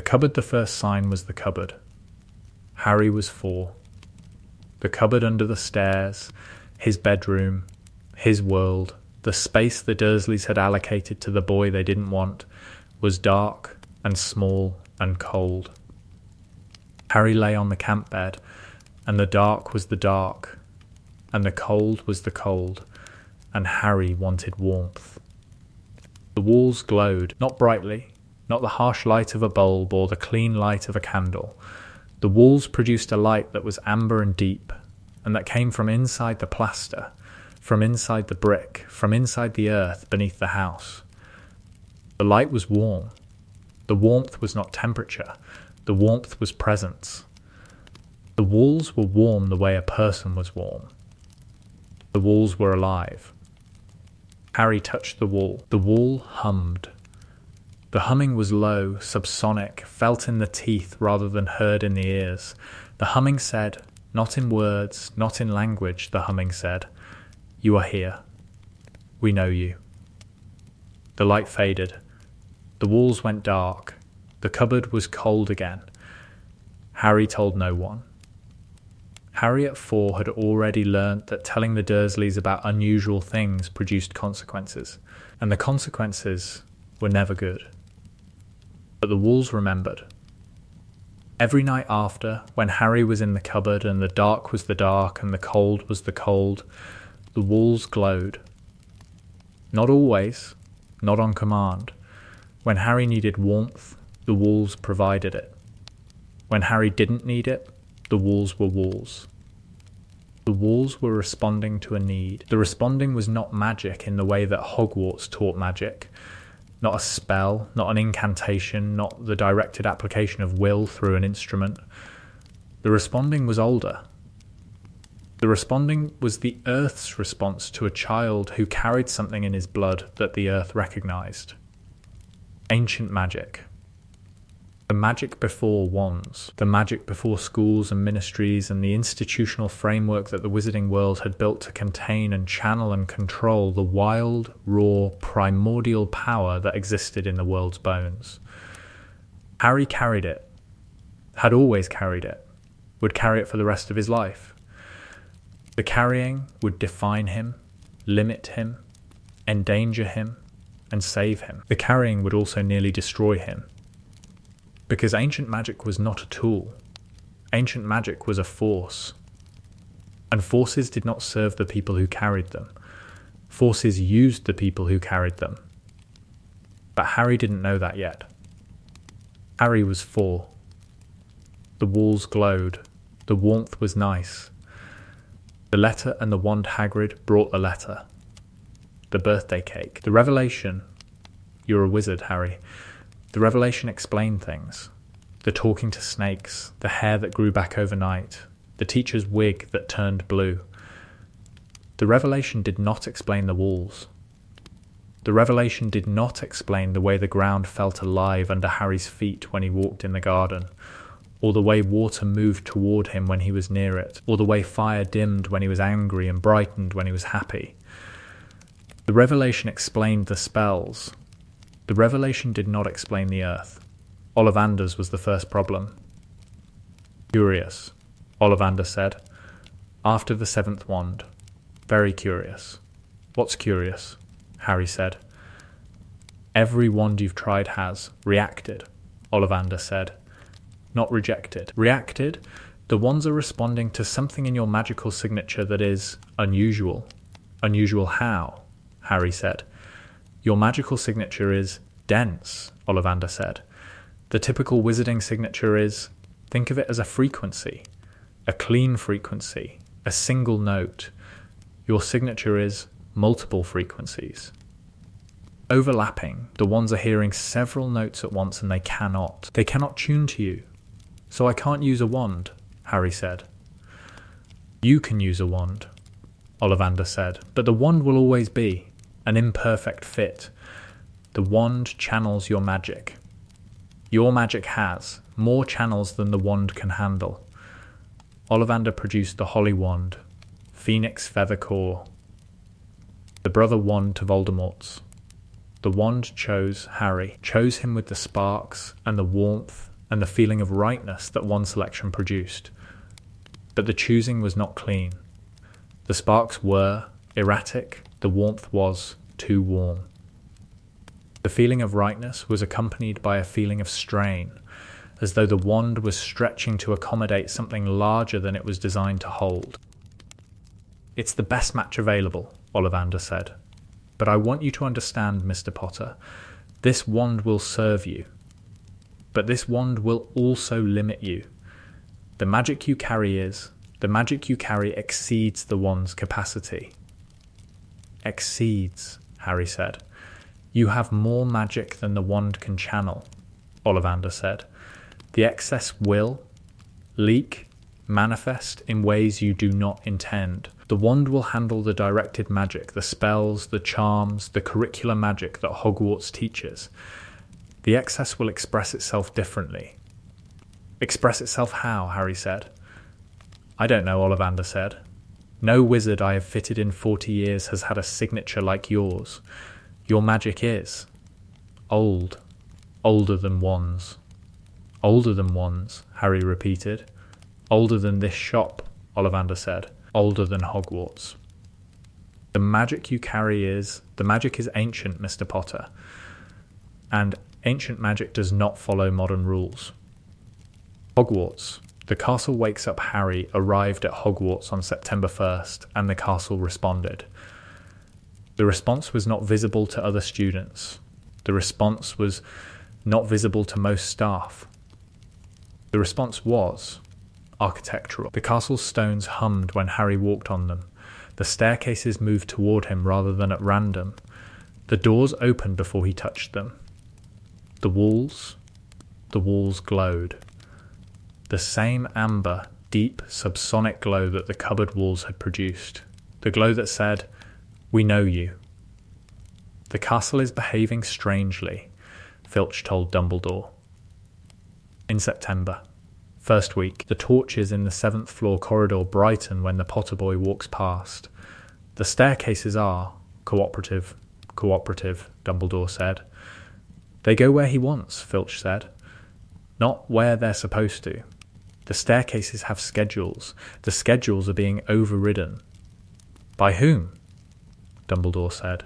cupboard, the first sign was the cupboard. Harry was 4. The cupboard under the stairs, his bedroom, his world, the space the Dursleys had allocated to the boy they didn't want, was dark and small and cold. Harry lay on the camp bed, and the dark was the dark, and the cold was the cold, and Harry wanted warmth. The walls glowed, not brightly, not the harsh light of a bulb or the clean light of a candle. The walls produced a light that was amber and deep, and that came from inside the plaster, from inside the brick, from inside the earth beneath the house. The light was warm. The warmth was not temperature. The warmth was presence. The walls were warm the way a person was warm. The walls were alive. Harry touched the wall. The wall hummed. The humming was low, subsonic, felt in the teeth rather than heard in the ears. The humming said, not in words, not in language, the humming said, "You are here. We know you." The light faded. The walls went dark. The cupboard was cold again. Harry told no one. Harry at 4 had already learnt that telling the Dursleys about unusual things produced consequences, and the consequences were never good. But the walls remembered. Every night after, when Harry was in the cupboard and the dark was the dark and the cold was the cold, the walls glowed. Not always, not on command. When Harry needed warmth, the walls provided it. When Harry didn't need it, the walls were walls. The walls were responding to a need. The responding was not magic in the way that Hogwarts taught magic. Not a spell, not an incantation, not the directed application of will through an instrument. The responding was older. The responding was the Earth's response to a child who carried something in his blood that the Earth recognized. Ancient magic. The magic before wands, the magic before schools and ministries and the institutional framework that the wizarding world had built to contain and channel and control the wild, raw, primordial power that existed in the world's bones. Harry carried it, had always carried it, would carry it for the rest of his life. The carrying would define him, limit him, endanger him, and save him. The carrying would also nearly destroy him. Because ancient magic was not a tool. Ancient magic was a force. And forces did not serve the people who carried them. Forces used the people who carried them. But Harry didn't know that yet. Harry was 4. The walls glowed. The warmth was nice. The letter and the wand Hagrid brought the letter. The birthday cake. The revelation. You're a wizard, Harry. The revelation explained things. The talking to snakes, the hair that grew back overnight, the teacher's wig that turned blue. The revelation did not explain the walls. The revelation did not explain the way the ground felt alive under Harry's feet when he walked in the garden, or the way water moved toward him when he was near it, or the way fire dimmed when he was angry and brightened when he was happy. The revelation explained the spells. The revelation did not explain the earth. Ollivander's was the first problem. Curious, Ollivander said. After the 7th wand. Very curious. What's curious? Harry said. Every wand you've tried has reacted, Ollivander said. Not rejected. Reacted? The wands are responding to something in your magical signature that is unusual. Unusual how? Harry said. Your magical signature is dense, Ollivander said. The typical wizarding signature is, think of it as a frequency, a clean frequency, a single note. Your signature is multiple frequencies. Overlapping, the wands are hearing several notes at once and they cannot. They cannot tune to you. So I can't use a wand, Harry said. You can use a wand, Ollivander said, but the wand will always be an imperfect fit. The wand channels your magic. Your magic has more channels than the wand can handle. Ollivander produced the Holly Wand, Phoenix Feather Core, the brother wand to Voldemort's. The wand chose Harry, chose him with the sparks and the warmth and the feeling of rightness that one selection produced. But the choosing was not clean. The sparks were erratic, the warmth was too warm. The feeling of rightness was accompanied by a feeling of strain, as though the wand was stretching to accommodate something larger than it was designed to hold. "It's the best match available," Ollivander said. "But I want you to understand, Mr. Potter, this wand will serve you. But this wand will also limit you. The magic you carry exceeds the wand's capacity." "Exceeds," Harry said. "You have more magic than the wand can channel," Ollivander said. "The excess will leak, manifest in ways you do not intend. The wand will handle the directed magic, the spells, the charms, the curricular magic that Hogwarts teaches. The excess will express itself differently." "Express itself how?" Harry said. "I don't know," Ollivander said. "No wizard I have fitted in 40 years has had a signature like yours. Your magic is old, older than wands." "Older than wands," Harry repeated. "Older than this shop," Ollivander said. "Older than Hogwarts." The magic is ancient, Mr. Potter. And ancient magic does not follow modern rules. Hogwarts. The Castle Wakes Up Harry arrived at Hogwarts on September 1st, and the castle responded. The response was not visible to other students. The response was not visible to most staff. The response was architectural. The castle's stones hummed when Harry walked on them. The staircases moved toward him rather than at random. The doors opened before he touched them. The walls glowed. The same amber, deep, subsonic glow that the cupboard walls had produced. The glow that said, "We know you." "The castle is behaving strangely," Filch told Dumbledore. In September, first week, the torches in the 7th floor corridor brighten when the Potter boy walks past. "The staircases are cooperative," Dumbledore said. "They go where he wants," Filch said. "Not where they're supposed to. The staircases have schedules. The schedules are being overridden." "By whom?" Dumbledore said.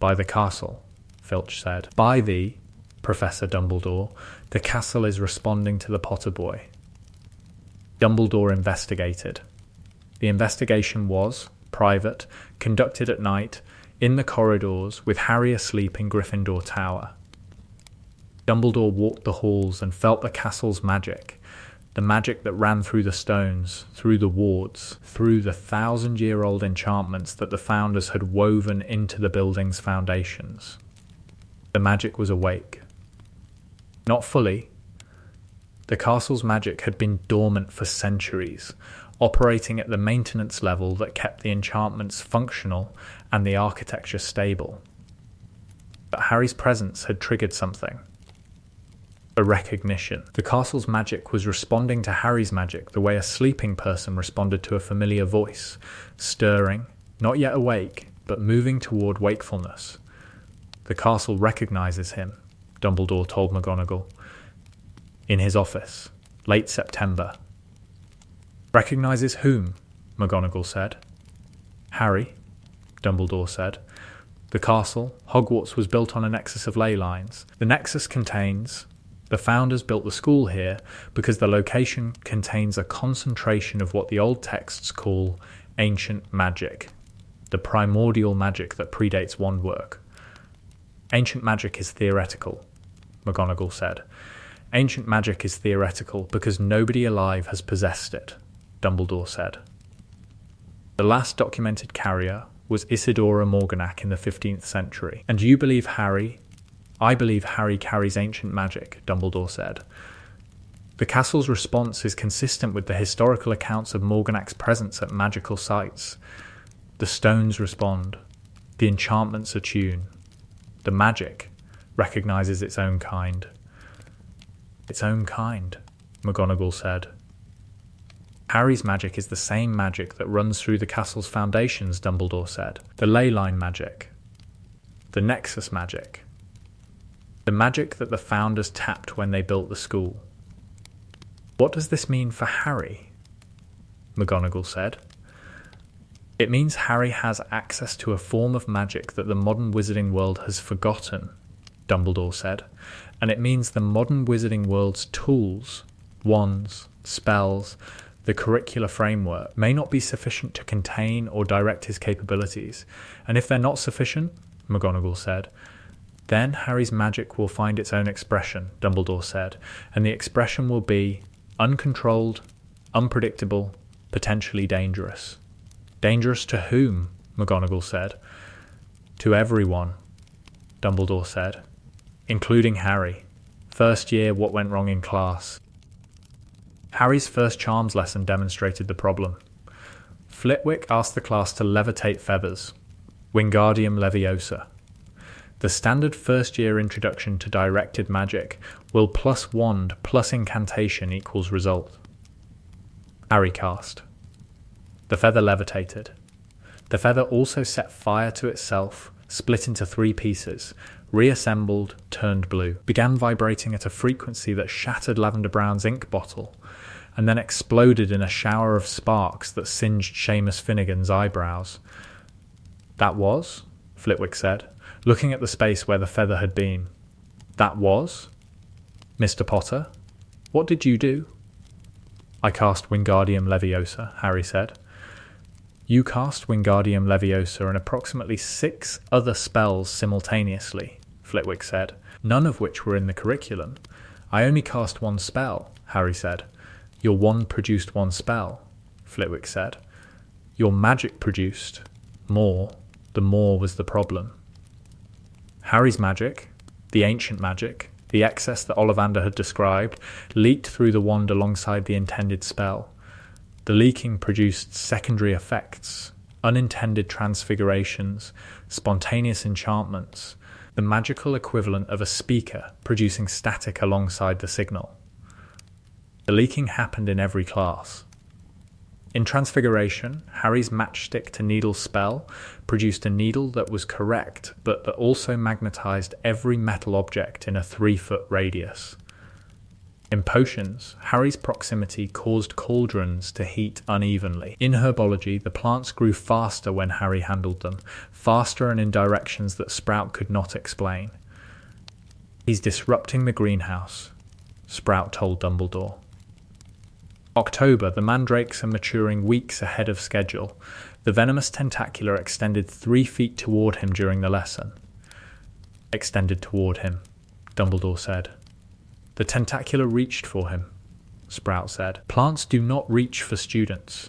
"By the castle," Filch said. "By the Professor Dumbledore, the castle is responding to the Potter boy." Dumbledore investigated. The investigation was private, conducted at night, in the corridors, with Harry asleep in Gryffindor Tower. Dumbledore walked the halls and felt the castle's magic, the magic that ran through the stones, through the wards, through the 1,000-year-old enchantments that the founders had woven into the building's foundations. The magic was awake. Not fully. The castle's magic had been dormant for centuries, operating at the maintenance level that kept the enchantments functional and the architecture stable. But Harry's presence had triggered something. A recognition. The castle's magic was responding to Harry's magic the way a sleeping person responded to a familiar voice, stirring, not yet awake, but moving toward wakefulness. "The castle recognizes him," Dumbledore told McGonagall. In his office, late September. "Recognizes whom?" McGonagall said. "Harry," Dumbledore said. "The castle, Hogwarts, was built on a nexus of ley lines. The nexus contains... The founders built the school here because the location contains a concentration of what the old texts call ancient magic, the primordial magic that predates wand work. Ancient magic is theoretical," McGonagall said. "Ancient magic is theoretical because nobody alive has possessed it," Dumbledore said. "The last documented carrier was Isidora Morganach in the 15th century. And you believe Harry... I believe Harry carries ancient magic," Dumbledore said. "The castle's response is consistent with the historical accounts of Morganach's presence at magical sites. The stones respond. The enchantments attune. The magic recognizes its own kind." "Its own kind," McGonagall said. "Harry's magic is the same magic that runs through the castle's foundations," Dumbledore said. "The ley line magic. The nexus magic. The magic that the founders tapped when they built the school. What does this mean for Harry? McGonagall said. It means Harry has access to a form of magic that the modern wizarding world has forgotten, Dumbledore said, and it means the modern wizarding world's tools, wands, spells, the curricular framework may not be sufficient to contain or direct his capabilities, and if they're not sufficient, McGonagall said, then Harry's magic will find its own expression, Dumbledore said, and the expression will be uncontrolled, unpredictable, potentially dangerous. Dangerous to whom? McGonagall said. To everyone, Dumbledore said, including Harry. First year, what went wrong in class? Harry's first charms lesson demonstrated the problem. Flitwick asked the class to levitate feathers, Wingardium Leviosa. The standard first-year introduction to directed magic will plus wand plus incantation equals result. Harry cast. The feather levitated. The feather also set fire to itself, split into 3 pieces, reassembled, turned blue, began vibrating at a frequency that shattered Lavender Brown's ink bottle, and then exploded in a shower of sparks that singed Seamus Finnegan's eyebrows. That was, Flitwick said, looking at the space where the feather had been. That was? Mr. Potter, what did you do? I cast Wingardium Leviosa, Harry said. You cast Wingardium Leviosa and approximately 6 other spells simultaneously, Flitwick said, none of which were in the curriculum. I only cast 1 spell, Harry said. Your wand produced 1 spell, Flitwick said. Your magic produced more. The more was the problem. Harry's magic, the ancient magic, the excess that Ollivander had described, leaked through the wand alongside the intended spell. The leaking produced secondary effects, unintended transfigurations, spontaneous enchantments, the magical equivalent of a speaker producing static alongside the signal. The leaking happened in every class. In Transfiguration, Harry's matchstick to needle spell produced a needle that was correct, but that also magnetized every metal object in a 3-foot radius. In Potions, Harry's proximity caused cauldrons to heat unevenly. In Herbology, the plants grew faster when Harry handled them, faster and in directions that Sprout could not explain. He's disrupting the greenhouse, Sprout told Dumbledore. October, the mandrakes are maturing weeks ahead of schedule. The venomous tentacula extended 3 feet toward him during the lesson. Extended toward him, Dumbledore said. The tentacula reached for him, Sprout said. Plants do not reach for students.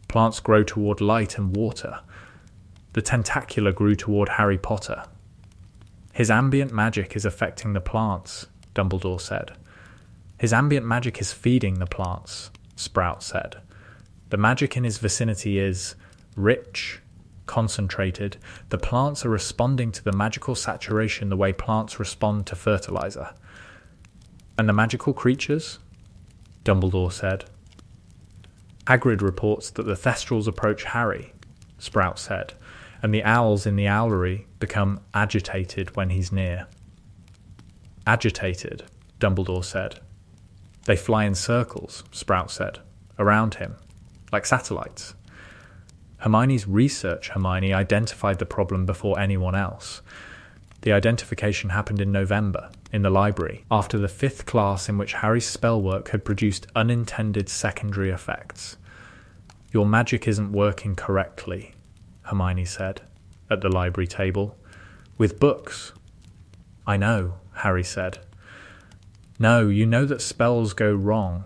Plants grow toward light and water. The tentacula grew toward Harry Potter. His ambient magic is affecting the plants, Dumbledore said. His ambient magic is feeding the plants, Sprout said. The magic in his vicinity is rich, concentrated. The plants are responding to the magical saturation the way plants respond to fertilizer. And the magical creatures? Dumbledore said. Hagrid reports that the Thestrals approach Harry, Sprout said, and the owls in the owlery become agitated when he's near. Agitated, Dumbledore said. They fly in circles, Sprout said, around him, like satellites. Hermione's research Hermione identified the problem before anyone else. The identification happened in November, in the library, after the 5th class in which Harry's spellwork had produced unintended secondary effects. Your magic isn't working correctly, Hermione said, at the library table. With books. I know, Harry said. No, you know that spells go wrong.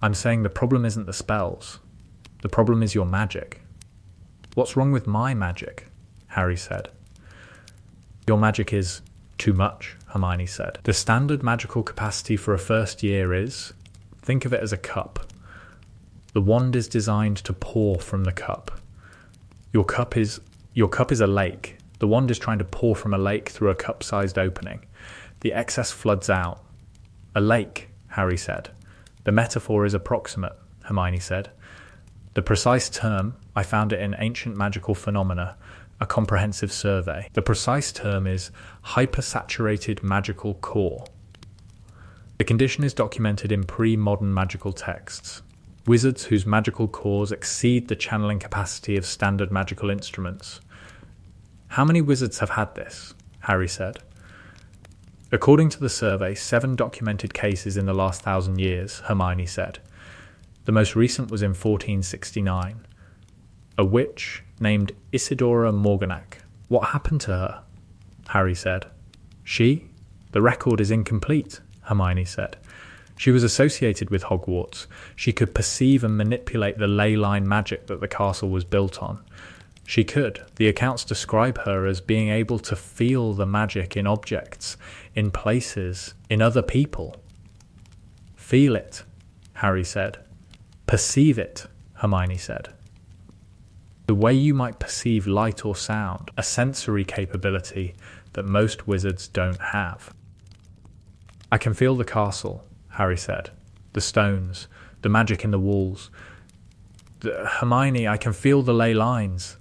I'm saying the problem isn't the spells. The problem is your magic. What's wrong with my magic? Harry said. Your magic is too much, Hermione said. The standard magical capacity for a first year is, think of it as a cup. The wand is designed to pour from the cup. Your cup is a lake. The wand is trying to pour from a lake through a cup-sized opening. The excess floods out. A lake, Harry said. The metaphor is approximate, Hermione said. The precise term, I found it in Ancient Magical Phenomena, a comprehensive survey. The precise term is hypersaturated magical core. The condition is documented in pre-modern magical texts. Wizards whose magical cores exceed the channeling capacity of standard magical instruments. How many wizards have had this? Harry said. According to the survey, 7 documented cases in the last 1,000 years, Hermione said. The most recent was in 1469. A witch named Isidora Morganac. What happened to her? Harry said. She? The record is incomplete, Hermione said. She was associated with Hogwarts. She could perceive and manipulate the ley line magic that the castle was built on. She could. The accounts describe her as being able to feel the magic in objects, in places, in other people. Feel it, Harry said. Perceive it, Hermione said. The way you might perceive light or sound, a sensory capability that most wizards don't have. I can feel the castle, Harry said. The stones, the magic in the walls. Hermione, I can feel the ley lines.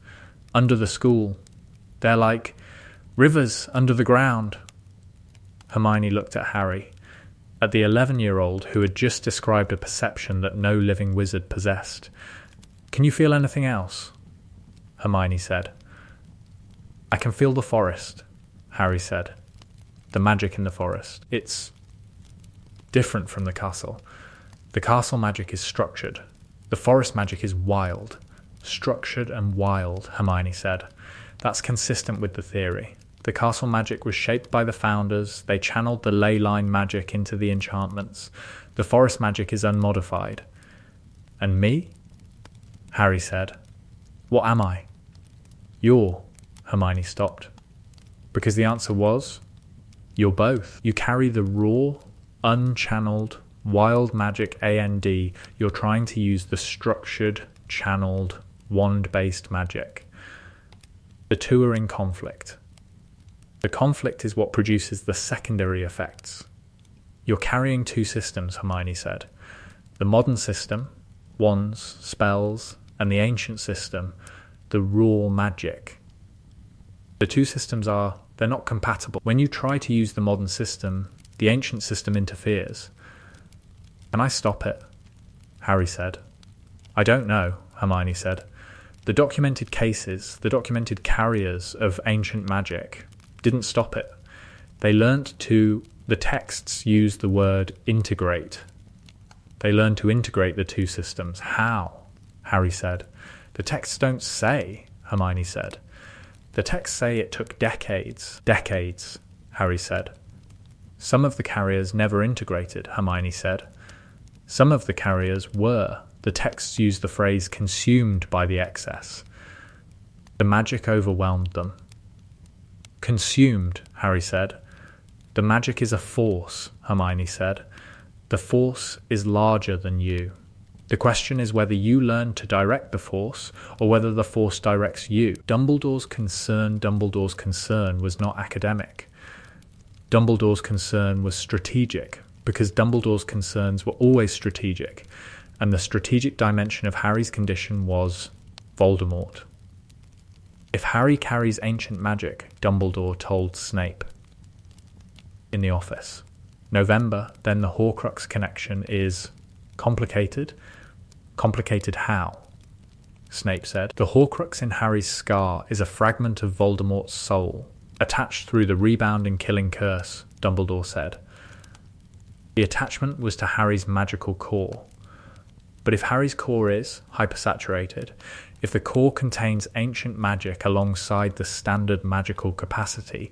Under the school. They're like rivers under the ground. Hermione looked at Harry, at the 11-year-old who had just described a perception that no living wizard possessed. Can you feel anything else? Hermione said. I can feel the forest, Harry said. The magic in the forest. It's different from the castle. The castle magic is structured. The forest magic is wild. Structured and wild, Hermione said. That's consistent with the theory. The castle magic was shaped by the founders. They channeled the ley line magic into the enchantments. The forest magic is unmodified. And me? Harry said. What am I? You're. Hermione stopped. Because the answer was, you're both. You carry the raw, unchanneled, wild magic AND. You're trying to use the structured, channeled, wand-based magic. The two are in conflict. The conflict is what produces the secondary effects. You're carrying two systems, Hermione said. The modern system, wands, spells, and the ancient system, the raw magic. The two systems they're not compatible. When you try to use the modern system, the ancient system interferes. Can I stop it? Harry said. I don't know, Hermione said. The documented cases, the documented carriers of ancient magic, didn't stop it. The texts use the word integrate. They learned to integrate the two systems. How? Harry said. The texts don't say, Hermione said. The texts say it took decades. Decades, Harry said. Some of the carriers never integrated, Hermione said. Some of the carriers were. The texts use the phrase consumed by the excess. The magic overwhelmed them. Consumed, Harry said. The magic is a force, Hermione said. The force is larger than you. The question is whether you learn to direct the force or whether the force directs you. Dumbledore's concern was not academic. Dumbledore's concern was strategic, because Dumbledore's concerns were always strategic. And the strategic dimension of Harry's condition was Voldemort. If Harry carries ancient magic, Dumbledore told Snape in the office. November, then the Horcrux connection is complicated. Complicated how? Snape said. The Horcrux in Harry's scar is a fragment of Voldemort's soul, attached through the rebound and killing curse, Dumbledore said. The attachment was to Harry's magical core. But if Harry's core is hypersaturated, if the core contains ancient magic alongside the standard magical capacity,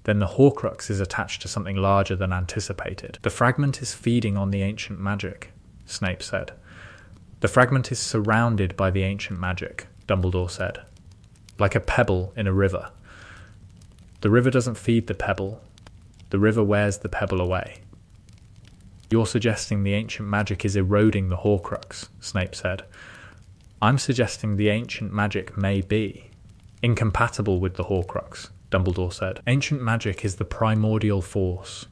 then the Horcrux is attached to something larger than anticipated. The fragment is feeding on the ancient magic, Snape said. The fragment is surrounded by the ancient magic, Dumbledore said, like a pebble in a river. The river doesn't feed the pebble. The river wears the pebble away. You're suggesting the ancient magic is eroding the Horcrux, Snape said. I'm suggesting the ancient magic may be incompatible with the Horcrux, Dumbledore said. Ancient magic is the primordial force.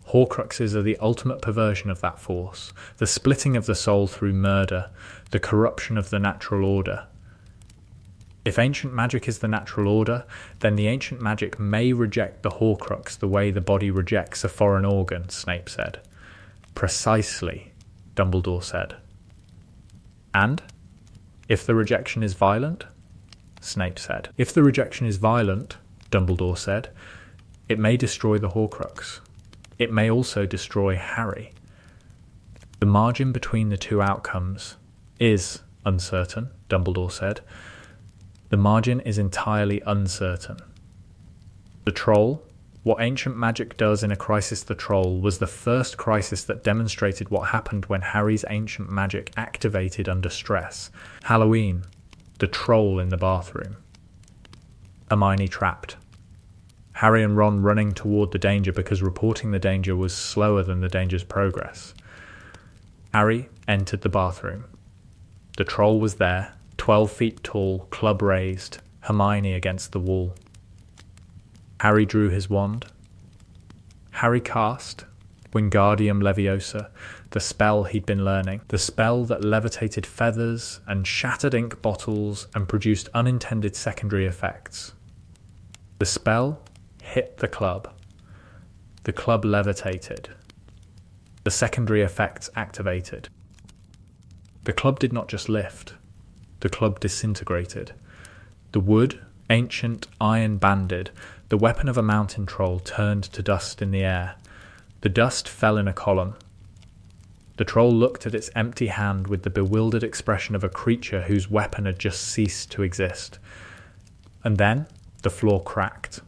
Horcruxes are the ultimate perversion of that force, the splitting of the soul through murder, the corruption of the natural order. If ancient magic is the natural order, then the ancient magic may reject the Horcrux the way the body rejects a foreign organ, Snape said. Precisely, Dumbledore said. And? If the rejection is violent? Snape said. If the rejection is violent, Dumbledore said, it may destroy the Horcrux. It may also destroy Harry. The margin between the two outcomes is uncertain, Dumbledore said. The margin is entirely uncertain. The Troll, what ancient magic does in A Crisis the Troll, was the first crisis that demonstrated what happened when Harry's ancient magic activated under stress. Halloween, the Troll in the bathroom. Hermione trapped. Harry and Ron running toward the danger because reporting the danger was slower than the danger's progress. Harry entered the bathroom. The Troll was there, 12 feet tall, club raised, Hermione against the wall. Harry drew his wand. Harry cast Wingardium Leviosa, the spell he'd been learning, the spell that levitated feathers and shattered ink bottles and produced unintended secondary effects. The spell hit the club. The club levitated. The secondary effects activated. The club did not just lift. The club disintegrated. The wood, ancient, iron-banded, the weapon of a mountain troll, turned to dust in the air. The dust fell in a column. The troll looked at its empty hand with the bewildered expression of a creature whose weapon had just ceased to exist. And then the floor cracked.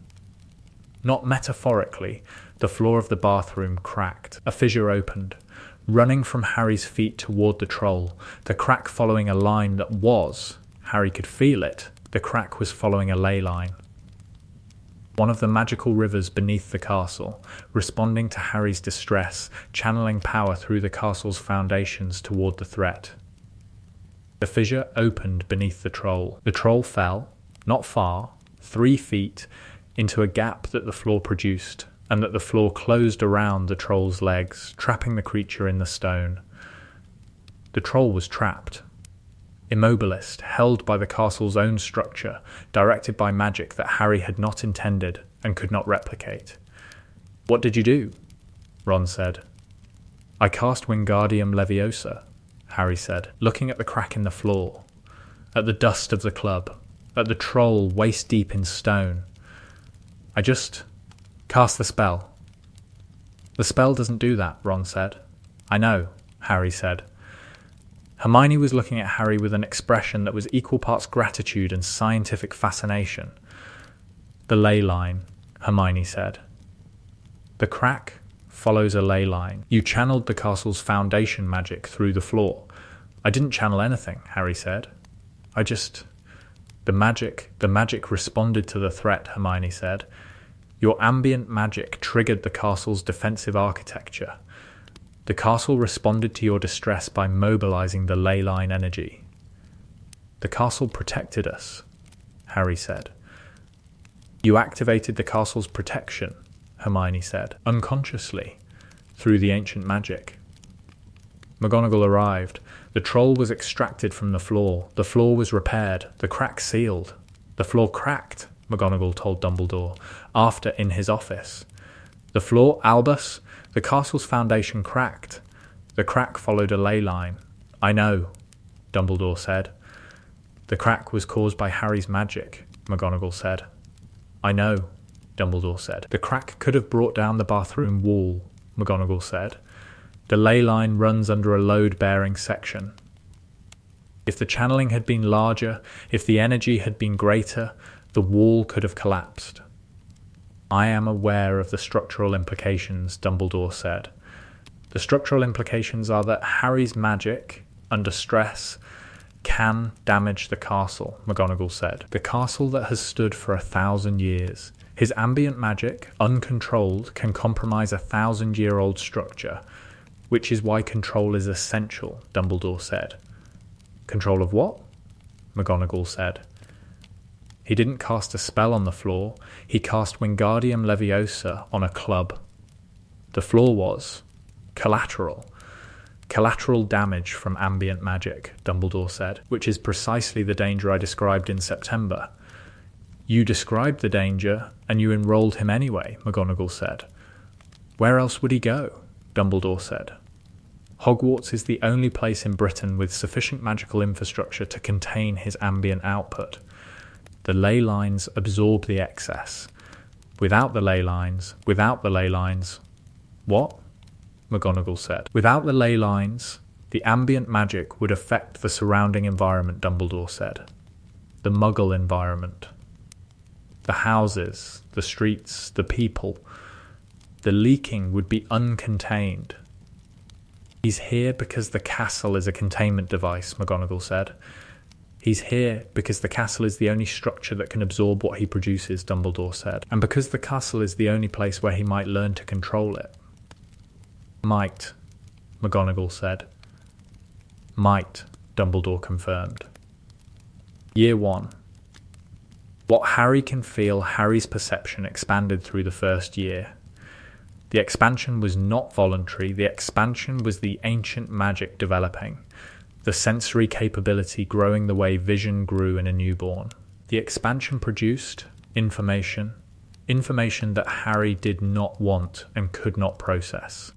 Not metaphorically, the floor of the bathroom cracked. A fissure opened, running from Harry's feet toward the troll, the crack following a line that was, Harry could feel it, the crack was following a ley line. One of the magical rivers beneath the castle, responding to Harry's distress, channeling power through the castle's foundations toward the threat. The fissure opened beneath the troll. The troll fell, not far, 3 feet, into a gap that the floor produced, and that the floor closed around the troll's legs, trapping the creature in the stone. The troll was trapped. Immobilist, held by the castle's own structure, directed by magic that Harry had not intended and could not replicate. "What did you do?" Ron said. "I cast Wingardium Leviosa," Harry said, looking at the crack in the floor, at the dust of the club, at the troll waist-deep in stone. "I just cast the spell." "The spell doesn't do that," Ron said. "I know," Harry said. Hermione was looking at Harry with an expression that was equal parts gratitude and scientific fascination. "The ley line," Hermione said. "The crack follows a ley line. You channeled the castle's foundation magic through the floor." "I didn't channel anything," Harry said. The magic responded to the threat," Hermione said. "Your ambient magic triggered the castle's defensive architecture. The castle responded to your distress by mobilizing the ley line energy." "The castle protected us," Harry said. "You activated the castle's protection," Hermione said, "unconsciously, through the ancient magic." McGonagall arrived. The troll was extracted from the floor. The floor was repaired. The crack sealed. "The floor cracked," McGonagall told Dumbledore, after in his office. "The floor, Albus, the castle's foundation cracked. The crack followed a ley line." "I know," Dumbledore said. "The crack was caused by Harry's magic," McGonagall said. "I know," Dumbledore said. "The crack could have brought down the bathroom wall," McGonagall said. "The ley line runs under a load-bearing section. If the channeling had been larger, if the energy had been greater, the wall could have collapsed." "I am aware of the structural implications," Dumbledore said. "The structural implications are that Harry's magic, under stress, can damage the castle," McGonagall said. "The castle that has stood for 1,000 years. His ambient magic, uncontrolled, can compromise a 1,000-year-old structure, which is why control is essential," Dumbledore said. "Control of what?" McGonagall said. "He didn't cast a spell on the floor. He cast Wingardium Leviosa on a club. The floor was collateral. Collateral damage from ambient magic," Dumbledore said, "which is precisely the danger I described in September." "You described the danger, and you enrolled him anyway," McGonagall said. "Where else would he go?" Dumbledore said. Hogwarts is the only place in Britain with sufficient magical infrastructure to contain his ambient output. The ley lines absorb the excess. Without the ley lines, What? McGonagall said. Without the ley lines, the ambient magic would affect the surrounding environment, Dumbledore said. The Muggle environment. The houses, the streets, the people. The leaking would be uncontained. He's here because the castle is a containment device, McGonagall said. He's here because the castle is the only structure that can absorb what he produces, Dumbledore said. And because the castle is the only place where he might learn to control it. Might, McGonagall said. Might, Dumbledore confirmed. Year 1. What Harry can feel, Harry's perception expanded through the first year. The expansion was not voluntary, the expansion was the ancient magic developing, the sensory capability growing the way vision grew in a newborn. The expansion produced information that Harry did not want and could not process.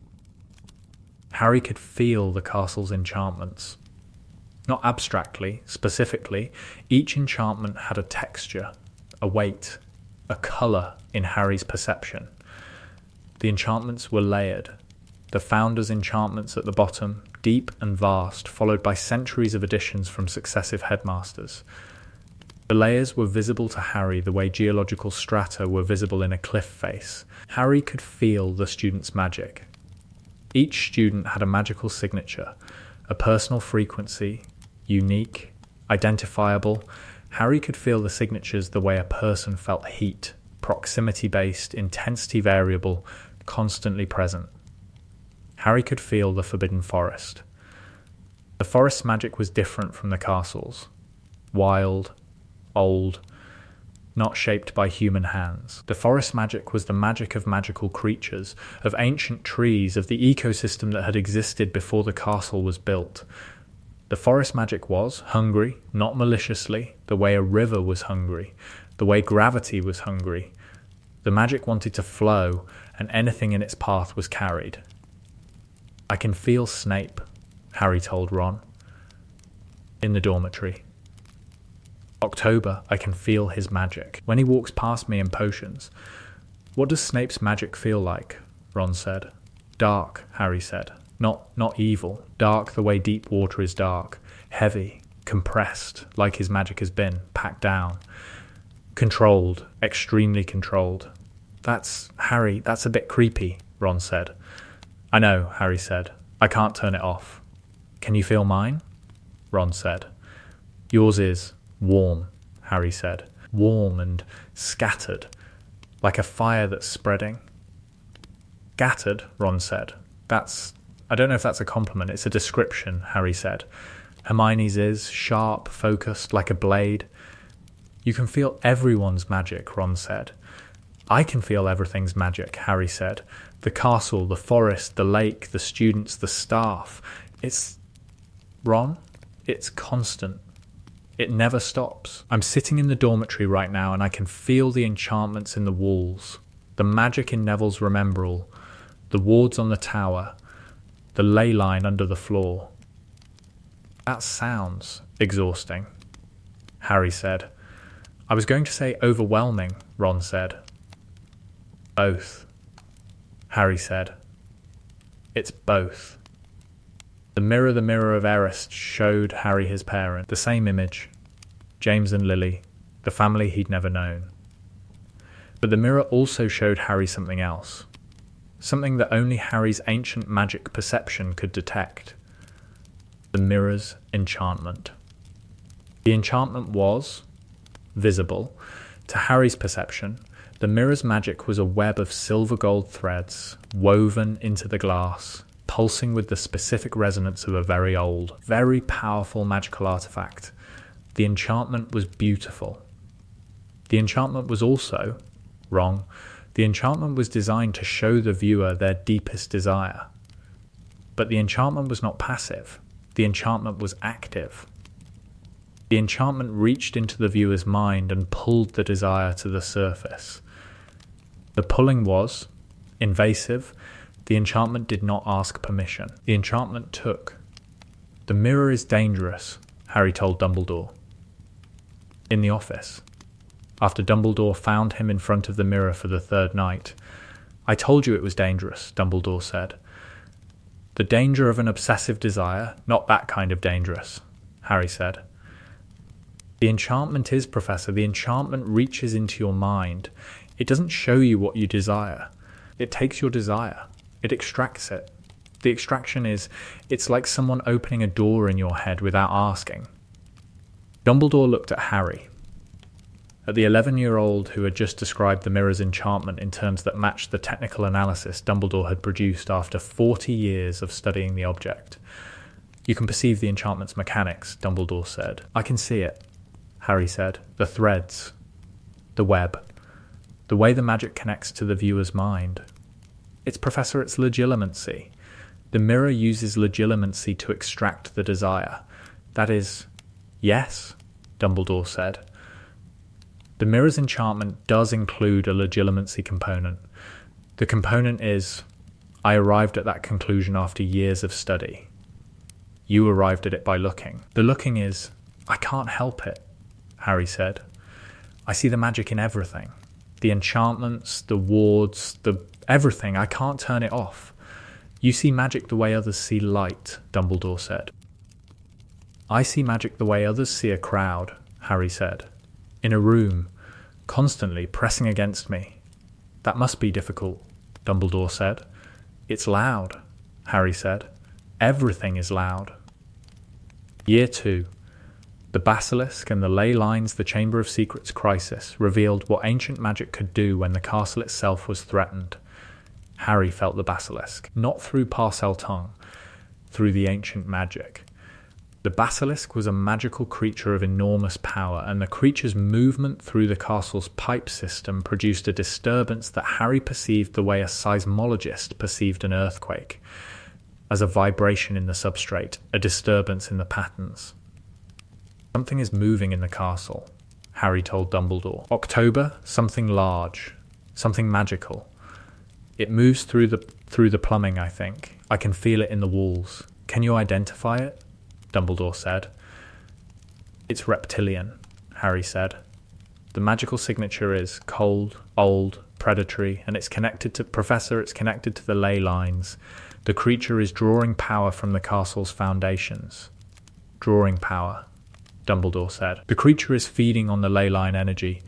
Harry could feel the castle's enchantments. Not abstractly, specifically, each enchantment had a texture, a weight, a colour in Harry's perception. The enchantments were layered. The Founder's enchantments at the bottom, deep and vast, followed by centuries of additions from successive headmasters. The layers were visible to Harry the way geological strata were visible in a cliff face. Harry could feel the student's magic. Each student had a magical signature, a personal frequency, unique, identifiable. Harry could feel the signatures the way a person felt heat, proximity-based, intensity variable, constantly present. Harry could feel the Forbidden Forest. The forest's magic was different from the castle's. Wild, old, not shaped by human hands. The forest magic was the magic of magical creatures, of ancient trees, of the ecosystem that had existed before the castle was built. The forest magic was hungry, not maliciously, the way a river was hungry, the way gravity was hungry. The magic wanted to flow, and anything in its path was carried. I can feel Snape, Harry told Ron. In the dormitory. October, I can feel his magic. When he walks past me in potions. What does Snape's magic feel like? Ron said. Dark, Harry said. Not evil. Dark the way deep water is dark. Heavy, compressed, like his magic has been, packed down. Controlled, extremely controlled. Harry, that's a bit creepy, Ron said. I know, Harry said. I can't turn it off. Can you feel mine? Ron said. Yours is warm, Harry said. Warm and scattered, like a fire that's spreading. Scattered, Ron said. I don't know if that's a compliment, it's a description, Harry said. Hermione's is sharp, focused, like a blade. You can feel everyone's magic, Ron said. I can feel everything's magic, Harry said. The castle, the forest, the lake, the students, the staff. Ron, it's constant. It never stops. I'm sitting in the dormitory right now and I can feel the enchantments in the walls, the magic in Neville's Remembrall, the wards on the tower, the ley line under the floor. That sounds exhausting, Harry said. I was going to say overwhelming, Ron said. Both, Harry said. It's both. The mirror of Erist showed Harry his parent, the same image, James and Lily, the family he'd never known. But the mirror also showed Harry something else, something that only Harry's ancient magic perception could detect. The mirror's enchantment. The enchantment was visible. To Harry's perception, the mirror's magic was a web of silver gold threads woven into the glass, pulsing with the specific resonance of a very old, very powerful magical artifact. The enchantment was beautiful. The enchantment was also wrong. The enchantment was designed to show the viewer their deepest desire. But the enchantment was not passive. The enchantment was active. The enchantment reached into the viewer's mind and pulled the desire to the surface. The pulling was invasive, The enchantment did not ask permission. The enchantment took. The mirror is dangerous, Harry told Dumbledore. In the office, after Dumbledore found him in front of the mirror for the third night. I told you it was dangerous, Dumbledore said. The danger of an obsessive desire, not that kind of dangerous, Harry said. The enchantment is, Professor, the enchantment reaches into your mind. It doesn't show you what you desire. It takes your desire. It extracts it. The extraction is, it's like someone opening a door in your head without asking. Dumbledore looked at Harry. At the 11-year-old who had just described the mirror's enchantment in terms that matched the technical analysis Dumbledore had produced after 40 years of studying the object. You can perceive the enchantment's mechanics, Dumbledore said. I can see it, Harry said. The threads. The web. The way the magic connects to the viewer's mind. It's legilimency. The mirror uses legilimency to extract the desire. That is, yes, Dumbledore said. The mirror's enchantment does include a legilimency component. The component is, I arrived at that conclusion after years of study. You arrived at it by looking. The looking is, I can't help it, Harry said. I see the magic in everything. The enchantments, the wards, everything. I can't turn it off. You see magic the way others see light, Dumbledore said. I see magic the way others see a crowd, Harry said. In a room, constantly pressing against me. That must be difficult, Dumbledore said. It's loud, Harry said. Everything is loud. Year 2. The Basilisk and the Ley Lines the Chamber of Secrets crisis revealed what ancient magic could do when the castle itself was threatened. Harry felt the Basilisk, not through Parseltongue, through the ancient magic. The Basilisk was a magical creature of enormous power, and the creature's movement through the castle's pipe system produced a disturbance that Harry perceived the way a seismologist perceived an earthquake, as a vibration in the substrate, a disturbance in the patterns. Something is moving in the castle, Harry told Dumbledore. October, something large, something magical. It moves through the plumbing, I think. I can feel it in the walls. Can you identify it? Dumbledore said. It's reptilian, Harry said. The magical signature is cold, old, predatory, and it's connected to the ley lines. The creature is drawing power from the castle's foundations. Drawing power, Dumbledore said. The creature is feeding on the ley line energy.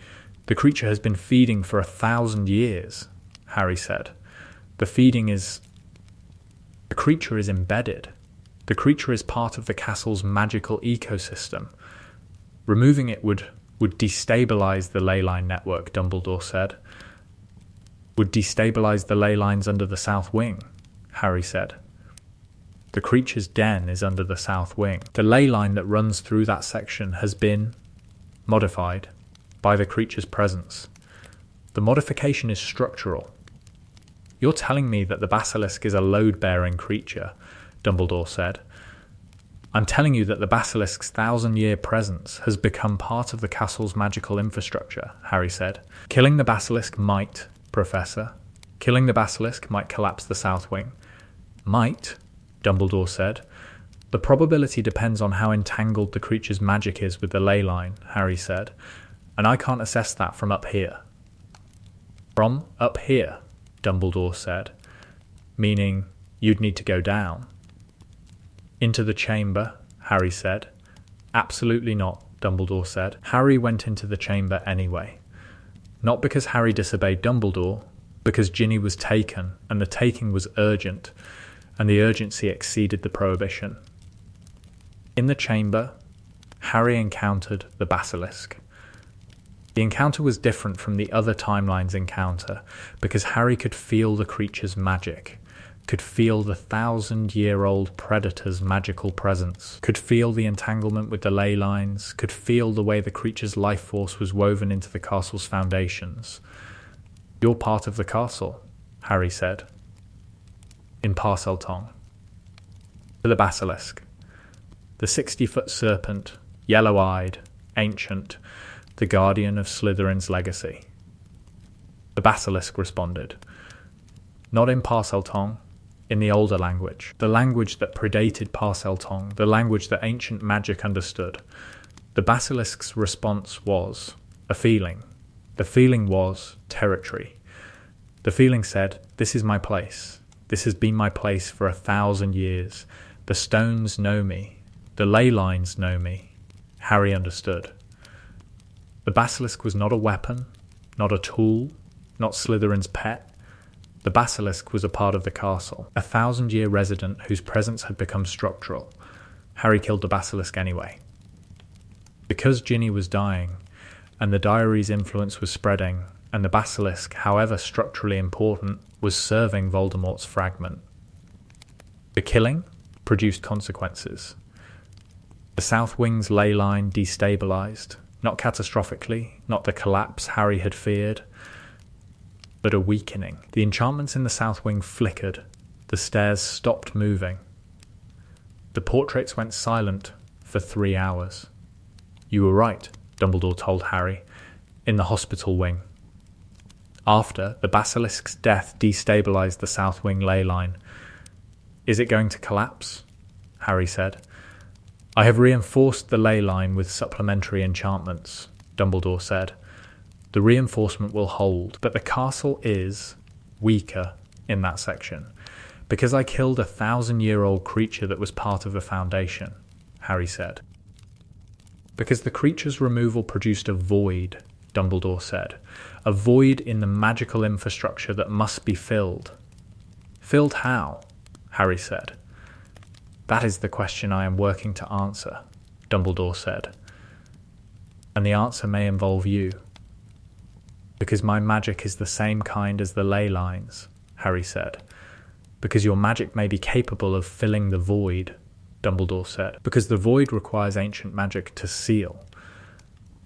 The creature has been feeding for 1,000 years, Harry said. The creature is embedded. The creature is part of the castle's magical ecosystem. Removing it would destabilize the ley line network, Dumbledore said. Would destabilize the ley lines under the south wing, Harry said. The creature's den is under the south wing. The ley line that runs through that section has been modified by the creature's presence. The modification is structural. You're telling me that the basilisk is a load-bearing creature, Dumbledore said. I'm telling you that the basilisk's 1,000-year presence has become part of the castle's magical infrastructure, Harry said. Killing the basilisk might, Professor. Killing the basilisk might collapse the south wing. Might, Dumbledore said. The probability depends on how entangled the creature's magic is with the ley line, Harry said, and I can't assess that from up here. From up here, Dumbledore said, meaning you'd need to go down. Into the chamber, Harry said. Absolutely not, Dumbledore said. Harry went into the chamber anyway. Not because Harry disobeyed Dumbledore, because Ginny was taken, and the taking was urgent, and the urgency exceeded the prohibition. In the chamber, Harry encountered the basilisk. The encounter was different from the other timeline's encounter, because Harry could feel the creature's magic, could feel the 1,000-year-old predator's magical presence, could feel the entanglement with the ley lines, could feel the way the creature's life force was woven into the castle's foundations. You're part of the castle, Harry said, in Parseltongue. To the basilisk, the 60-foot serpent, yellow-eyed, ancient, the guardian of Slytherin's legacy. The basilisk responded. Not in Parseltongue, in the older language, the language that predated Parseltongue, the language that ancient magic understood. The basilisk's response was a feeling. The feeling was territory. The feeling said, "This is my place. This has been my place for 1,000 years. The stones know me. The ley lines know me." Harry understood. The basilisk was not a weapon, not a tool, not Slytherin's pet. The basilisk was a part of the castle, a 1,000-year resident whose presence had become structural. Harry killed the basilisk anyway. Because Ginny was dying, and the diary's influence was spreading, and the basilisk, however structurally important, was serving Voldemort's fragment. The killing produced consequences. The South Wing's ley line destabilized, not catastrophically, not the collapse Harry had feared, but a weakening. The enchantments in the South Wing flickered. The stairs stopped moving. The portraits went silent for 3 hours. "You were right," Dumbledore told Harry, "in the hospital wing." After, the basilisk's death destabilized the South Wing ley line. "Is it going to collapse?" Harry said. "I have reinforced the ley line with supplementary enchantments," Dumbledore said. "The reinforcement will hold, but the castle is weaker in that section. Because I killed a 1,000-year-old creature that was part of the Foundation," Harry said. "Because the creature's removal produced a void," Dumbledore said. "A void in the magical infrastructure that must be filled." "Filled how?" Harry said. "That is the question I am working to answer," Dumbledore said. "And the answer may involve you." "Because my magic is the same kind as the ley lines," Harry said. "Because your magic may be capable of filling the void," Dumbledore said. "Because the void requires ancient magic to seal.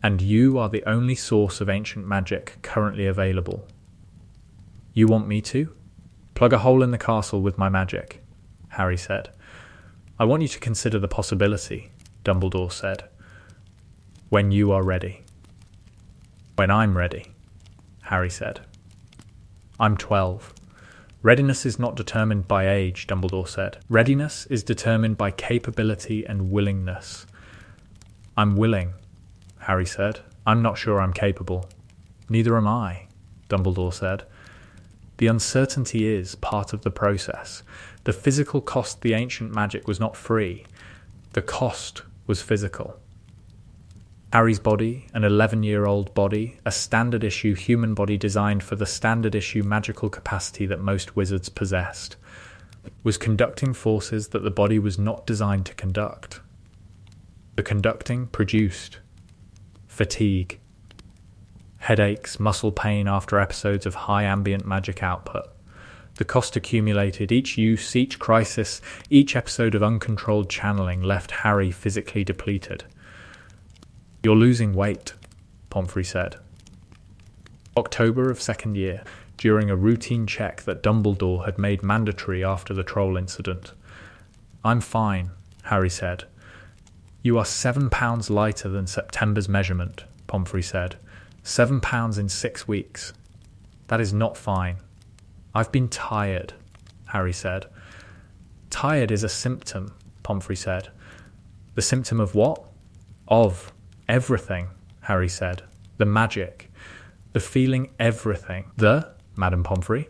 And you are the only source of ancient magic currently available." "You want me to? Plug a hole in the castle with my magic," Harry said. "I want you to consider the possibility," Dumbledore said. "When you are ready." "When I'm ready," Harry said. "I'm 12. Readiness is not determined by age," Dumbledore said. "Readiness is determined by capability and willingness." "I'm willing," Harry said. "I'm not sure I'm capable." "Neither am I," Dumbledore said. "The uncertainty is part of the process. The physical cost the ancient magic was not free. The cost was physical." Harry's body, an 11-year-old body, a standard-issue human body designed for the standard-issue magical capacity that most wizards possessed, was conducting forces that the body was not designed to conduct. The conducting produced fatigue, headaches, muscle pain after episodes of high ambient magic output. The cost accumulated, each use, each crisis, each episode of uncontrolled channeling left Harry physically depleted. "You're losing weight," Pomfrey said. October of second year, during a routine check that Dumbledore had made mandatory after the troll incident. "I'm fine," Harry said. "You are 7 pounds lighter than September's measurement," Pomfrey said. 7 pounds in 6 weeks. That is not fine. "I've been tired," Harry said. "Tired is a symptom," Pomfrey said. "The symptom of what?" "Of everything," Harry said. "The magic. The feeling everything." Madam Pomfrey,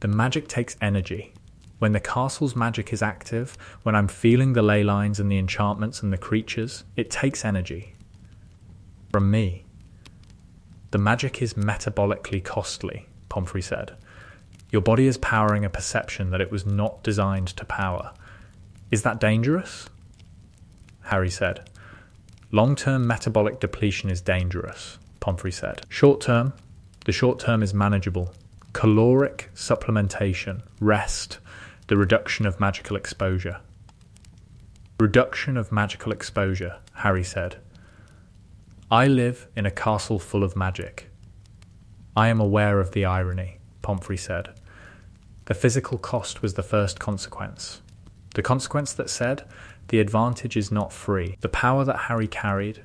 "the magic takes energy. When the castle's magic is active, when I'm feeling the ley lines and the enchantments and the creatures, it takes energy. From me." "The magic is metabolically costly," Pomfrey said. "Your body is powering a perception that it was not designed to power. Is that dangerous?" Harry said. "Long-term metabolic depletion is dangerous," Pomfrey said. "Short-term? The short-term is manageable. Caloric supplementation, rest, the reduction of magical exposure." "Reduction of magical exposure," Harry said. "I live in a castle full of magic." "I am aware of the irony," Pomfrey said. The physical cost was the first consequence. The consequence that said, the advantage is not free. The power that Harry carried,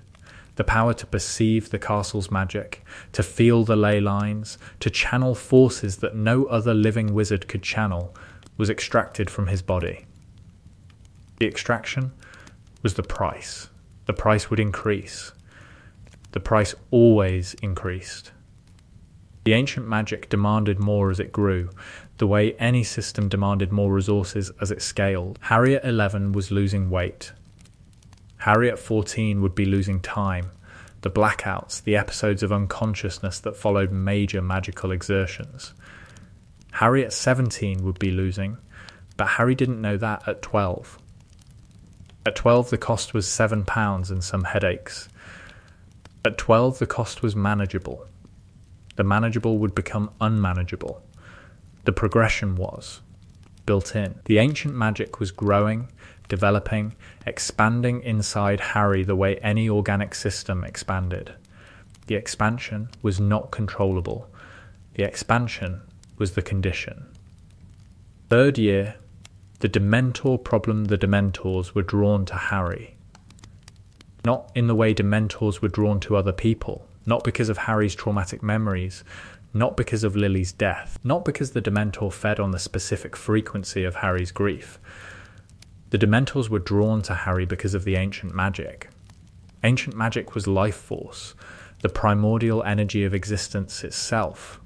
the power to perceive the castle's magic, to feel the ley lines, to channel forces that no other living wizard could channel, was extracted from his body. The extraction was the price. The price would increase. The price always increased. The ancient magic demanded more as it grew, the way any system demanded more resources as it scaled. Harry at 11 was losing weight. Harry at 14 would be losing time, the blackouts, the episodes of unconsciousness that followed major magical exertions. Harry at 17 would be losing, but Harry didn't know that at 12. At 12 the cost was £7 and some headaches. At 12 the cost was manageable. The manageable would become unmanageable. The progression was built in. The ancient magic was growing, developing, expanding inside Harry the way any organic system expanded. The expansion was not controllable. The expansion was the condition. Third year, the Dementors were drawn to Harry. Not in the way Dementors were drawn to other people, not because of Harry's traumatic memories, not because of Lily's death, not because the Dementor fed on the specific frequency of Harry's grief. The Dementors were drawn to Harry because of the ancient magic. Ancient magic was life force, the primordial energy of existence itself.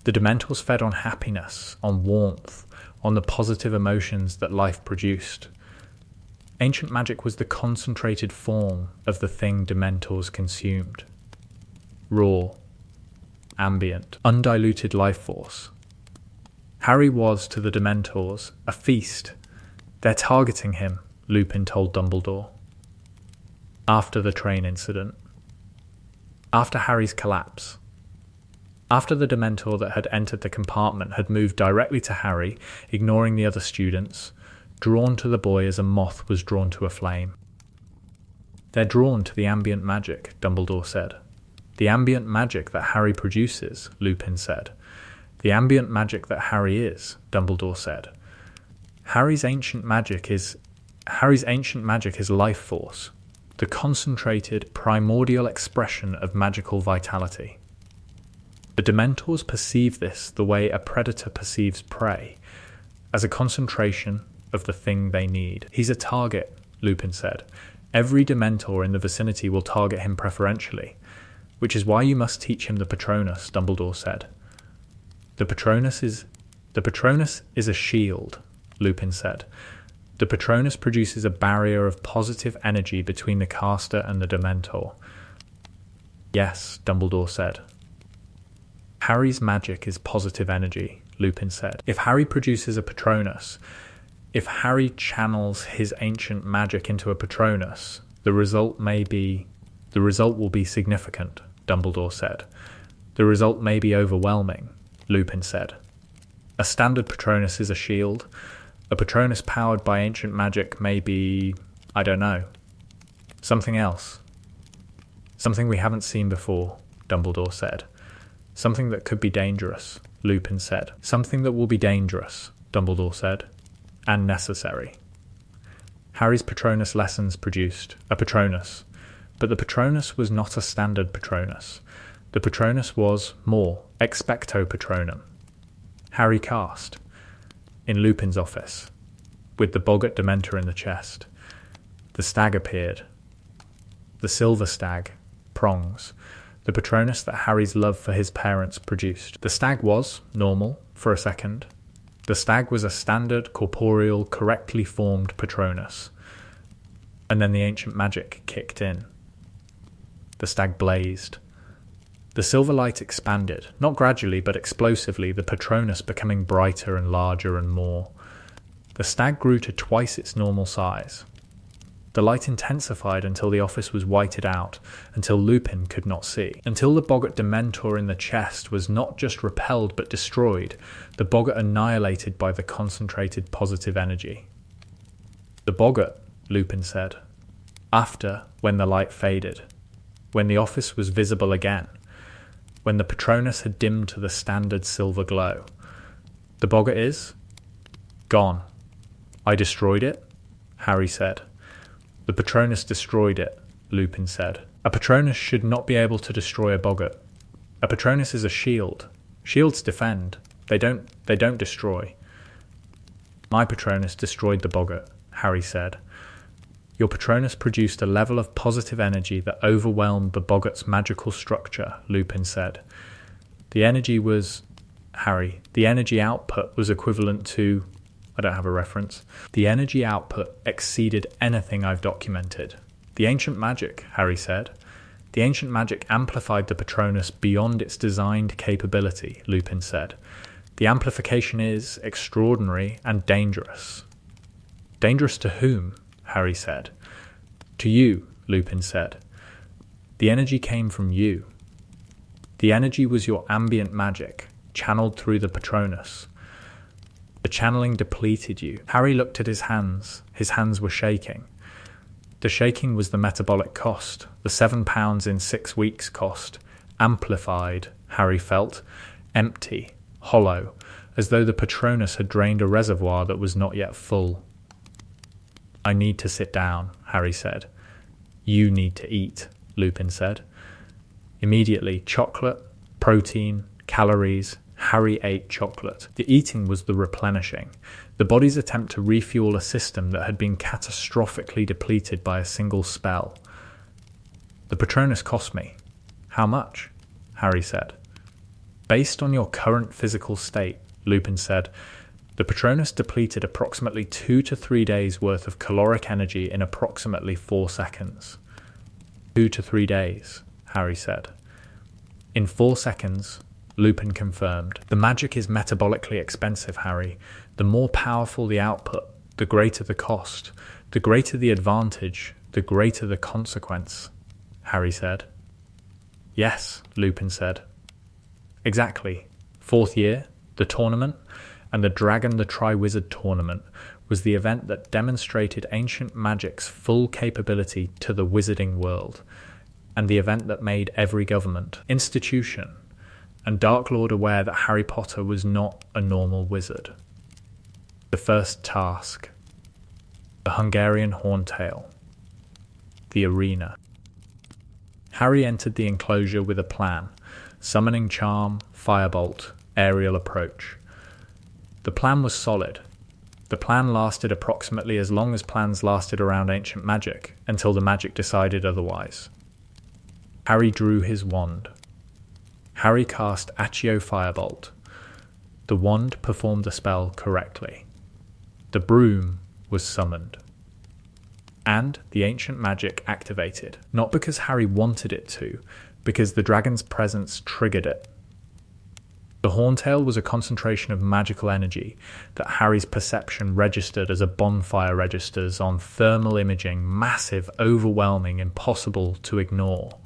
The Dementors fed on happiness, on warmth, on the positive emotions that life produced. Ancient magic was the concentrated form of the thing Dementors consumed. Raw, ambient, undiluted life force. Harry was, to the Dementors, a feast. They're targeting him, Lupin told Dumbledore. After the train incident. After Harry's collapse. After the Dementor that had entered the compartment had moved directly to Harry, ignoring the other students, drawn to the boy as a moth was drawn to a flame. They're drawn to the ambient magic, Dumbledore said. The ambient magic that Harry produces, Lupin said. The ambient magic that Harry is, Dumbledore said. Harry's ancient magic is life force, the concentrated, primordial expression of magical vitality. The Dementors perceive this the way a predator perceives prey, as a concentration of the thing they need. He's a target, Lupin said. Every Dementor in the vicinity will target him preferentially, which is why you must teach him the Patronus, Dumbledore said. The Patronus is a shield, Lupin said. The Patronus produces a barrier of positive energy between the caster and the Dementor. Yes, Dumbledore said. Harry's magic is positive energy, Lupin said. If Harry produces a Patronus, if Harry channels his ancient magic into a Patronus, the result will be significant, Dumbledore said. The result may be overwhelming, Lupin said. A standard Patronus is a shield. A Patronus powered by ancient magic may be, I don't know, something else. Something we haven't seen before, Dumbledore said. Something that could be dangerous, Lupin said. Something that will be dangerous, Dumbledore said, and necessary. Harry's Patronus lessons produced a Patronus, but the Patronus was not a standard Patronus. The Patronus was more, expecto Patronum. Harry cast, in Lupin's office, with the boggart Dementor in the chest. The stag appeared. The silver stag, prongs, the Patronus that Harry's love for his parents produced. The stag was normal for a second. The stag was a standard, corporeal, correctly formed Patronus. And then the ancient magic kicked in. The stag blazed. The silver light expanded, not gradually but explosively, the Patronus becoming brighter and larger and more. The stag grew to twice its normal size. The light intensified until the office was whited out, until Lupin could not see. Until the boggart Dementor in the chest was not just repelled but destroyed, the boggart annihilated by the concentrated positive energy. The boggart, Lupin said. After, when the light faded. When the office was visible again. When the Patronus had dimmed to the standard silver glow. The boggart is gone. I destroyed it, Harry said. The Patronus destroyed it, Lupin said. A Patronus should not be able to destroy a boggart. A Patronus is a shield. Shields defend. They don't destroy. My Patronus destroyed the boggart, Harry said. Your Patronus produced a level of positive energy that overwhelmed the boggart's magical structure, Lupin said. The energy output was equivalent to... I don't have a reference. The energy output exceeded anything I've documented. The ancient magic, Harry said. The ancient magic amplified the Patronus beyond its designed capability, Lupin said. The amplification is extraordinary and dangerous. Dangerous to whom? Harry said. To you, Lupin said. The energy came from you. The energy was your ambient magic, channeled through the Patronus. The channeling depleted you. Harry looked at his hands. His hands were shaking. The shaking was the metabolic cost, the 7 pounds in 6 weeks cost, amplified, Harry felt, empty, hollow, as though the Patronus had drained a reservoir that was not yet full. I need to sit down, Harry said. You need to eat, Lupin said. Immediately, chocolate, protein, calories. Harry ate chocolate. The eating was the replenishing, the body's attempt to refuel a system that had been catastrophically depleted by a single spell. The Patronus cost me. How much? Harry said. Based on your current physical state, Lupin said, the Patronus depleted approximately 2 to 3 days' worth of caloric energy in approximately 4 seconds. 2 to 3 days, Harry said. In 4 seconds, Lupin confirmed. The magic is metabolically expensive, Harry. The more powerful the output, the greater the cost. The greater the advantage, the greater the consequence, Harry said. Yes, Lupin said. Exactly. 4th year, the tournament, and the Dragon the Triwizard tournament was the event that demonstrated ancient magic's full capability to the wizarding world, and the event that made every government, institution, and Dark Lord aware that Harry Potter was not a normal wizard. The first task. The Hungarian Horntail. The arena. Harry entered the enclosure with a plan: summoning charm, firebolt, aerial approach. The plan was solid. The plan lasted approximately as long as plans lasted around ancient magic, until the magic decided otherwise. Harry drew his wand. Harry cast Accio Firebolt. The wand performed the spell correctly. The broom was summoned. And the ancient magic activated, not because Harry wanted it to, because the dragon's presence triggered it. The Horntail was a concentration of magical energy that Harry's perception registered as a bonfire registers on thermal imaging, massive, overwhelming, impossible to ignore.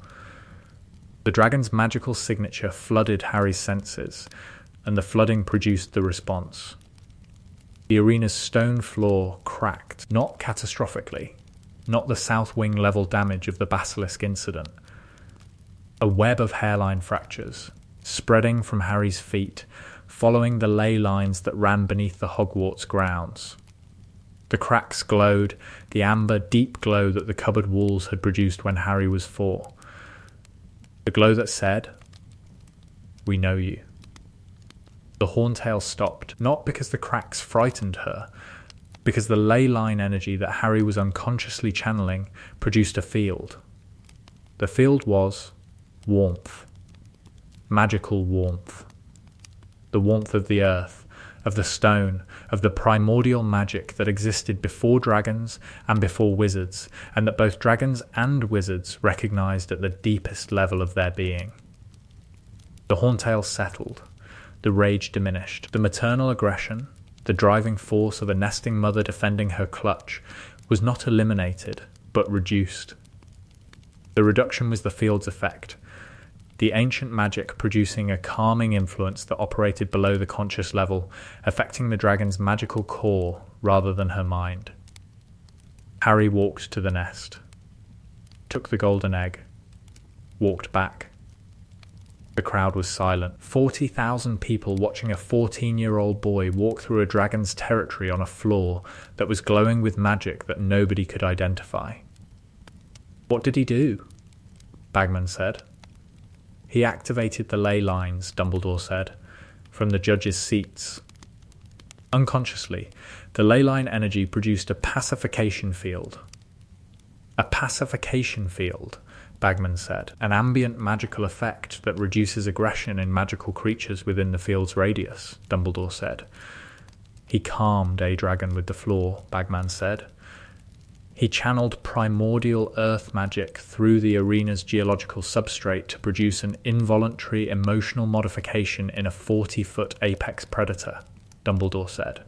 The dragon's magical signature flooded Harry's senses, and the flooding produced the response. The arena's stone floor cracked, not catastrophically, not the south wing level damage of the basilisk incident. A web of hairline fractures, spreading from Harry's feet, following the ley lines that ran beneath the Hogwarts grounds. The cracks glowed, the amber, deep glow that the cupboard walls had produced when Harry was 4. The glow that said, "We know you." The Horntail stopped, not because the cracks frightened her, because the ley line energy that Harry was unconsciously channeling produced a field. The field was warmth. Magical warmth. The warmth of the earth, of the stone, of the primordial magic that existed before dragons and before wizards, and that both dragons and wizards recognized at the deepest level of their being. The Horntail settled. The rage diminished. The maternal aggression, the driving force of a nesting mother defending her clutch, was not eliminated, but reduced. The reduction was the field's effect. The ancient magic producing a calming influence that operated below the conscious level, affecting the dragon's magical core rather than her mind. Harry walked to the nest, took the golden egg, walked back. The crowd was silent. 40,000 people watching a 14-year-old boy walk through a dragon's territory on a floor that was glowing with magic that nobody could identify. "What did he do?" Bagman said. "He activated the ley lines," Dumbledore said, "from the judges' seats." Unconsciously, the ley line energy produced a pacification field. A pacification field, Bagman said, an ambient magical effect that reduces aggression in magical creatures within the field's radius, Dumbledore said. He calmed a dragon with the floor, Bagman said. He channeled primordial earth magic through the arena's geological substrate to produce an involuntary emotional modification in a 40-foot apex predator, Dumbledore said.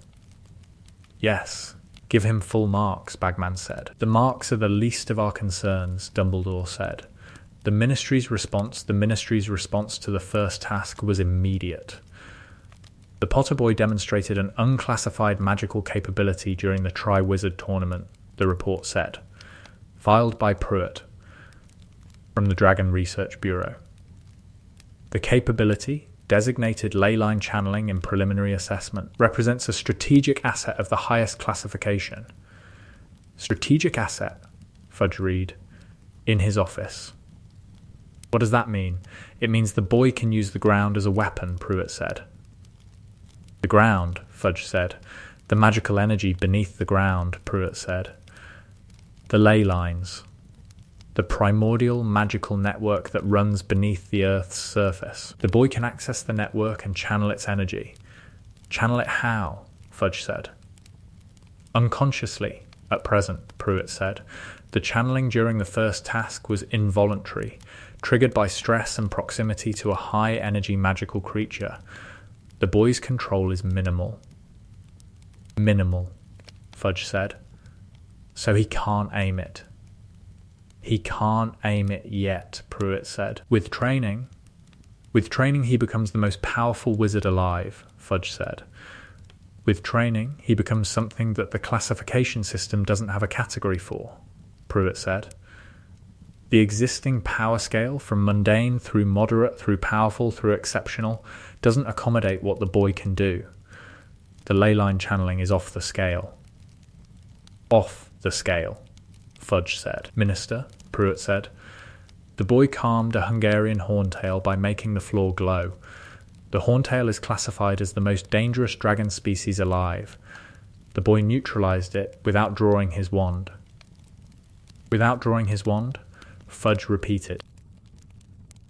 Yes, give him full marks, Bagman said. The marks are the least of our concerns, Dumbledore said. The Ministry's response to the first task was immediate. The Potter boy demonstrated an unclassified magical capability during the Tri-Wizard tournament, the report said. Filed by Pruitt from the Dragon Research Bureau. The capability, designated ley line channeling in preliminary assessment, represents a strategic asset of the highest classification. Strategic asset, Fudge read, in his office. What does that mean? It means the boy can use the ground as a weapon, Pruitt said. The ground, Fudge said. The magical energy beneath the ground, Pruitt said. The ley lines. The primordial magical network that runs beneath the Earth's surface. The boy can access the network and channel its energy. Channel it how? Fudge said. Unconsciously, at present, Pruitt said. The channeling during the first task was involuntary, triggered by stress and proximity to a high-energy magical creature. The boy's control is minimal. Minimal, Fudge said. So he can't aim it. He can't aim it yet, Pruitt said. With training he becomes the most powerful wizard alive, Fudge said. With training, he becomes something that the classification system doesn't have a category for, Pruitt said. The existing power scale, from mundane through moderate through powerful through exceptional, doesn't accommodate what the boy can do. The ley line channeling is off the scale. Off the scale, Fudge said. Minister, Pruitt said. The boy calmed a Hungarian horntail by making the floor glow. The horntail is classified as the most dangerous dragon species alive. The boy neutralized it without drawing his wand. Without drawing his wand? Fudge repeated.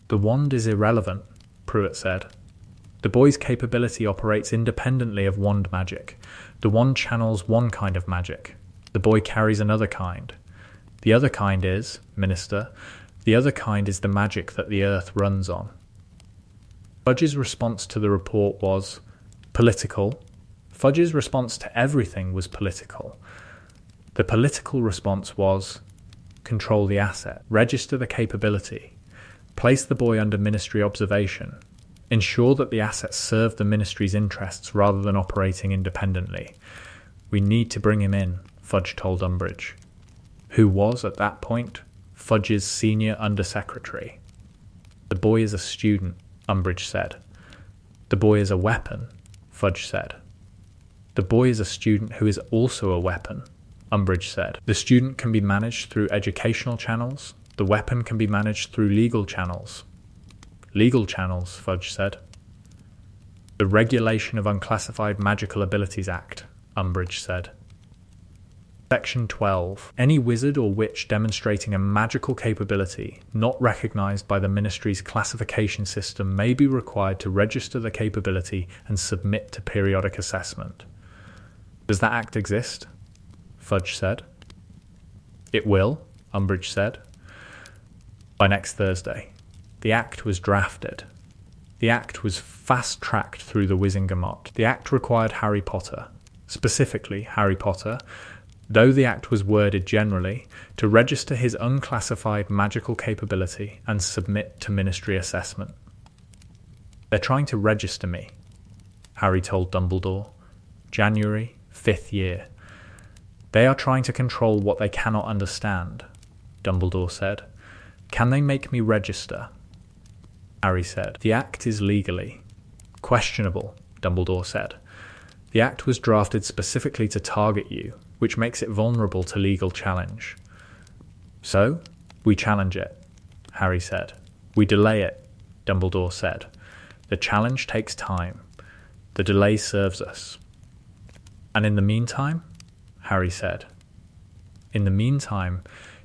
The wand is irrelevant, Pruitt said. The boy's capability operates independently of wand magic. The wand channels one kind of magic. The boy carries another kind. The other kind is, Minister, the other kind is the magic that the Earth runs on. Fudge's response to the report was political. Fudge's response to everything was political. The political response was control the asset, register the capability, place the boy under Ministry observation, ensure that the assets serve the Ministry's interests rather than operating independently. We need to bring him in, Fudge told Umbridge, who was, at that point, Fudge's senior undersecretary. The boy is a student, Umbridge said. The boy is a weapon, Fudge said. The boy is a student who is also a weapon, Umbridge said. The student can be managed through educational channels. The weapon can be managed through legal channels. Legal channels, Fudge said. The Regulation of Unclassified Magical Abilities Act, Umbridge said. Section 12. Any wizard or witch demonstrating a magical capability not recognized by the Ministry's classification system may be required to register the capability and submit to periodic assessment. Does that act exist? Fudge said. It will, Umbridge said. By next Thursday. The act was drafted. The act was fast-tracked through the Wizengamot. The act required Harry Potter, specifically Harry Potter, though the act was worded generally, to register his unclassified magical capability and submit to Ministry assessment. They're trying to register me, Harry told Dumbledore. January, 5th year. They are trying to control what they cannot understand, Dumbledore said. Can they make me register? Harry said. The act is legally questionable, Dumbledore said. The act was drafted specifically to target you, which makes it vulnerable to legal challenge. So, we challenge it, Harry said. We delay it, Dumbledore said. The challenge takes time. The delay serves us. And in the meantime, Harry said, in the meantime,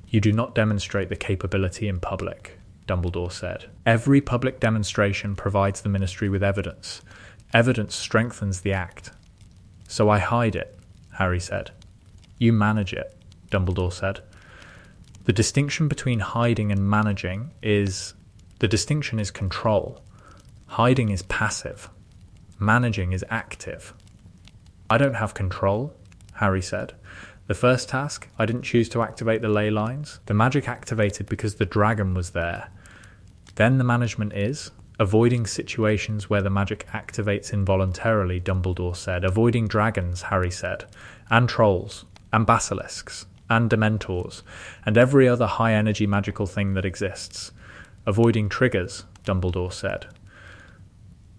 you do not demonstrate the capability in public, Dumbledore said. Every public demonstration provides the Ministry with evidence. Evidence strengthens the act. So I hide it, Harry said. You manage it, Dumbledore said. The distinction between hiding and managing is... the distinction is control. Hiding is passive. Managing is active. I don't have control, Harry said. The first task, I didn't choose to activate the ley lines. The magic activated because the dragon was there. Then the management is avoiding situations where the magic activates involuntarily, Dumbledore said. Avoiding dragons, Harry said, and trolls, and basilisks, and dementors, and every other high-energy magical thing that exists. Avoiding triggers, Dumbledore said,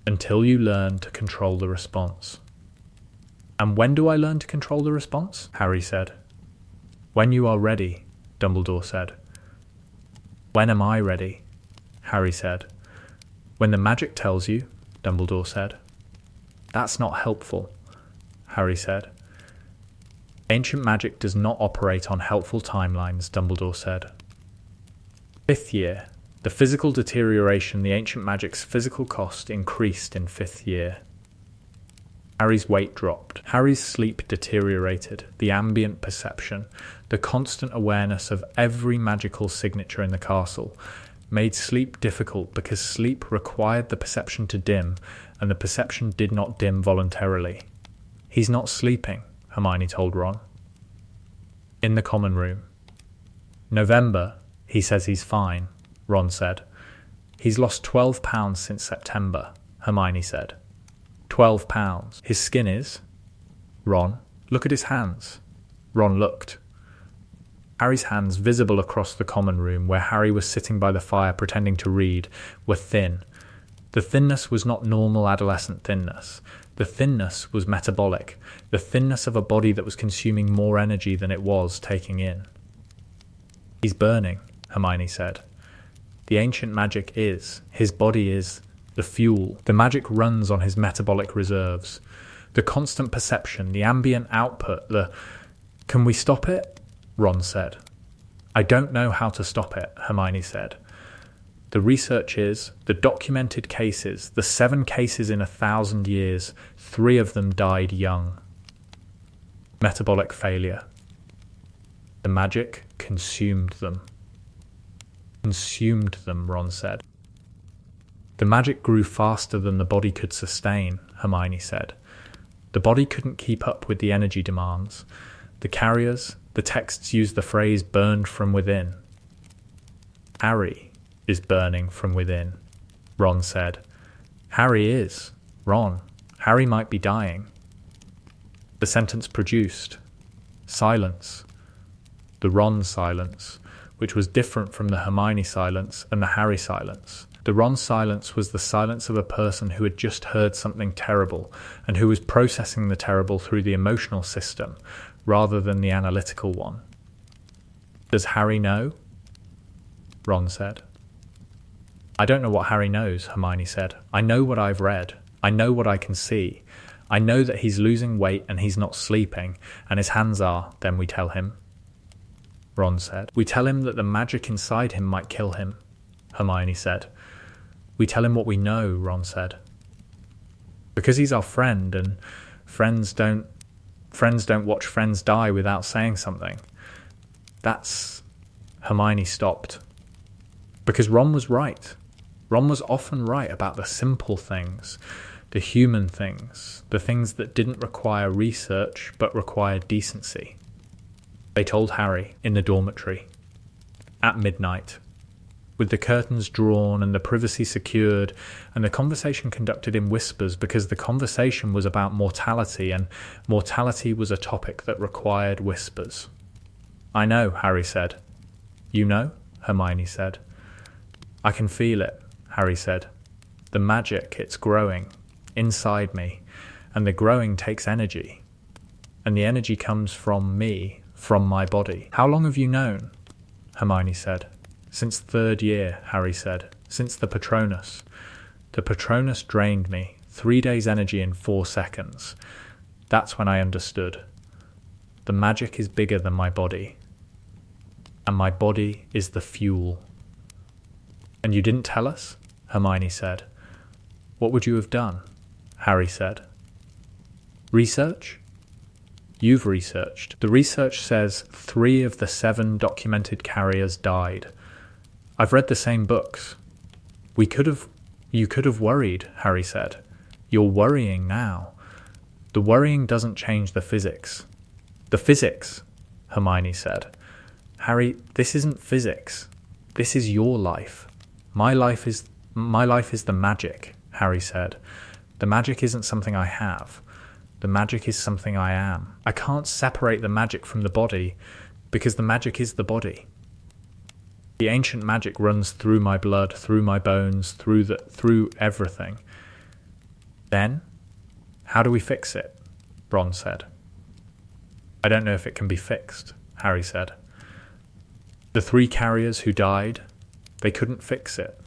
until you learn to control the response. And when do I learn to control the response? Harry said. When you are ready, Dumbledore said. When am I ready? Harry said. When the magic tells you, Dumbledore said. That's not helpful, Harry said. Ancient magic does not operate on helpful timelines, Dumbledore said. 5th year. The physical deterioration, the ancient magic's physical cost increased in 5th year. Harry's weight dropped. Harry's sleep deteriorated. The ambient perception, the constant awareness of every magical signature in the castle, made sleep difficult because sleep required the perception to dim, and the perception did not dim voluntarily. He's not sleeping, Hermione told Ron. In the common room. November, he says he's fine, Ron said. He's lost 12 pounds since September, Hermione said. 12 pounds. His skin is... Ron, look at his hands. Ron looked. Harry's hands, visible across the common room where Harry was sitting by the fire pretending to read, were thin. The thinness was not normal adolescent thinness. The thinness was metabolic, the thinness of a body that was consuming more energy than it was taking in. He's burning, Hermione said. The ancient magic is, his body is, the fuel. The magic runs on his metabolic reserves. The constant perception, the ambient output, the... Can we stop it? Ron said. I don't know how to stop it, Hermione said. The research is, the documented cases, the 7 cases in 1,000 years, 3 of them died young. Metabolic failure. The magic consumed them. Consumed them, Ron said. The magic grew faster than the body could sustain, Hermione said. The body couldn't keep up with the energy demands. The carriers, the texts used the phrase burned from within. Harry is burning from within, Ron said. Harry is. Ron, Harry might be dying. The sentence produced silence. The Ron silence, which was different from the Hermione silence and the Harry silence. The Ron silence was the silence of a person who had just heard something terrible and who was processing the terrible through the emotional system rather than the analytical one. Does Harry know? Ron said. I don't know what Harry knows, Hermione said. I know what I've read. I know what I can see. I know that he's losing weight and he's not sleeping, and his hands are, then we tell him. Ron said. We tell him that the magic inside him might kill him, Hermione said. We tell him what we know, Ron said. Because he's our friend, and friends don't watch friends die without saying something. That's... Hermione stopped. Because Ron was right. Ron was often right about the simple things, the human things, the things that didn't require research but required decency. They told Harry in the dormitory. At midnight. With the curtains drawn and the privacy secured, and the conversation conducted in whispers because the conversation was about mortality, and mortality was a topic that required whispers. I know, Harry said. You know? Hermione said. I can feel it, Harry said. The magic, it's growing, inside me, and the growing takes energy. And the energy comes from me, from my body. How long have you known? Hermione said. Since 3rd year, Harry said. Since the Patronus. The Patronus drained me. 3 days' energy in 4 seconds. That's when I understood. The magic is bigger than my body. And my body is the fuel. And you didn't tell us? Hermione said. What would you have done? Harry said. Research? You've researched. The research says 3 of the 7 documented carriers died. I've read the same books. You could have worried, Harry said. You're worrying now. The worrying doesn't change the physics. The physics, Hermione said. Harry, this isn't physics. This is your life. My life is the magic, Harry said. The magic isn't something I have. The magic is something I am. I can't separate the magic from the body because the magic is the body. The ancient magic runs through my blood, through my bones, through everything. Then, how do we fix it? Ron said. I don't know if it can be fixed, Harry said. The 3 carriers who died, they couldn't fix it.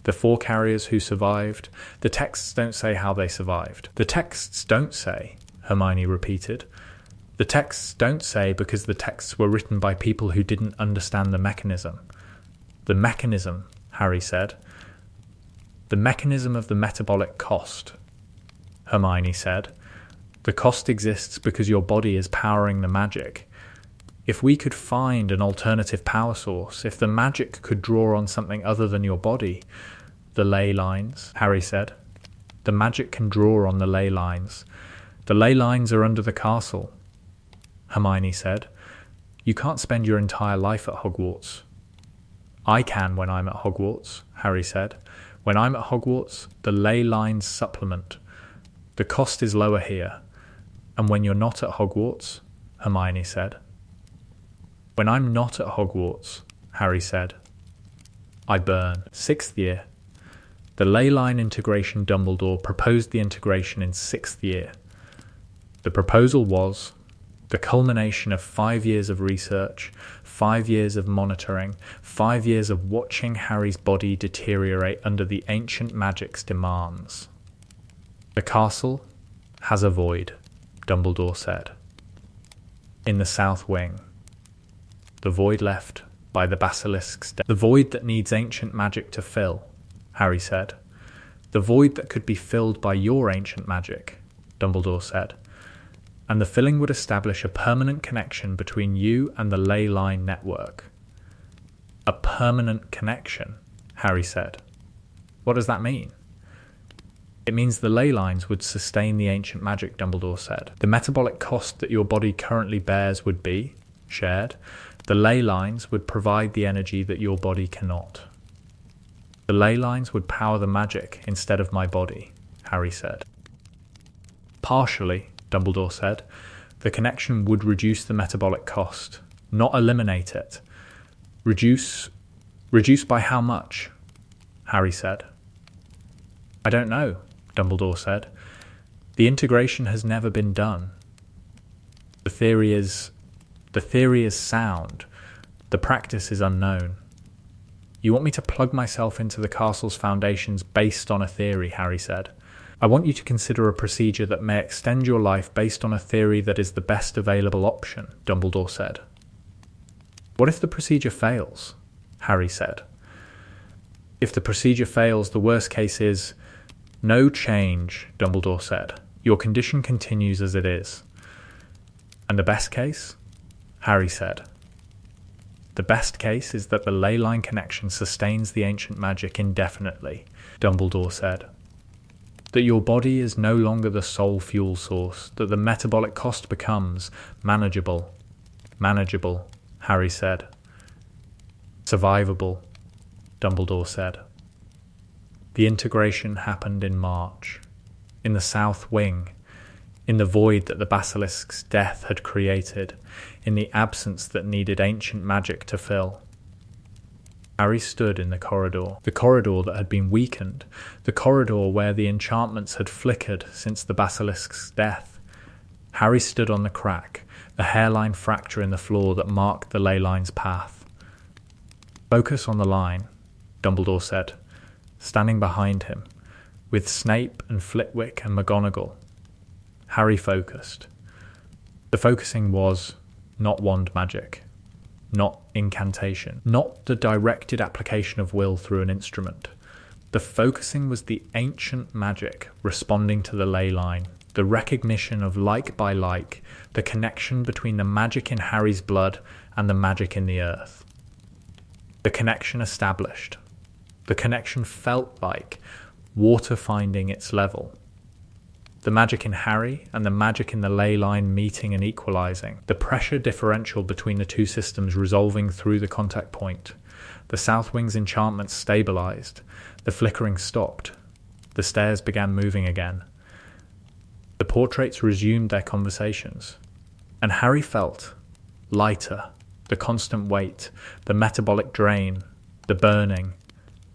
The 4 carriers who survived, the texts don't say how they survived. The texts don't say, Hermione repeated. The texts don't say because the texts were written by people who didn't understand the mechanism. The mechanism, Harry said. The mechanism of the metabolic cost, Hermione said. The cost exists because your body is powering the magic. If we could find an alternative power source, if the magic could draw on something other than your body, the ley lines, Harry said. The magic can draw on the ley lines. The ley lines are under the castle, Hermione said. You can't spend your entire life at Hogwarts. I can when I'm at Hogwarts, Harry said. When I'm at Hogwarts, the ley lines supplement. The cost is lower here. And when you're not at Hogwarts, Hermione said. When I'm not at Hogwarts, Harry said, I burn. 6th year. The ley line integration Dumbledore proposed the integration in 6th year. The proposal was the culmination of 5 years of research, 5 years of monitoring, 5 years of watching Harry's body deteriorate under the ancient magic's demands. The castle has a void, Dumbledore said. In the south wing. The void left by the basilisk's death. The void that needs ancient magic to fill, Harry said. The void that could be filled by your ancient magic, Dumbledore said. And the filling would establish a permanent connection between you and the ley line network. A permanent connection, Harry said. What does that mean? It means the ley lines would sustain the ancient magic, Dumbledore said. The metabolic cost that your body currently bears would be shared. The ley lines would provide the energy that your body cannot. The ley lines would power the magic instead of my body, Harry said. Partially, Dumbledore said, the connection would reduce the metabolic cost, not eliminate it. Reduce by how much? Harry said. I don't know, Dumbledore said. The integration has never been done. The theory is sound. The practice is unknown. You want me to plug myself into the castle's foundations based on a theory, Harry said. I want you to consider a procedure that may extend your life based on a theory that is the best available option, Dumbledore said. What if the procedure fails? Harry said. If the procedure fails, the worst case is no change, Dumbledore said. Your condition continues as it is. And the best case? Harry said. The best case is that the ley line connection sustains the ancient magic indefinitely, Dumbledore said. That your body is no longer the sole fuel source, that the metabolic cost becomes manageable. Manageable, Harry said. Survivable, Dumbledore said. The integration happened in March, in the south wing, in the void that the basilisk's death had created, in the absence that needed ancient magic to fill. Harry stood in the corridor that had been weakened, the corridor where the enchantments had flickered since the basilisk's death. Harry stood on the crack, the hairline fracture in the floor that marked the ley line's path. Focus on the line, Dumbledore said, standing behind him, with Snape and Flitwick and McGonagall. Harry focused. The focusing was not wand magic, not incantation, not the directed application of will through an instrument. The focusing was the ancient magic responding to the ley line, the recognition of like by like, the connection between the magic in Harry's blood and the magic in the earth. The connection established. The connection felt like water finding its level. The magic in Harry and the magic in the ley line meeting and equalizing. The pressure differential between the two systems resolving through the contact point. The South Wing's enchantment stabilized. The flickering stopped. The stairs began moving again. The portraits resumed their conversations. And Harry felt lighter, the constant weight, the metabolic drain, the burning,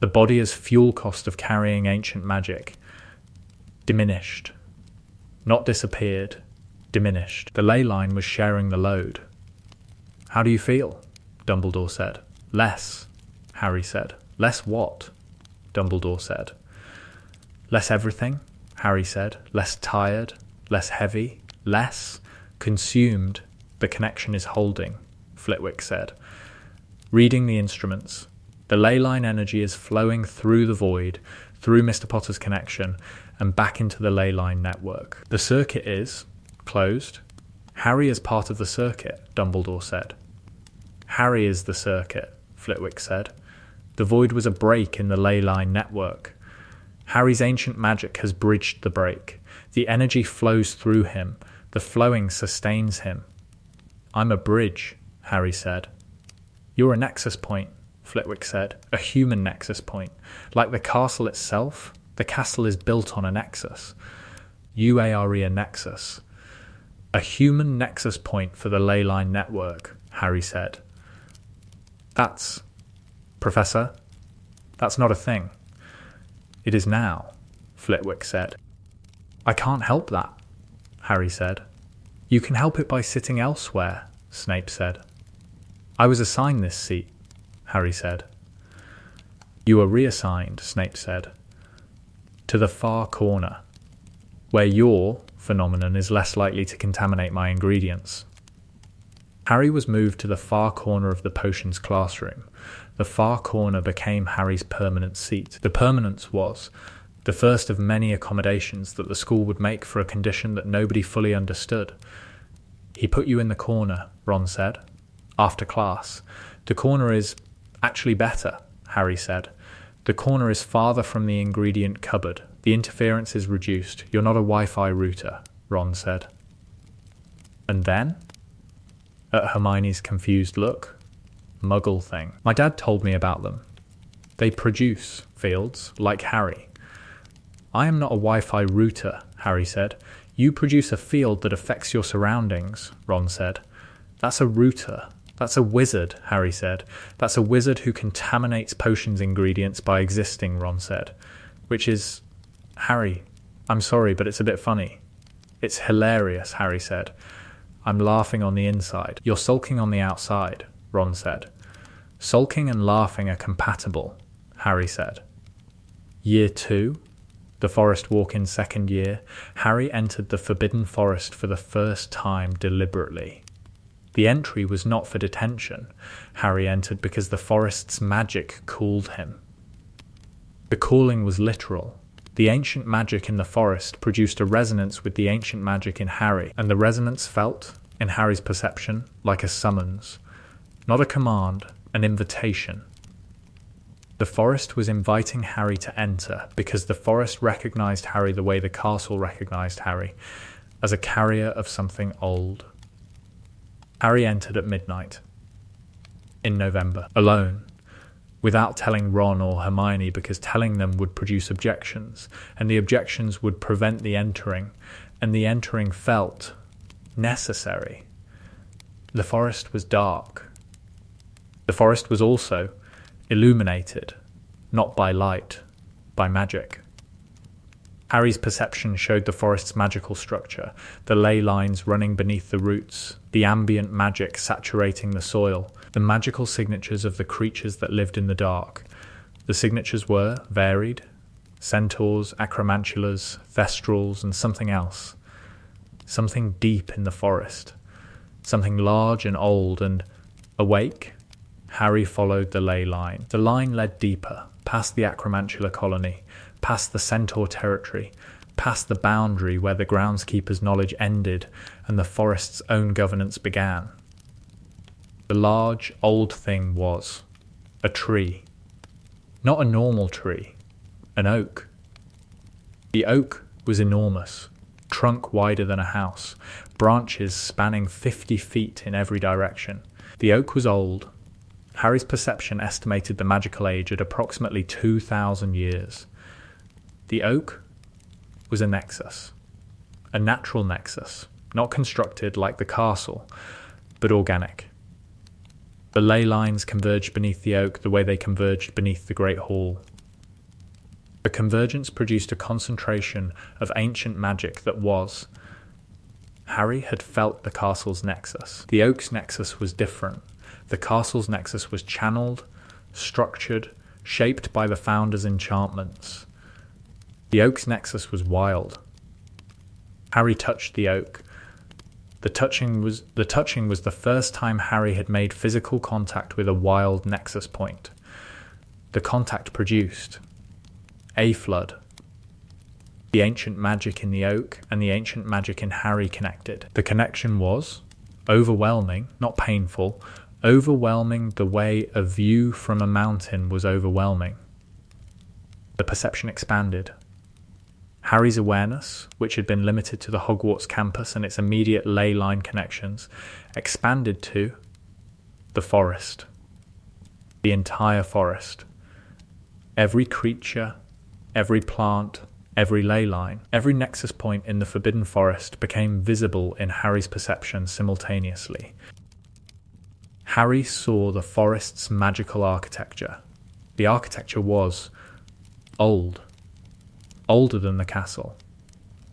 the body as fuel cost of carrying ancient magic, diminished. Not disappeared, diminished. The ley line was sharing the load. "How do you feel?" Dumbledore said. "Less," Harry said. "Less what?" Dumbledore said. "Less everything," Harry said. "Less tired, less heavy, less consumed. The connection is holding," Flitwick said. "Reading the instruments. The ley line energy is flowing through the void, through Mr. Potter's connection, and back into the ley line network. The circuit is closed. Harry is part of the circuit," Dumbledore said. "Harry is the circuit," Flitwick said. "The void was a break in the ley line network. Harry's ancient magic has bridged the break. The energy flows through him. The flowing sustains him." "I'm a bridge," Harry said. "You're a nexus point," Flitwick said. "A human nexus point. Like the castle itself, the castle is built on a nexus. UARE a nexus. A human nexus point for the ley line network," Harry said. "That's... Professor, that's not a thing." "It is now," Flitwick said. "I can't help that," Harry said. "You can help it by sitting elsewhere," Snape said. "I was assigned this seat," Harry said. "You were reassigned," Snape said, "to the far corner, where your phenomenon is less likely to contaminate my ingredients." Harry was moved to the far corner of the potions classroom. The far corner became Harry's permanent seat. The permanence was the first of many accommodations that the school would make for a condition that nobody fully understood. "He put you in the corner," Ron said, "after class. The corner is actually better," Harry said. "The corner is farther from the ingredient cupboard. The interference is reduced. You're not a Wi-Fi router," Ron said. "And then?" At Hermione's confused look. "Muggle thing. My dad told me about them. They produce fields, like Harry." "I am not a Wi-Fi router," Harry said. "You produce a field that affects your surroundings," Ron said. "That's a router. That's a wizard," Harry said. "That's a wizard who contaminates potions ingredients by existing," Ron said. "Which is... Harry, I'm sorry, but it's a bit funny." "It's hilarious," Harry said. "I'm laughing on the inside. You're sulking on the outside," Ron said. "Sulking and laughing are compatible," Harry said. Year 2, the Forest Walk in second year, Harry entered the Forbidden Forest for the first time deliberately. The entry was not for detention. Harry entered because the forest's magic called him. The calling was literal. The ancient magic in the forest produced a resonance with the ancient magic in Harry, and the resonance felt, in Harry's perception, like a summons. Not a command, an invitation. The forest was inviting Harry to enter because the forest recognized Harry the way the castle recognized Harry, as a carrier of something old. Harry entered at midnight, in November, alone, without telling Ron or Hermione because telling them would produce objections, and the objections would prevent the entering, and the entering felt necessary. The forest was dark. The forest was also illuminated, not by light, by magic. Harry's perception showed the forest's magical structure, the ley lines running beneath the roots, the ambient magic saturating the soil, the magical signatures of the creatures that lived in the dark. The signatures were varied: centaurs, acromantulas, thestrals, and something else. something deep in the forest, something large and old, and awake, Harry followed the ley line. The line led deeper, past the Acromantula colony, past the Centaur territory, past the boundary where the groundskeeper's knowledge ended and the forest's own governance began. The large, old thing was a tree. Not a normal tree, an oak. The oak was enormous, trunk wider than a house, branches spanning 50 feet in every direction. The oak was old. Harry's perception estimated the magical age at approximately 2,000 years. The oak was a nexus, a natural nexus, not constructed like the castle, but organic. The ley lines converged beneath the oak the way they converged beneath the Great Hall. The convergence produced a concentration of ancient magic that was. Harry had felt the castle's nexus. The oak's nexus was different. The castle's nexus was channeled, structured, shaped by the founder's enchantments. The oak's nexus was wild. Harry touched the oak. The touching was the first time Harry had made physical contact with a wild nexus point. The contact produced a flood. The ancient magic in the oak and the ancient magic in Harry connected. The connection was overwhelming, not painful, overwhelming the way a view from a mountain was overwhelming. The perception expanded. Harry's awareness, which had been limited to the Hogwarts campus and its immediate ley line connections, expanded to the forest. The entire forest. Every creature, every plant, every ley line, every nexus point in the Forbidden Forest became visible in Harry's perception simultaneously. Harry saw the forest's magical architecture. The architecture was old. Older than the castle.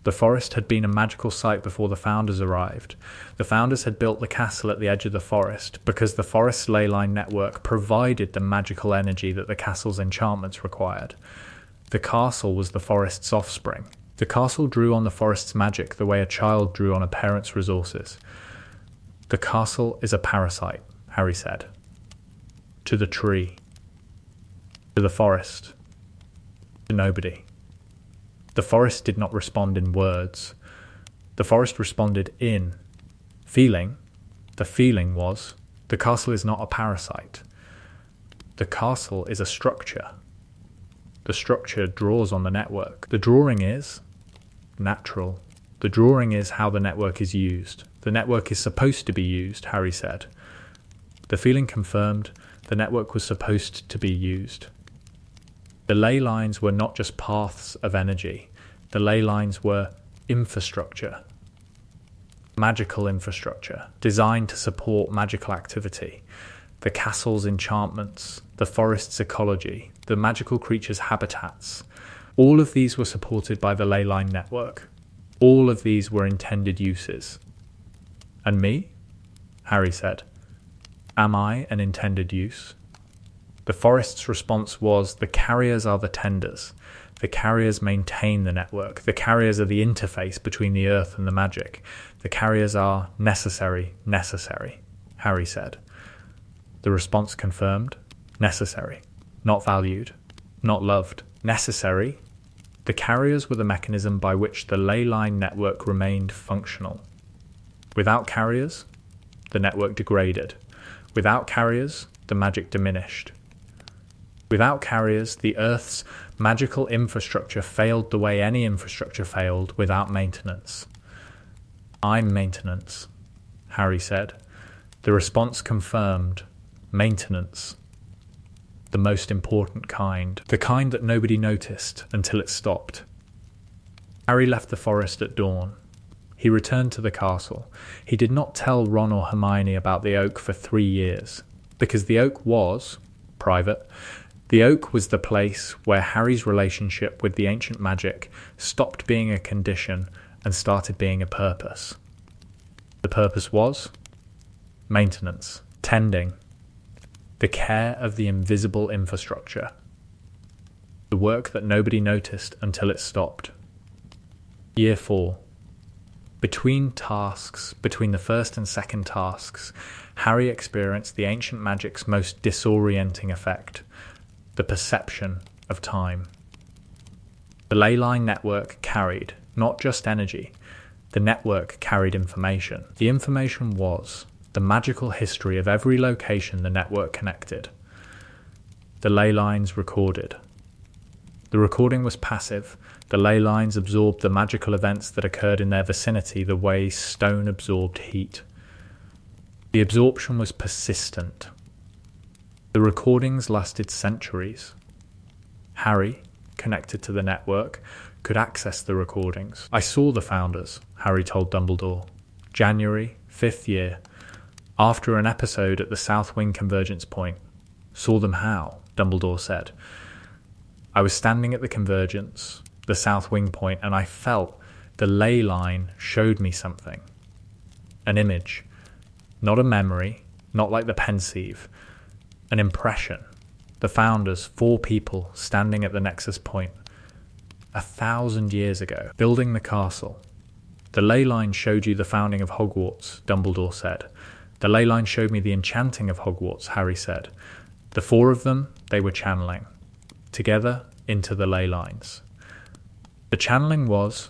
The forest had been a magical site before the Founders arrived. The Founders had built the castle at the edge of the forest because the forest's ley line network provided the magical energy that the castle's enchantments required. The castle was the forest's offspring. The castle drew on the forest's magic the way a child drew on a parent's resources. The castle is a parasite, Harry said. To the tree. To the forest. To nobody. The forest did not respond in words. The forest responded in feeling. The feeling was, the castle is not a parasite. The castle is a structure. The structure draws on the network. The drawing is natural. The drawing is how the network is used. The network is supposed to be used, Harry said. The feeling confirmed the network was supposed to be used. The ley lines were not just paths of energy. The ley lines were infrastructure. Magical infrastructure, designed to support magical activity. The castle's enchantments, the forest's ecology, the magical creatures' habitats. All of these were supported by the ley line network. All of these were intended uses. And me? Harry said. Am I an intended use? The forest's response was, the carriers are the tenders. The carriers maintain the network. The carriers are the interface between the earth and the magic. The carriers are necessary, Harry said. The response confirmed, necessary, not valued, not loved. Necessary. The carriers were the mechanism by which the ley line network remained functional. Without carriers, the network degraded. Without carriers, the magic diminished. Without carriers, the Earth's magical infrastructure failed the way any infrastructure failed without maintenance. I'm maintenance, Harry said. The response confirmed maintenance. The most important kind. The kind that nobody noticed until it stopped. Harry left the forest at dawn. He returned to the castle. He did not tell Ron or Hermione about the oak for 3 years, because the oak was private. The oak was the place where Harry's relationship with the ancient magic stopped being a condition and started being a purpose. The purpose was maintenance, tending, the care of the invisible infrastructure, the work that nobody noticed until it stopped. Year 4. Between tasks, between the first and second tasks, Harry experienced the ancient magic's most disorienting effect, the perception of time. The ley line network carried not just energy, the network carried information. The information was the magical history of every location the network connected. The ley lines recorded. The recording was passive. The ley lines absorbed the magical events that occurred in their vicinity the way stone absorbed heat. The absorption was persistent. The recordings lasted centuries. Harry, connected to the network, could access the recordings. I saw the founders, Harry told Dumbledore. January, 5th year. After an episode at the South Wing convergence point. Saw them how? Dumbledore said. I was standing at the convergence, the South Wing point, and I felt the ley line showed me something. An image. Not a memory, not like the pensieve. An impression. The founders, 4 people, standing at the nexus point. 1,000 years ago, building the castle. The ley line showed you the founding of Hogwarts, Dumbledore said. The ley line showed me the enchanting of Hogwarts, Harry said. The 4 of them, they were channeling. Together into the ley lines. The channeling was,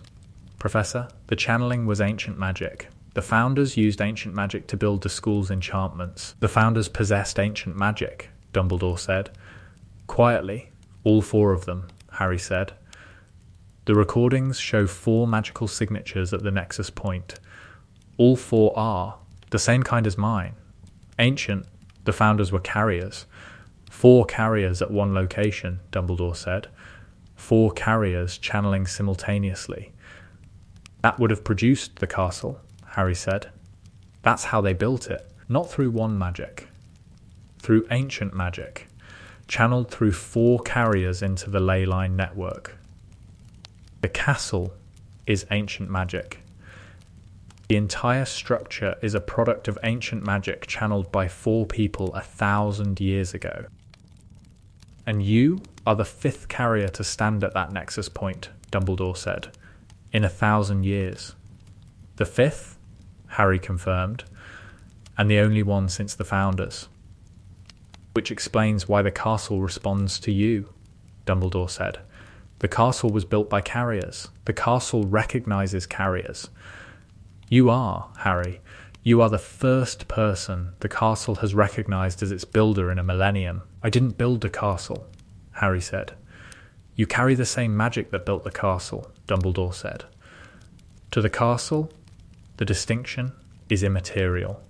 Professor, the channeling was ancient magic. The founders used ancient magic to build the school's enchantments. The founders possessed ancient magic, Dumbledore said. Quietly, all 4 of them, Harry said. The recordings show 4 magical signatures at the nexus point. All 4 are the same kind as mine. Ancient, the founders were carriers. 4 carriers at one location, Dumbledore said. 4 carriers channeling simultaneously. That would have produced the castle, Harry said. That's how they built it, not through one magic. Through ancient magic, channeled through 4 carriers into the ley line network. The castle is ancient magic. The entire structure is a product of ancient magic channeled by 4 people 1,000 years ago. And you are the 5th carrier to stand at that nexus point, Dumbledore said, in 1,000 years. The 5th, Harry confirmed, and the only one since the founders. Which explains why the castle responds to you, Dumbledore said. The castle was built by carriers. The castle recognizes carriers. You are, Harry. You are the first person the castle has recognized as its builder in a millennium. I didn't build the castle, Harry said. You carry the same magic that built the castle, Dumbledore said. To the castle, the distinction is immaterial.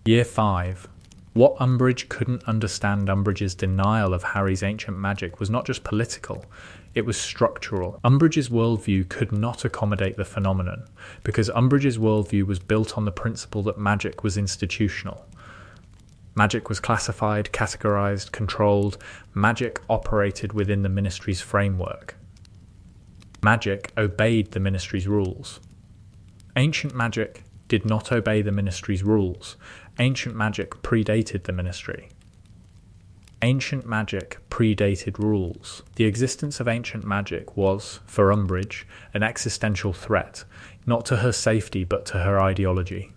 Year 5. What Umbridge couldn't understand Umbridge's denial of Harry's ancient magic was not just political, it was structural. Umbridge's worldview could not accommodate the phenomenon, because Umbridge's worldview was built on the principle that magic was institutional. Magic was classified, categorized, controlled. Magic operated within the Ministry's framework. Magic obeyed the Ministry's rules. Ancient magic did not obey the Ministry's rules. Ancient magic predated the Ministry. Ancient magic predated rules. The existence of ancient magic was, for Umbridge, an existential threat, not to her safety but to her ideology.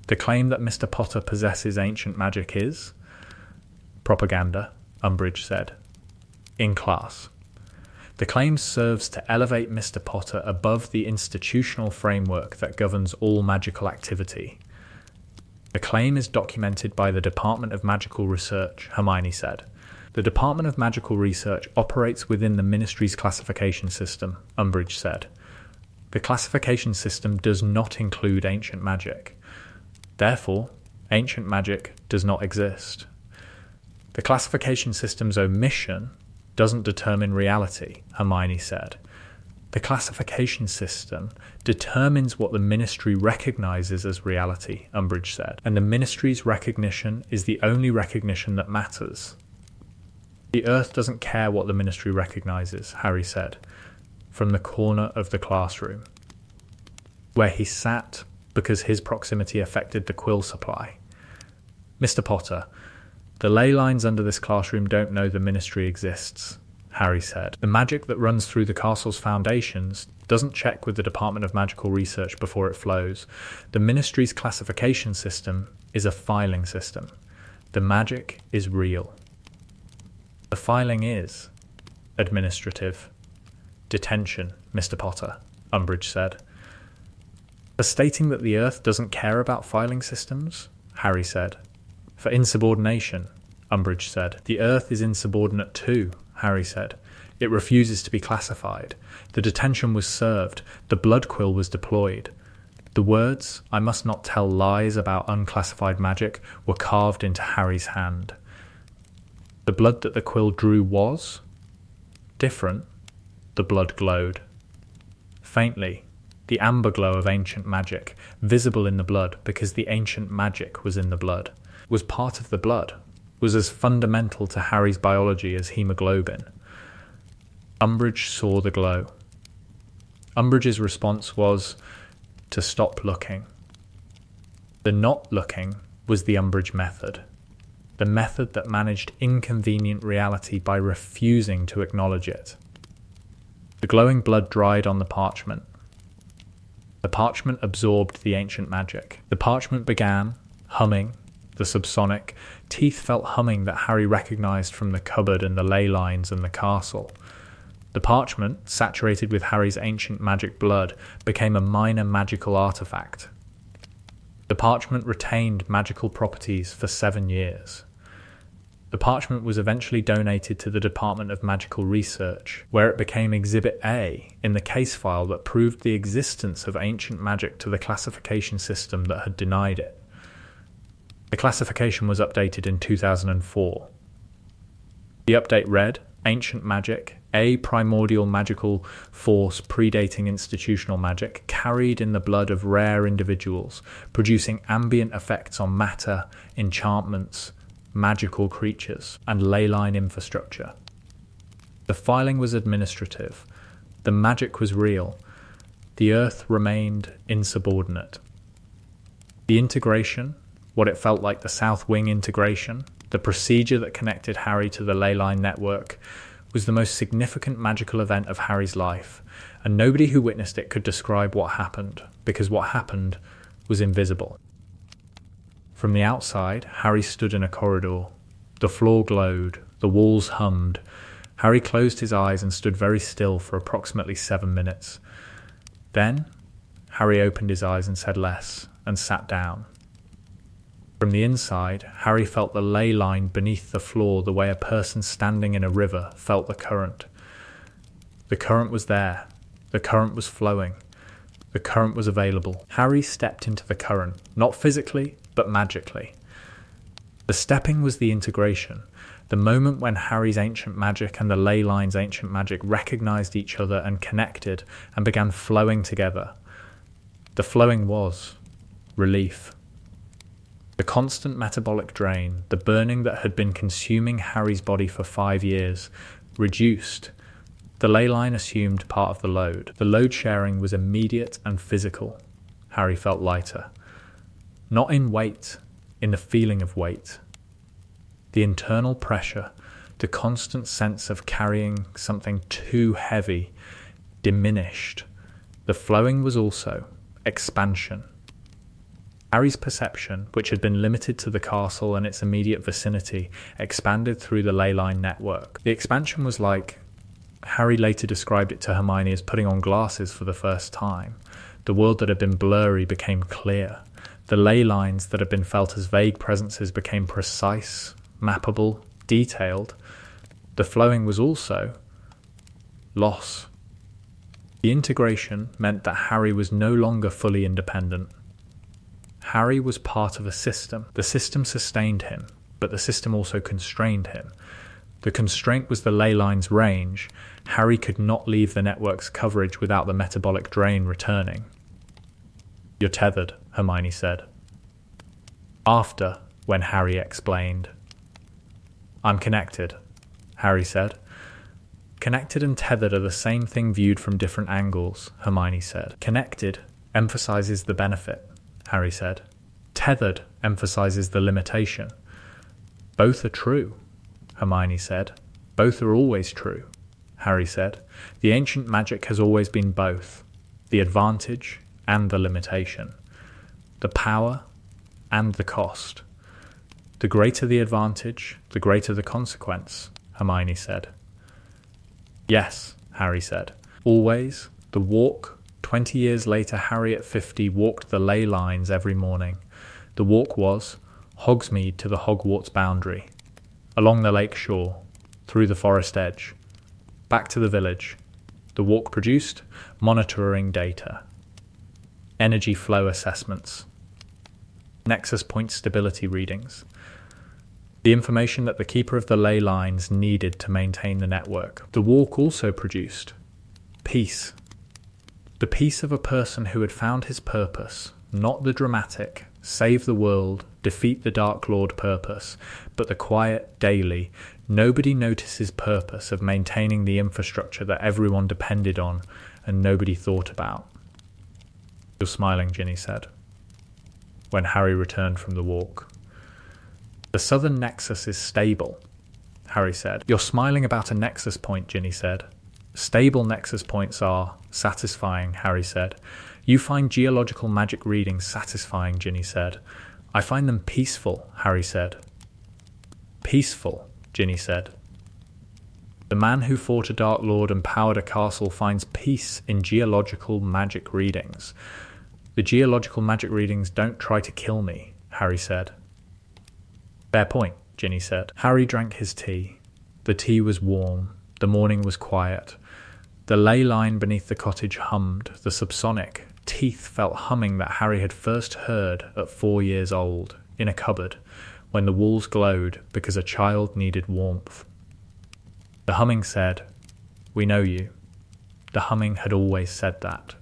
The claim that Mr. Potter possesses ancient magic is propaganda, Umbridge said. In class. The claim serves to elevate Mr. Potter above the institutional framework that governs all magical activity. The claim is documented by the Department of Magical Research, Hermione said. The Department of Magical Research operates within the Ministry's classification system, Umbridge said. The classification system does not include ancient magic. Therefore, ancient magic does not exist. The classification system's omission doesn't determine reality, Hermione said. The classification system determines what the Ministry recognizes as reality, Umbridge said, and the Ministry's recognition is the only recognition that matters. The Earth doesn't care what the Ministry recognizes, Harry said, from the corner of the classroom, where he sat because his proximity affected the quill supply. Mr. Potter, the ley lines under this classroom don't know the Ministry exists, Harry said. The magic that runs through the castle's foundations doesn't check with the Department of Magical Research before it flows. The Ministry's classification system is a filing system. The magic is real. The filing is administrative. Detention, Mr. Potter, Umbridge said. For stating that the Earth doesn't care about filing systems, Harry said. For insubordination, Umbridge said. The Earth is insubordinate too, Harry said. It refuses to be classified. The detention was served. The blood quill was deployed. The words, "I must not tell lies about unclassified magic," were carved into Harry's hand. The blood that the quill drew was different. The blood glowed. Faintly, the amber glow of ancient magic, visible in the blood because the ancient magic was in the blood, was part of the blood, was as fundamental to Harry's biology as hemoglobin. Umbridge saw the glow. Umbridge's response was to stop looking. The not looking was the Umbridge method, the method that managed inconvenient reality by refusing to acknowledge it. The glowing blood dried on the parchment. The parchment absorbed the ancient magic. The parchment began humming, the subsonic. Teeth felt humming that Harry recognized from the cupboard and the ley lines and the castle. The parchment, saturated with Harry's ancient magic blood, became a minor magical artifact. The parchment retained magical properties for 7 years. The parchment was eventually donated to the Department of Magical Research, where it became Exhibit A in the case file that proved the existence of ancient magic to the classification system that had denied it. The classification was updated in 2004. The update read, "Ancient magic, a primordial magical force predating institutional magic, carried in the blood of rare individuals, producing ambient effects on matter, enchantments, magical creatures, and ley line infrastructure." The filing was administrative. The magic was real. The Earth remained insubordinate. The integration, what it felt like the South Wing integration, the procedure that connected Harry to the ley line network, was the most significant magical event of Harry's life, and nobody who witnessed it could describe what happened, because what happened was invisible. From the outside, Harry stood in a corridor. The floor glowed, the walls hummed. Harry closed his eyes and stood very still for approximately 7 minutes. Then, Harry opened his eyes and said less, and sat down. From the inside, Harry felt the ley line beneath the floor the way a person standing in a river felt the current. The current was there. The current was flowing. The current was available. Harry stepped into the current, not physically, but magically. The stepping was the integration, the moment when Harry's ancient magic and the ley line's ancient magic recognized each other and connected and began flowing together. The flowing was relief. The constant metabolic drain, the burning that had been consuming Harry's body for 5 years, reduced. The ley line assumed part of the load. The load sharing was immediate and physical. Harry felt lighter. Not in weight, in the feeling of weight. The internal pressure, the constant sense of carrying something too heavy, diminished. The flowing was also expansion. Harry's perception, which had been limited to the castle and its immediate vicinity, expanded through the ley line network. The expansion was like, Harry later described it to Hermione as putting on glasses for the first time. The world that had been blurry became clear. The ley lines that had been felt as vague presences became precise, mappable, detailed. The flowing was also loss. The integration meant that Harry was no longer fully independent. Harry was part of a system. The system sustained him, but the system also constrained him. The constraint was the ley line's range. Harry could not leave the network's coverage without the metabolic drain returning. "You're tethered," Hermione said. After, when Harry explained. "I'm connected," Harry said. "Connected and tethered are the same thing viewed from different angles," Hermione said. "Connected emphasizes the benefit," Harry said. "Tethered emphasizes the limitation." "Both are true," Hermione said. "Both are always true," Harry said. The ancient magic has always been both, the advantage and the limitation, the power and the cost. The greater the advantage, the greater the consequence, Hermione said. Yes, Harry said. Always, the walk. 20 years later, Harry at 50 walked the ley lines every morning. The walk was Hogsmeade to the Hogwarts boundary, along the lake shore, through the forest edge, back to the village. The walk produced monitoring data, energy flow assessments, nexus point stability readings, the information that the keeper of the ley lines needed to maintain the network. The walk also produced peace, the peace of a person who had found his purpose, not the dramatic, save the world, defeat the Dark Lord purpose, but the quiet, daily, nobody notices purpose of maintaining the infrastructure that everyone depended on and nobody thought about. You're smiling, Ginny said, when Harry returned from the walk. The southern nexus is stable, Harry said. You're smiling about a nexus point, Ginny said. Stable nexus points are satisfying, Harry said. You find geological magic readings satisfying, Ginny said. I find them peaceful, Harry said. Peaceful, Ginny said. The man who fought a Dark Lord and powered a castle finds peace in geological magic readings. The geological magic readings don't try to kill me, Harry said. Fair point, Ginny said. Harry drank his tea. The tea was warm. The morning was quiet. The ley line beneath the cottage hummed. The subsonic teeth felt humming that Harry had first heard at 4 years old, in a cupboard, when the walls glowed because a child needed warmth. The humming said, "We know you." The humming had always said that.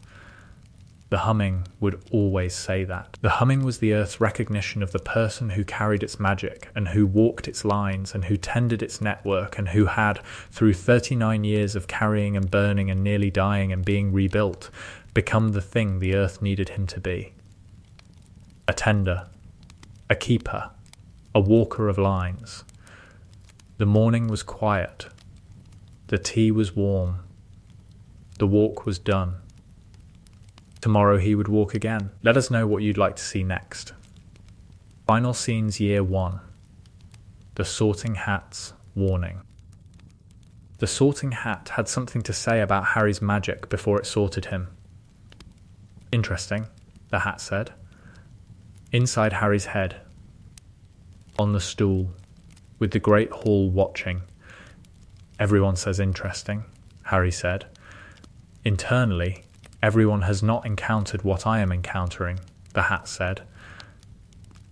The humming would always say that. The humming was the Earth's recognition of the person who carried its magic and who walked its lines and who tended its network and who had, through 39 years of carrying and burning and nearly dying and being rebuilt, become the thing the Earth needed him to be. A tender, a keeper, a walker of lines. The morning was quiet. The tea was warm. The walk was done. Tomorrow he would walk again. Let us know what you'd like to see next. Final Scenes Year 1. The Sorting Hat's Warning. The Sorting Hat had something to say about Harry's magic before it sorted him. Interesting, the hat said. Inside Harry's head, on the stool, with the Great Hall watching. Everyone says interesting, Harry said. Internally, everyone has not encountered what I am encountering, the hat said.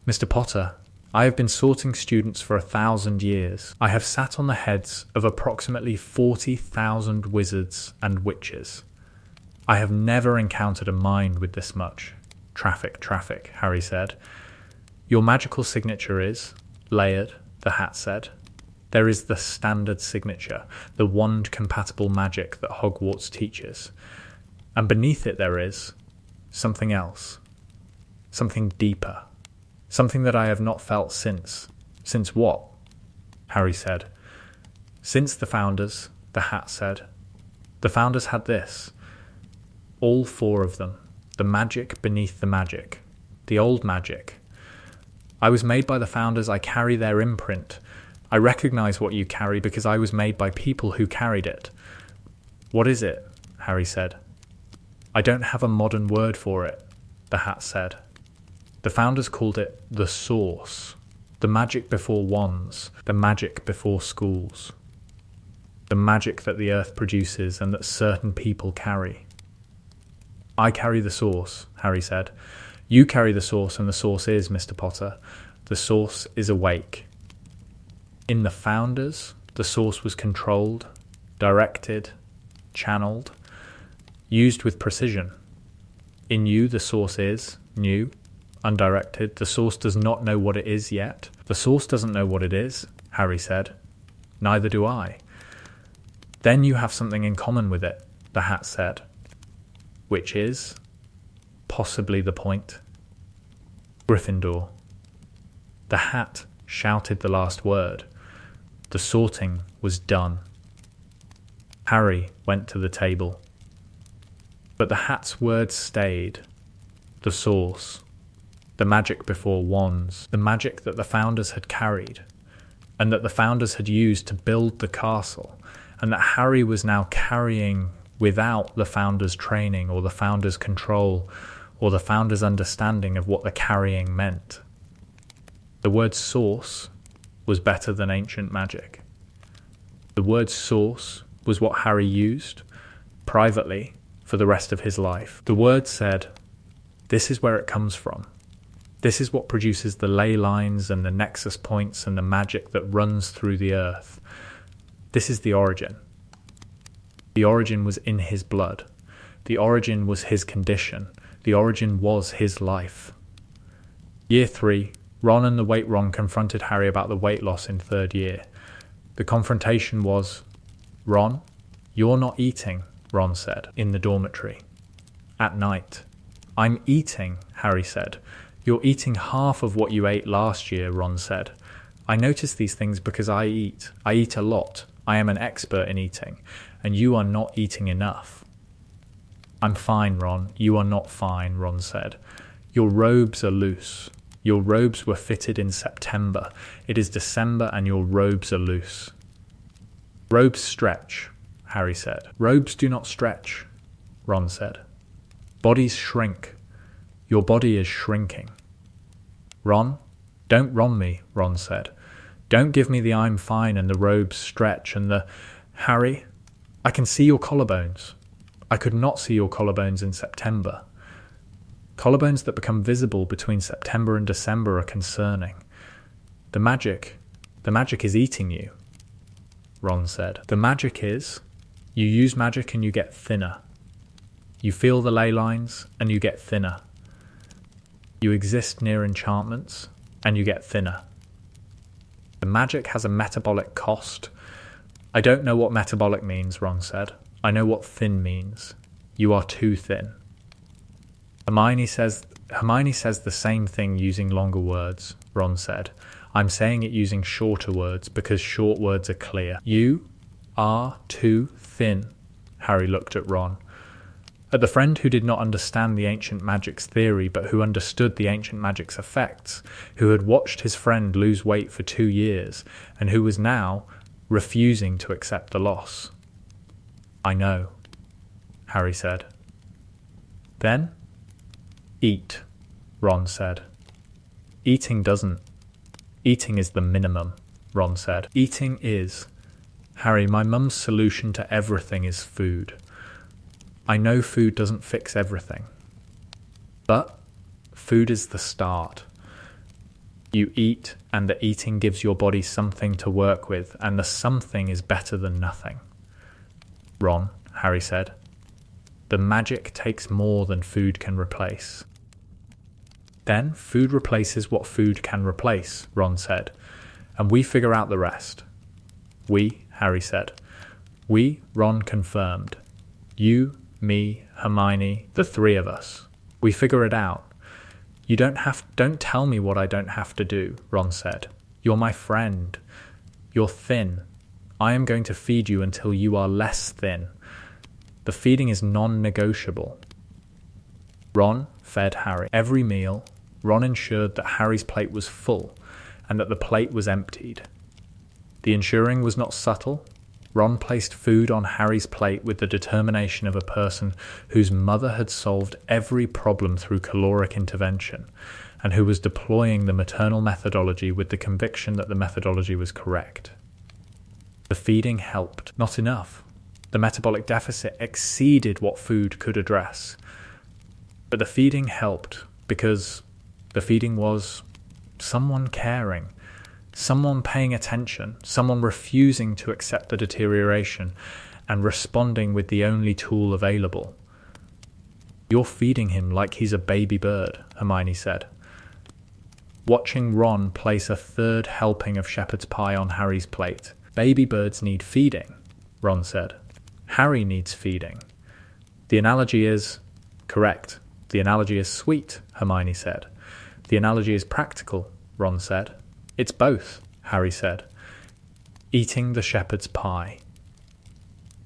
Mr. Potter, I have been sorting students for 1,000 years. I have sat on the heads of approximately 40,000 wizards and witches. I have never encountered a mind with this much. Traffic, Harry said. Your magical signature is layered, the hat said. There is the standard signature, the wand-compatible magic that Hogwarts teaches. And beneath it there is something else, something deeper, something that I have not felt since. Since what? Harry said. Since the Founders, the hat said. The Founders had this. All 4 of them. The magic beneath the magic. The old magic. I was made by the Founders. I carry their imprint. I recognize what you carry because I was made by people who carried it. What is it? Harry said. I don't have a modern word for it, the hat said. The Founders called it the Source, the magic before wands, the magic before schools, the magic that the Earth produces and that certain people carry. I carry the Source, Harry said. You carry the Source, and the Source is, Mr. Potter. The Source is awake. In the Founders, the Source was controlled, directed, channeled, used with precision. In you, the Source is new, undirected. The Source does not know what it is yet. The Source doesn't know what it is, Harry said. Neither do I. Then you have something in common with it, the hat said. Which is possibly the point. Gryffindor. The hat shouted the last word. The sorting was done. Harry went to the table. But the hat's words stayed. The source. The magic before wands. The magic that the founders had carried. And that the founders had used to build the castle. And that Harry was now carrying without the founders' training or the founders' control or the founders' understanding of what the carrying meant. The word source was better than ancient magic. The word source was what Harry used, privately, for the rest of his life. The word said, this is where it comes from. This is what produces the ley lines and the nexus points and the magic that runs through the earth. This is the origin. The origin was in his blood. The origin was his condition. The origin was his life. Year 3, Ron and the Weight Ron confronted Harry about the weight loss in 3rd year. The confrontation was, Ron, you're not eating, Ron said, in the dormitory. At night. I'm eating, Harry said. You're eating half of what you ate last year, Ron said. I notice these things because I eat. I eat a lot. I am an expert in eating. And you are not eating enough. I'm fine, Ron. You are not fine, Ron said. Your robes are loose. Your robes were fitted in September. It is December and your robes are loose. Robes stretch, Harry said. Robes do not stretch, Ron said. Bodies shrink. Your body is shrinking. Ron, don't Ron me, Ron said. Don't give me the I'm fine and the robes stretch and the... Harry, I can see your collarbones. I could not see your collarbones in September. Collarbones that become visible between September and December are concerning. The magic is eating you, Ron said. The magic is, you use magic and you get thinner. You feel the ley lines and you get thinner. You exist near enchantments and you get thinner. The magic has a metabolic cost. I don't know what metabolic means, Ron said. I know what thin means. You are too thin. Hermione says the same thing using longer words, Ron said. I'm saying it using shorter words because short words are clear. You are too thin, Harry looked at Ron. At the friend who did not understand the ancient magic's theory but who understood the ancient magic's effects, who had watched his friend lose weight for 2 years and who was now refusing to accept the loss. I know, Harry said. Then, eat, Ron said. Eating doesn't. Eating is the minimum, Ron said. Eating is. Harry, my mum's solution to everything is food. I know food doesn't fix everything. But food is the start. You eat, and the eating gives your body something to work with, and the something is better than nothing. Ron, Harry said. The magic takes more than food can replace. Then food replaces what food can replace, Ron said, and we figure out the rest. We, Harry said. We, Ron confirmed. You, me, Hermione, the 3 of us. We figure it out. Don't tell me what I don't have to do, Ron said. You're my friend. You're thin. I am going to feed you until you are less thin. The feeding is non-negotiable. Ron fed Harry. Every meal, Ron ensured that Harry's plate was full and that the plate was emptied. The ensuring was not subtle. Ron placed food on Harry's plate with the determination of a person whose mother had solved every problem through caloric intervention and who was deploying the maternal methodology with the conviction that the methodology was correct. The feeding helped. Not enough. The metabolic deficit exceeded what food could address. But the feeding helped because the feeding was someone caring, someone paying attention, someone refusing to accept the deterioration and responding with the only tool available. You're feeding him like he's a baby bird, Hermione said. Watching Ron place a 3rd helping of shepherd's pie on Harry's plate. Baby birds need feeding, Ron said. Harry needs feeding. The analogy is correct. The analogy is sweet, Hermione said. The analogy is practical, Ron said. It's both, Harry said. Eating the shepherd's pie.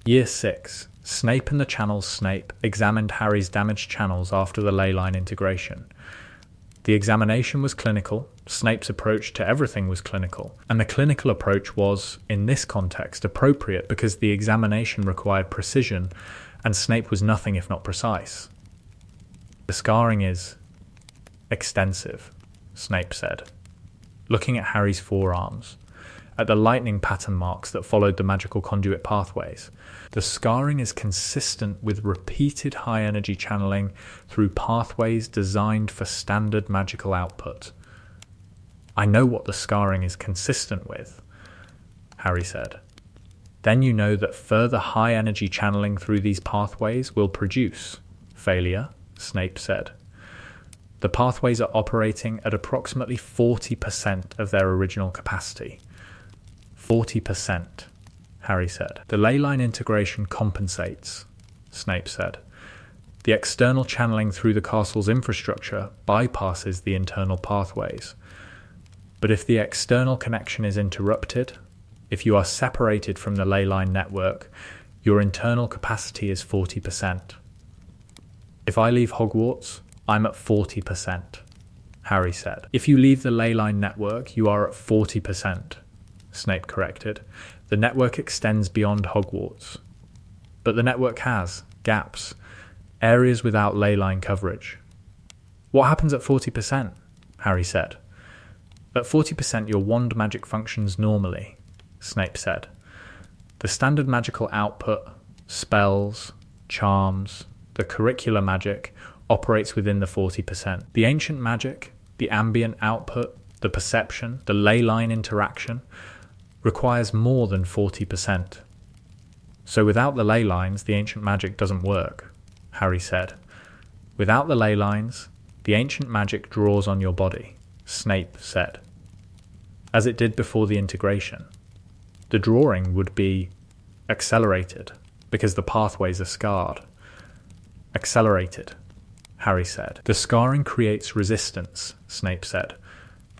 Year 6. Snape and the Channels Snape examined Harry's damaged channels after the leyline integration. The examination was clinical, Snape's approach to everything was clinical, and the clinical approach was, in this context, appropriate because the examination required precision, and Snape was nothing if not precise. The scarring is extensive, Snape said, looking at Harry's forearms, at the lightning pattern marks that followed the magical conduit pathways. The scarring is consistent with repeated high-energy channeling through pathways designed for standard magical output. I know what the scarring is consistent with, Harry said. Then you know that further high-energy channeling through these pathways will produce failure, Snape said. The pathways are operating at approximately 40% of their original capacity. 40%, Harry said. The leyline integration compensates, Snape said. The external channeling through the castle's infrastructure bypasses the internal pathways. But if the external connection is interrupted, if you are separated from the leyline network, your internal capacity is 40%. If I leave Hogwarts, I'm at 40%, Harry said. If you leave the leyline network, you are at 40%, Snape corrected. The network extends beyond Hogwarts. But the network has gaps, areas without leyline coverage. What happens at 40%? Harry said. At 40% your wand magic functions normally, Snape said. The standard magical output, spells, charms, the curricular magic, operates within the 40%. The ancient magic, the ambient output, the perception, the leyline interaction, requires more than 40%. So without the ley lines, the ancient magic doesn't work, Harry said. Without the ley lines, the ancient magic draws on your body, Snape said. As it did before the integration. The drawing would be accelerated, because the pathways are scarred. Accelerated, Harry said. The scarring creates resistance, Snape said.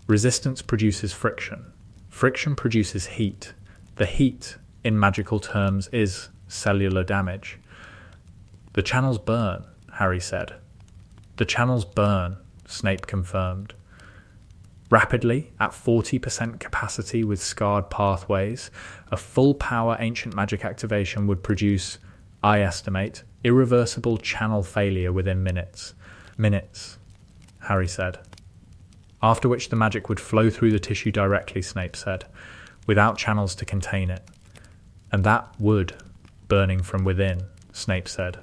Resistance produces friction. Friction produces heat. The heat, in magical terms, is cellular damage. The channels burn, Harry said. The channels burn, Snape confirmed. Rapidly, at 40% capacity with scarred pathways, a full-power ancient magic activation would produce, I estimate, irreversible channel failure within minutes. Minutes, Harry said. After which the magic would flow through the tissue directly, Snape said, without channels to contain it. And that would, burning from within, Snape said.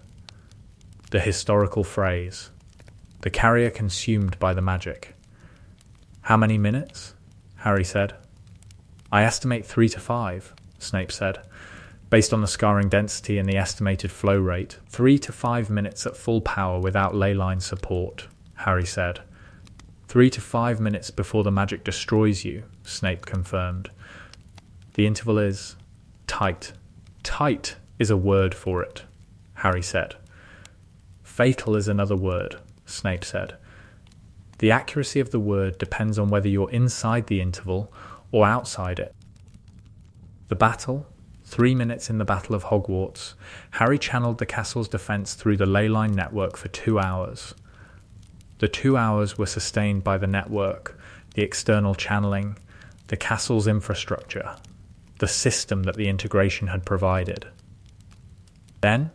The historical phrase. The carrier consumed by the magic. How many minutes? Harry said. I estimate 3 to 5, Snape said. Based on the scarring density and the estimated flow rate, 3 to 5 minutes at full power without leyline support, Harry said. 3 to 5 minutes before the magic destroys you, Snape confirmed. The interval is tight. Tight is a word for it, Harry said. Fatal is another word, Snape said. The accuracy of the word depends on whether you're inside the interval or outside it. The battle, 3 minutes in the Battle of Hogwarts, Harry channeled the castle's defence through the leyline network for 2 hours. The 2 hours were sustained by the network, the external channeling, the castle's infrastructure, the system that the integration had provided. Then,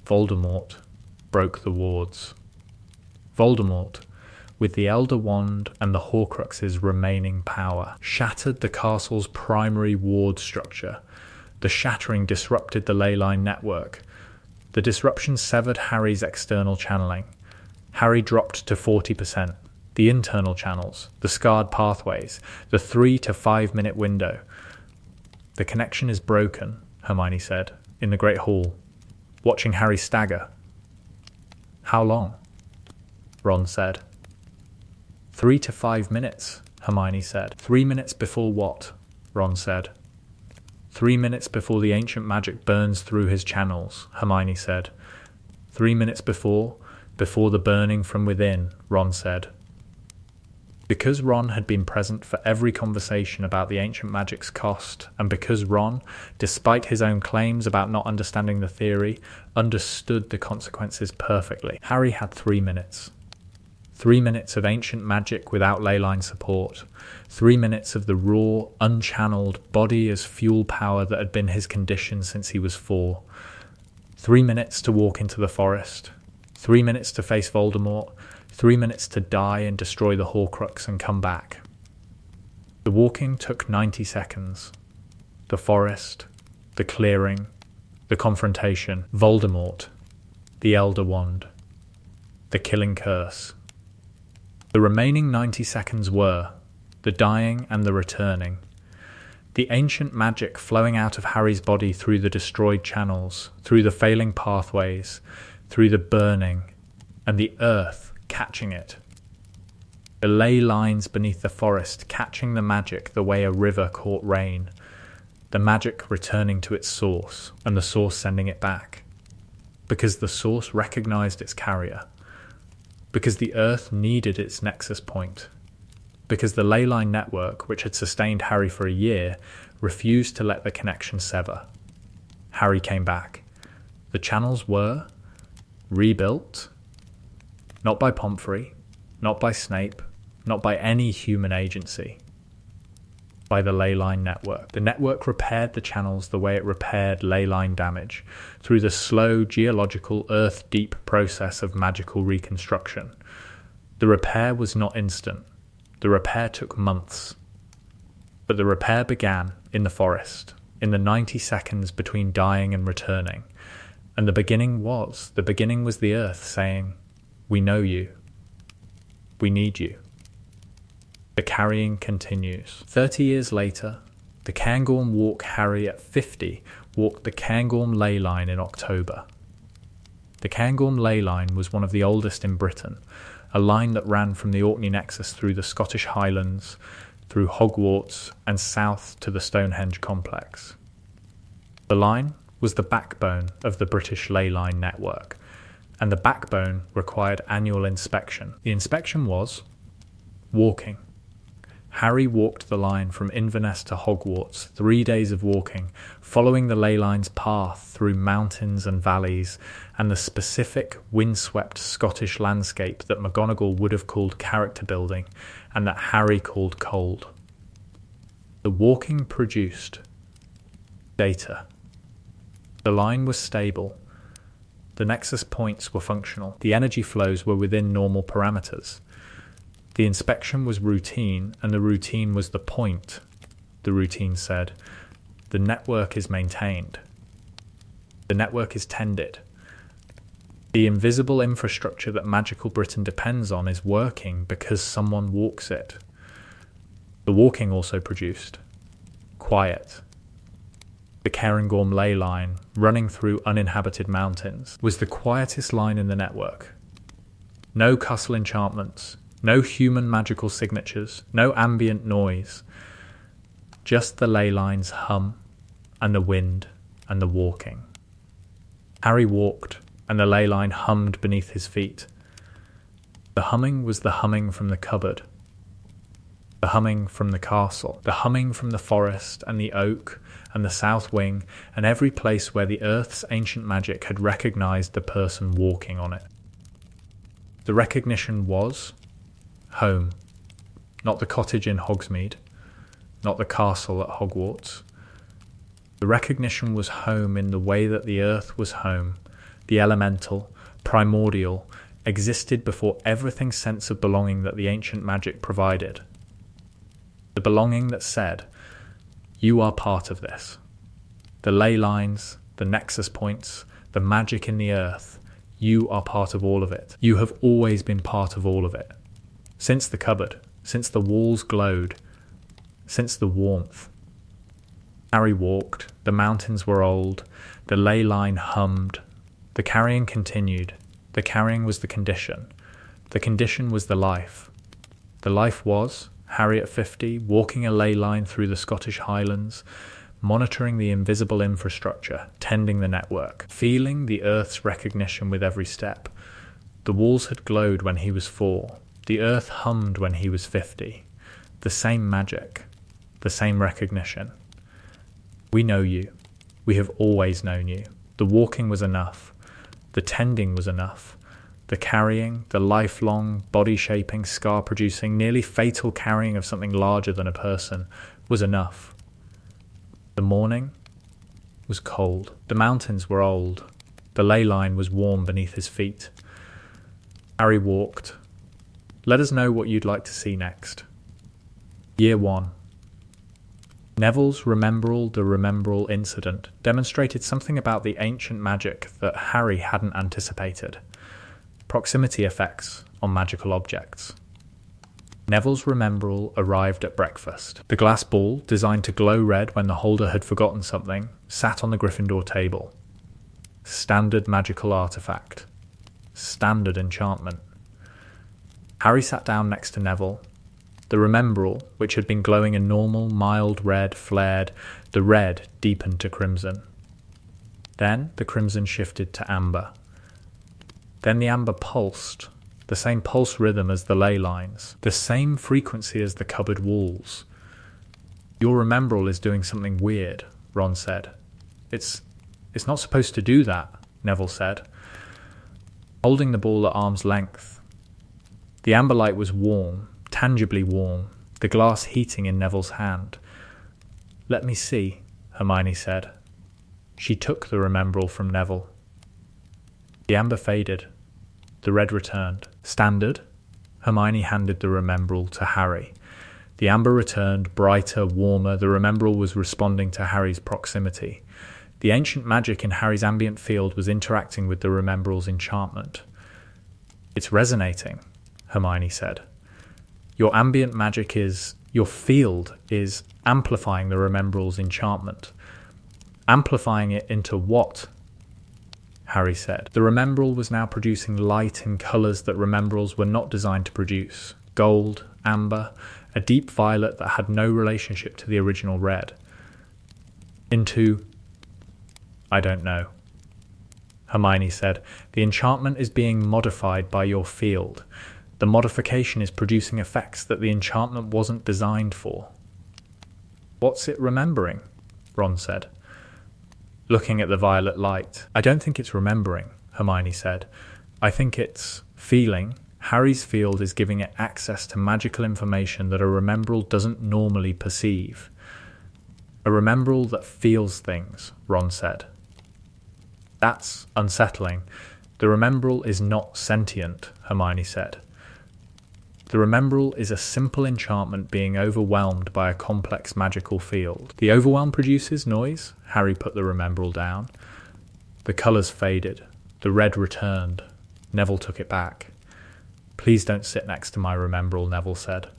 Voldemort broke the wards. Voldemort, with the Elder Wand and the Horcrux's remaining power, shattered the castle's primary ward structure. The shattering disrupted the leyline network. The disruption severed Harry's external channeling. Harry dropped to 40%. The internal channels, the scarred pathways, the 3 to 5 minute window. The connection is broken, Hermione said, in the Great Hall, watching Harry stagger. How long? Ron said. 3 to 5 minutes, Hermione said. 3 minutes before what? Ron said. 3 minutes before the ancient magic burns through his channels, Hermione said. 3 minutes before the burning from within, Ron said. Because Ron had been present for every conversation about the ancient magic's cost, and because Ron, despite his own claims about not understanding the theory, understood the consequences perfectly, Harry had 3 minutes. 3 minutes of ancient magic without ley line support. 3 minutes of the raw, unchanneled, body as fuel power that had been his condition since he was 4. 3 minutes to walk into the forest. 3 minutes to face Voldemort. 3 minutes to die and destroy the Horcrux and come back. The walking took 90 seconds. The forest, the clearing, the confrontation, Voldemort, the Elder Wand, the killing curse. The remaining 90 seconds were the dying and the returning. The ancient magic flowing out of Harry's body through the destroyed channels, through the failing pathways, through the burning, and the earth catching it. The ley lines beneath the forest catching the magic the way a river caught rain. The magic returning to its source, and the source sending it back. Because the source recognized its carrier. Because the earth needed its nexus point. Because the ley line network, which had sustained Harry for a year, refused to let the connection sever. Harry came back. The channels were rebuilt, not by Pomfrey, not by Snape, not by any human agency, by the ley line network. The network repaired the channels the way it repaired ley line damage, through the slow geological earth-deep process of magical reconstruction. The repair was not instant. The repair took months. But the repair began in the forest, in the 90 seconds between dying and returning. And the beginning was the earth saying, "We know you. We need you." The carrying continues. 30 years later, the Cairngorm Walk Harry at 50 walked the Cairngorm ley line in October. The Cairngorm ley line was one of the oldest in Britain, a line that ran from the Orkney Nexus through the Scottish Highlands, through Hogwarts, and south to the Stonehenge complex. The line was the backbone of the British ley line network, and the backbone required annual inspection. The inspection was walking. Harry walked the line from Inverness to Hogwarts, 3 days of walking, following the ley line's path through mountains and valleys, and the specific windswept Scottish landscape that McGonagall would have called character building, and that Harry called cold. The walking produced data. The line was stable. The nexus points were functional. The energy flows were within normal parameters. The inspection was routine, and the routine was the point. The routine said, the network is maintained. The network is tended. The invisible infrastructure that magical Britain depends on is working because someone walks it. The walking also produced quiet. The Cairngorm ley line, running through uninhabited mountains, was the quietest line in the network. No castle enchantments, no human magical signatures, no ambient noise. Just the ley line's hum, and the wind, and the walking. Harry walked, and the ley line hummed beneath his feet. The humming was the humming from the cupboard, the humming from the castle, the humming from the forest and the oak and the south wing, and every place where the earth's ancient magic had recognized the person walking on it. The recognition was home, not the cottage in Hogsmeade, not the castle at Hogwarts. The recognition was home in the way that the earth was home, the elemental, primordial, existed before everything sense of belonging that the ancient magic provided. The belonging that said, you are part of this. The ley lines, the nexus points, the magic in the earth, you are part of all of it. You have always been part of all of it. Since the cupboard, since the walls glowed, since the warmth. Harry walked, the mountains were old, the ley line hummed, the carrying continued, the carrying was the condition was the life. The life was Harry at 50, walking a ley line through the Scottish Highlands, monitoring the invisible infrastructure, tending the network, feeling the earth's recognition with every step. The walls had glowed when he was 4. The earth hummed when he was 50. The same magic, the same recognition. We know you. We have always known you. The walking was enough. The tending was enough. The carrying, the lifelong, body-shaping, scar-producing, nearly fatal carrying of something larger than a person was enough. The morning was cold. The mountains were old. The ley line was warm beneath his feet. Harry walked. Let us know what you'd like to see next. Year 1. Neville's Remembrall the Remembrall incident demonstrated something about the ancient magic that Harry hadn't anticipated. Proximity effects on magical objects. Neville's Remembrall arrived at breakfast. The glass ball, designed to glow red when the holder had forgotten something, sat on the Gryffindor table. Standard magical artifact. Standard enchantment. Harry sat down next to Neville. The Remembrall, which had been glowing a normal, mild red, flared. The red deepened to crimson. Then the crimson shifted to amber. Then the amber pulsed, the same pulse rhythm as the ley lines, the same frequency as the cupboard walls. Your Remembrall is doing something weird, Ron said. It's not supposed to do that, Neville said, holding the ball at arm's length. The amber light was warm, tangibly warm, the glass heating in Neville's hand. Let me see, Hermione said. She took the Remembrall from Neville. The amber faded. The red returned. Standard. Hermione handed the Remembrall to Harry. The amber returned, brighter, warmer. The Remembrall was responding to Harry's proximity. The ancient magic in Harry's ambient field was interacting with the Remembrall's enchantment. It's resonating, Hermione said. Your ambient magic your field is amplifying the Remembrall's enchantment. Amplifying it into what? Harry said. The Remembrall was now producing light in colours that Remembralls were not designed to produce. Gold, amber, a deep violet that had no relationship to the original red. Into... I don't know. Hermione said. The enchantment is being modified by your field. The modification is producing effects that the enchantment wasn't designed for. What's it remembering? Ron said, looking at the violet light. I don't think it's remembering, Hermione said. I think it's feeling. Harry's field is giving it access to magical information that a Remembrall doesn't normally perceive. A Remembrall that feels things, Ron said. That's unsettling. The Remembrall is not sentient, Hermione said. The Remembrall is a simple enchantment being overwhelmed by a complex magical field. The overwhelm produces noise. Harry put the Remembrall down. The colours faded. The red returned. Neville took it back. Please don't sit next to my Remembrall, Neville said.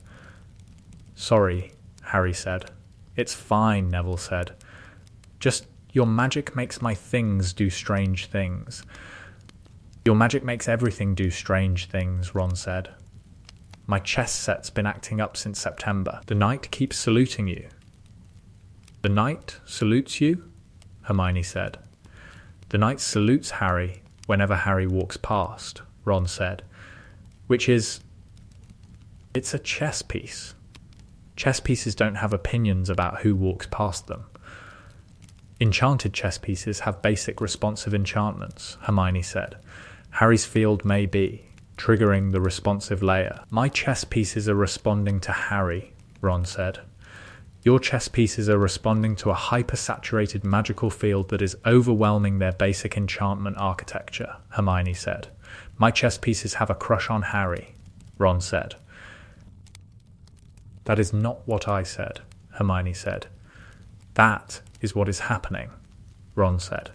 Sorry, Harry said. It's fine, Neville said. Just your magic makes my things do strange things. Your magic makes everything do strange things, Ron said. My chess set's been acting up since September. The knight keeps saluting you. The knight salutes you? Hermione said. The knight salutes Harry whenever Harry walks past, Ron said. Which is... it's a chess piece. Chess pieces don't have opinions about who walks past them. Enchanted chess pieces have basic responsive enchantments, Hermione said. Harry's field may be, triggering the responsive layer. My chess pieces are responding to Harry, Ron said. Your chess pieces are responding to a hyper-saturated magical field that is overwhelming their basic enchantment architecture, Hermione said. My chess pieces have a crush on Harry, Ron said. That is not what I said, Hermione said. That is what is happening, Ron said.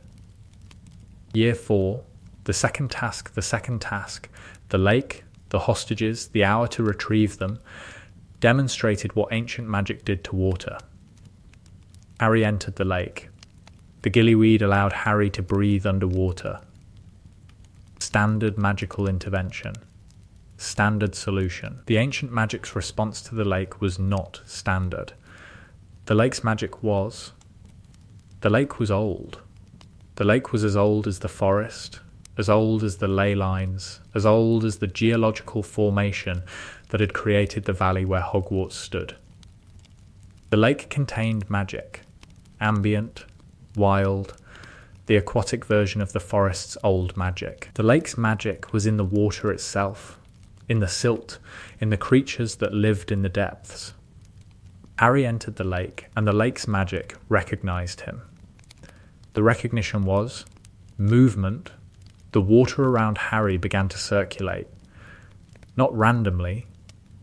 Year 4, the second task, the lake, the hostages, the hour to retrieve them, demonstrated what ancient magic did to water. Harry entered the lake. The gillyweed allowed Harry to breathe underwater. Standard magical intervention. Standard solution. The ancient magic's response to the lake was not standard. The lake's magic was... the lake was old. The lake was as old as the forest, as old as the ley lines, as old as the geological formation that had created the valley where Hogwarts stood. The lake contained magic, ambient, wild, the aquatic version of the forest's old magic. The lake's magic was in the water itself, in the silt, in the creatures that lived in the depths. Harry entered the lake, and the lake's magic recognized him. The recognition was movement. The water around Harry began to circulate. Not randomly,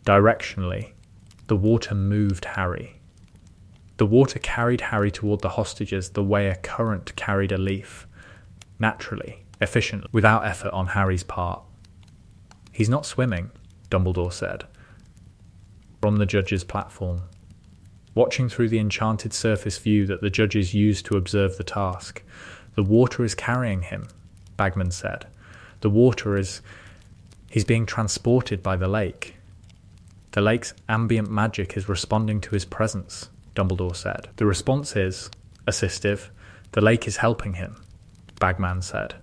directionally, the water moved Harry. The water carried Harry toward the hostages the way a current carried a leaf, naturally, efficiently, without effort on Harry's part. "He's not swimming," Dumbledore said, from the judge's platform, watching through the enchanted surface view that the judges used to observe the task. "The water is carrying him," Bagman said. He's being transported by the lake. "The lake's ambient magic is responding to his presence," Dumbledore said. "The response is assistive. The lake is helping him," Bagman said.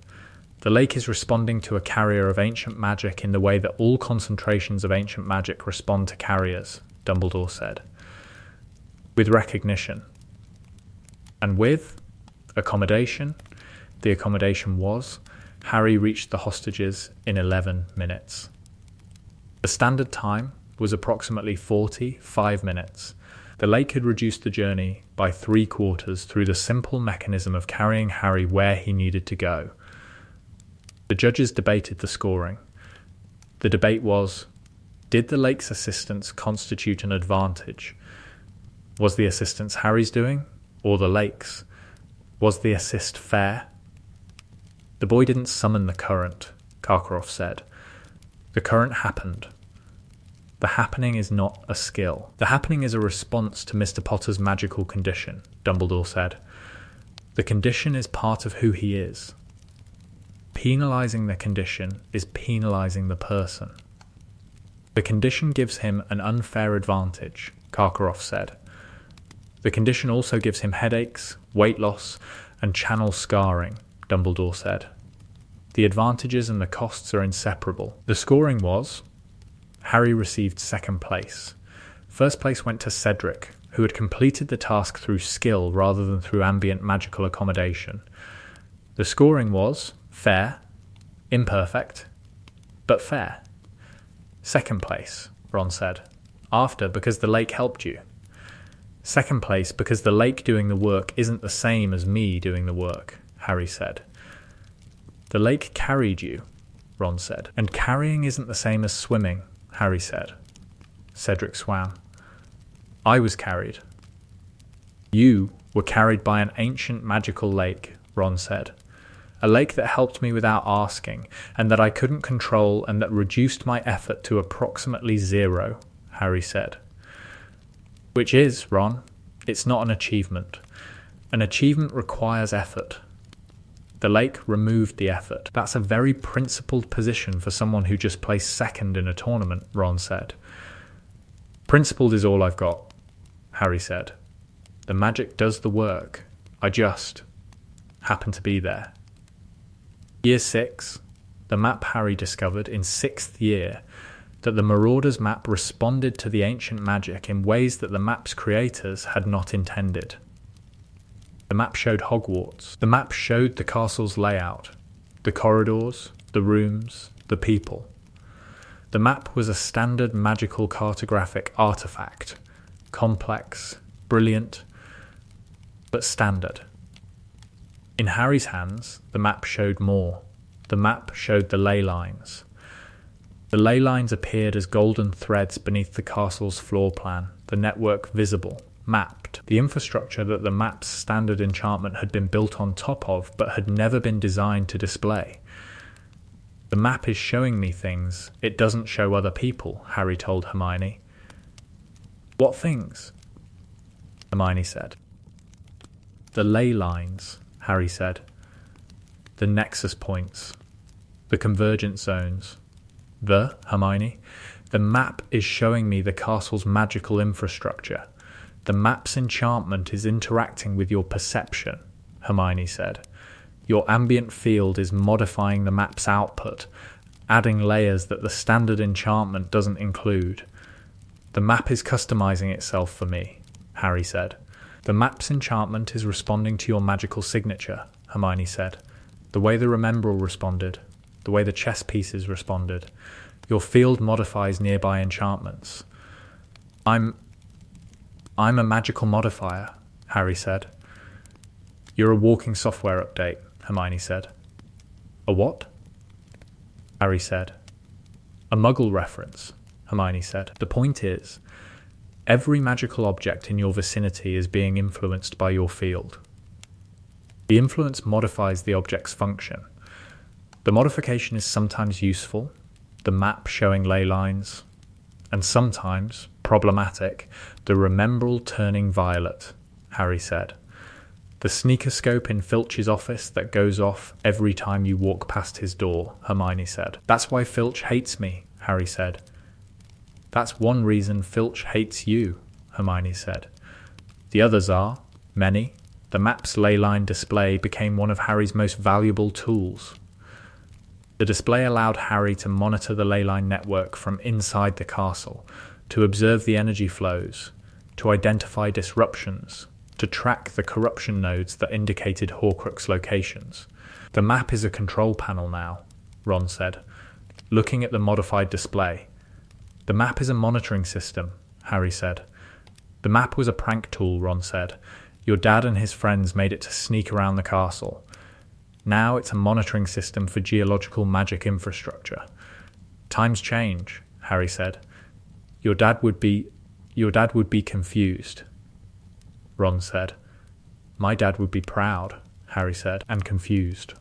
"The lake is responding to a carrier of ancient magic in the way that all concentrations of ancient magic respond to carriers," Dumbledore said. "With recognition. And with accommodation." The accommodation was, Harry reached the hostages in 11 minutes. The standard time was approximately 45 minutes. The lake had reduced the journey by 3/4 through the simple mechanism of carrying Harry where he needed to go. The judges debated the scoring. The debate was, did the lake's assistance constitute an advantage? Was the assistance Harry's doing, or the lake's? Was the assist fair? "The boy didn't summon the current," Karkaroff said. "The current happened. The happening is not a skill. The happening is a response to Mr. Potter's magical condition," Dumbledore said. "The condition is part of who he is. Penalizing the condition is penalizing the person. The condition gives him an unfair advantage," Karkaroff said. "The condition also gives him headaches, weight loss, and channel scarring," Dumbledore said. "The advantages and the costs are inseparable." The scoring was, Harry received second place. First place went to Cedric, who had completed the task through skill rather than through ambient magical accommodation. The scoring was fair, imperfect, but fair. "Second place," Ron said. "After, because the lake helped you." "Second place because the lake doing the work isn't the same as me doing the work," Harry said. "The lake carried you," Ron said. "And carrying isn't the same as swimming," Harry said. Cedric swam. "I was carried." "You were carried by an ancient magical lake," Ron said. "A lake that helped me without asking, and that I couldn't control, and that reduced my effort to approximately 0, Harry said. "Which is, Ron, it's not an achievement. An achievement requires effort. The lake removed the effort. That's a very principled position for someone who just placed second in a tournament," Ron said. "Principled is all I've got," Harry said. "The magic does the work. I just happen to be there." Year 6, the map Harry discovered in 6th year, that the Marauders map responded to the ancient magic in ways that the map's creators had not intended. The map showed Hogwarts. The map showed the castle's layout, the corridors, the rooms, the people. The map was a standard magical cartographic artifact, complex, brilliant, but standard. In Harry's hands, the map showed more. The map showed the ley lines. The ley lines appeared as golden threads beneath the castle's floor plan, the network visible, mapped, the infrastructure that the map's standard enchantment had been built on top of but had never been designed to display. "The map is showing me things it doesn't show other people," Harry told Hermione. "What things?" Hermione said. "The ley lines," Harry said. "The nexus points, the convergence zones." Hermione, "the map is showing me the castle's magical infrastructure. The map's enchantment is interacting with your perception," Hermione said. Your ambient field is modifying the map's output, adding layers that the standard enchantment doesn't include. The map is customizing itself for me, Harry said. The map's enchantment is responding to your magical signature, Hermione said. The way the Remembrall responded, the way the chess pieces responded. Your field modifies nearby enchantments. I'm a magical modifier, Harry said. You're a walking software update, Hermione said. A what? Harry said. A Muggle reference, Hermione said. The point is, every magical object in your vicinity is being influenced by your field. The influence modifies the object's function. The modification is sometimes useful, the map showing ley lines, and sometimes problematic, the Remembrall turning violet, Harry said. The sneaker scope in Filch's office that goes off every time you walk past his door, Hermione said. That's why Filch hates me, Harry said. That's one reason Filch hates you, Hermione said. The others are, many. The map's leyline display became one of Harry's most valuable tools. The display allowed Harry to monitor the leyline network from inside the castle, to observe the energy flows, to identify disruptions, to track the corruption nodes that indicated Horcrux locations. The map is a control panel now, Ron said, looking at the modified display. The map is a monitoring system, Harry said. The map was a prank tool, Ron said. Your dad and his friends made it to sneak around the castle. Now it's a monitoring system for geological magic infrastructure. Times change, Harry said. Your dad would be confused, Ron said. My dad would be proud, Harry said, and confused.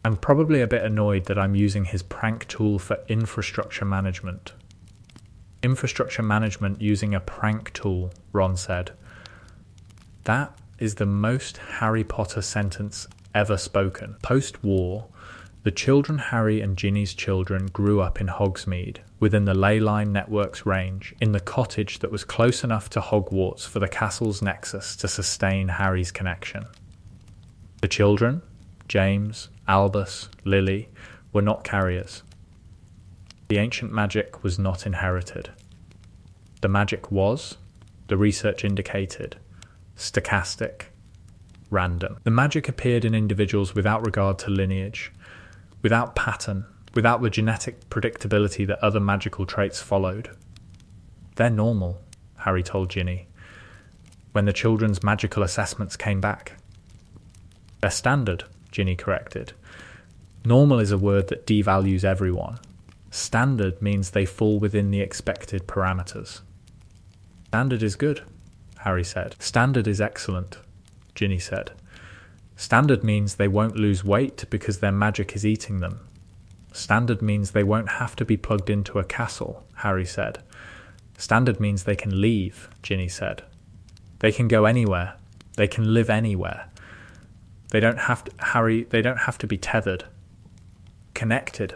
I'm probably a bit annoyed that I'm using his prank tool for infrastructure management. Infrastructure management using a prank tool, Ron said. That is the most Harry Potter sentence ever spoken. Post-war, the children Harry and Ginny's children grew up in Hogsmeade, within the leyline network's range, in the cottage that was close enough to Hogwarts for the castle's nexus to sustain Harry's connection. The children, James, Albus, Lily, were not carriers. The ancient magic was not inherited. The magic was, the research indicated, stochastic, random. The magic appeared in individuals without regard to lineage, without pattern, without the genetic predictability that other magical traits followed. They're normal, Harry told Ginny, when the children's magical assessments came back. They're standard, Ginny corrected. Normal is a word that devalues everyone. Standard means they fall within the expected parameters. Standard is good, Harry said. Standard is excellent, Ginny said. Standard means they won't lose weight because their magic is eating them. Standard means they won't have to be plugged into a castle, Harry said. Standard means they can leave, Ginny said. They can go anywhere. They can live anywhere. They don't have to be tethered. Connected,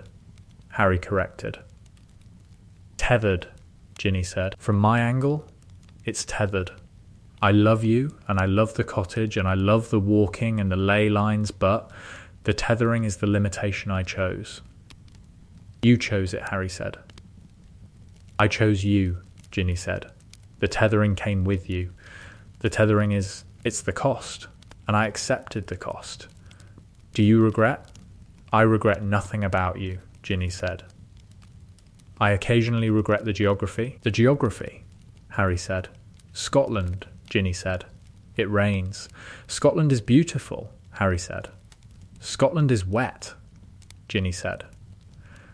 Harry corrected. Tethered, Ginny said. From my angle, it's tethered. I love you, and I love the cottage, and I love the walking and the ley lines, but the tethering is the limitation I chose. You chose it, Harry said. I chose you, Ginny said. The tethering came with you. The tethering it's the cost, and I accepted the cost. Do you regret? I regret nothing about you, Ginny said. I occasionally regret the geography. The geography, Harry said. Scotland, Ginny said. It rains. Scotland is beautiful, Harry said. Scotland is wet, Ginny said.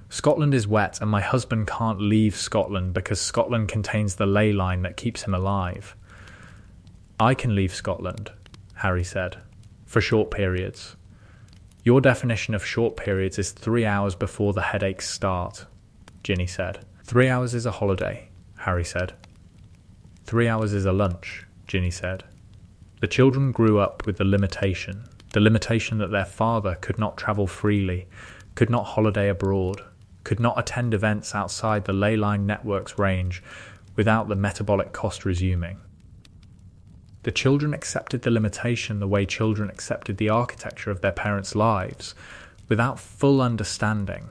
Scotland is wet, and my husband can't leave Scotland because Scotland contains the ley line that keeps him alive. I can leave Scotland, Harry said, for short periods. Your definition of short periods is 3 hours before the headaches start, Ginny said. 3 hours is a holiday, Harry said. 3 hours is a lunch, Ginny said. The children grew up with the limitation that their father could not travel freely, could not holiday abroad, could not attend events outside the ley line network's range without the metabolic cost resuming. The children accepted the limitation the way children accepted the architecture of their parents' lives, without full understanding,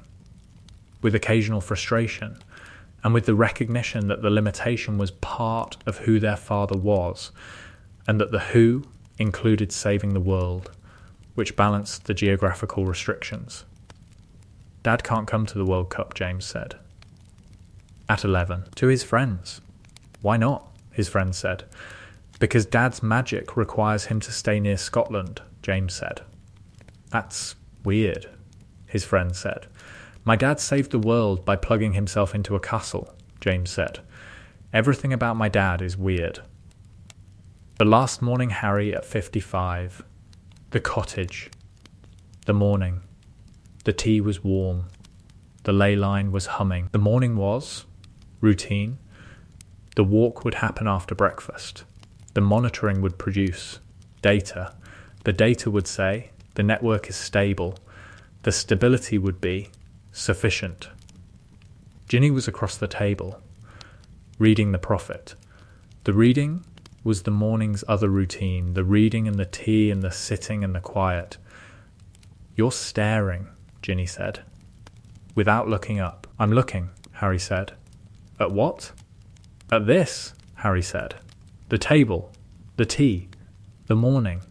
with occasional frustration, and with the recognition that the limitation was part of who their father was, and that the who included saving the world, which balanced the geographical restrictions. Dad can't come to the World Cup, James said. At 11, to his friends. Why not? His friends said. Because Dad's magic requires him to stay near Scotland, James said. That's weird, his friends said. My dad saved the world by plugging himself into a castle, James said. Everything about my dad is weird. The last morning Harry at 55. The cottage. The morning. The tea was warm. The ley line was humming. The morning was routine. The walk would happen after breakfast. The monitoring would produce data. The data would say the network is stable. The stability would be sufficient. Ginny was across the table, reading the prophet. The reading was the morning's other routine, the reading and the tea and the sitting and the quiet. You're staring, Ginny said, without looking up. I'm looking, Harry said. At what? At this, Harry said. The table, the tea, the morning.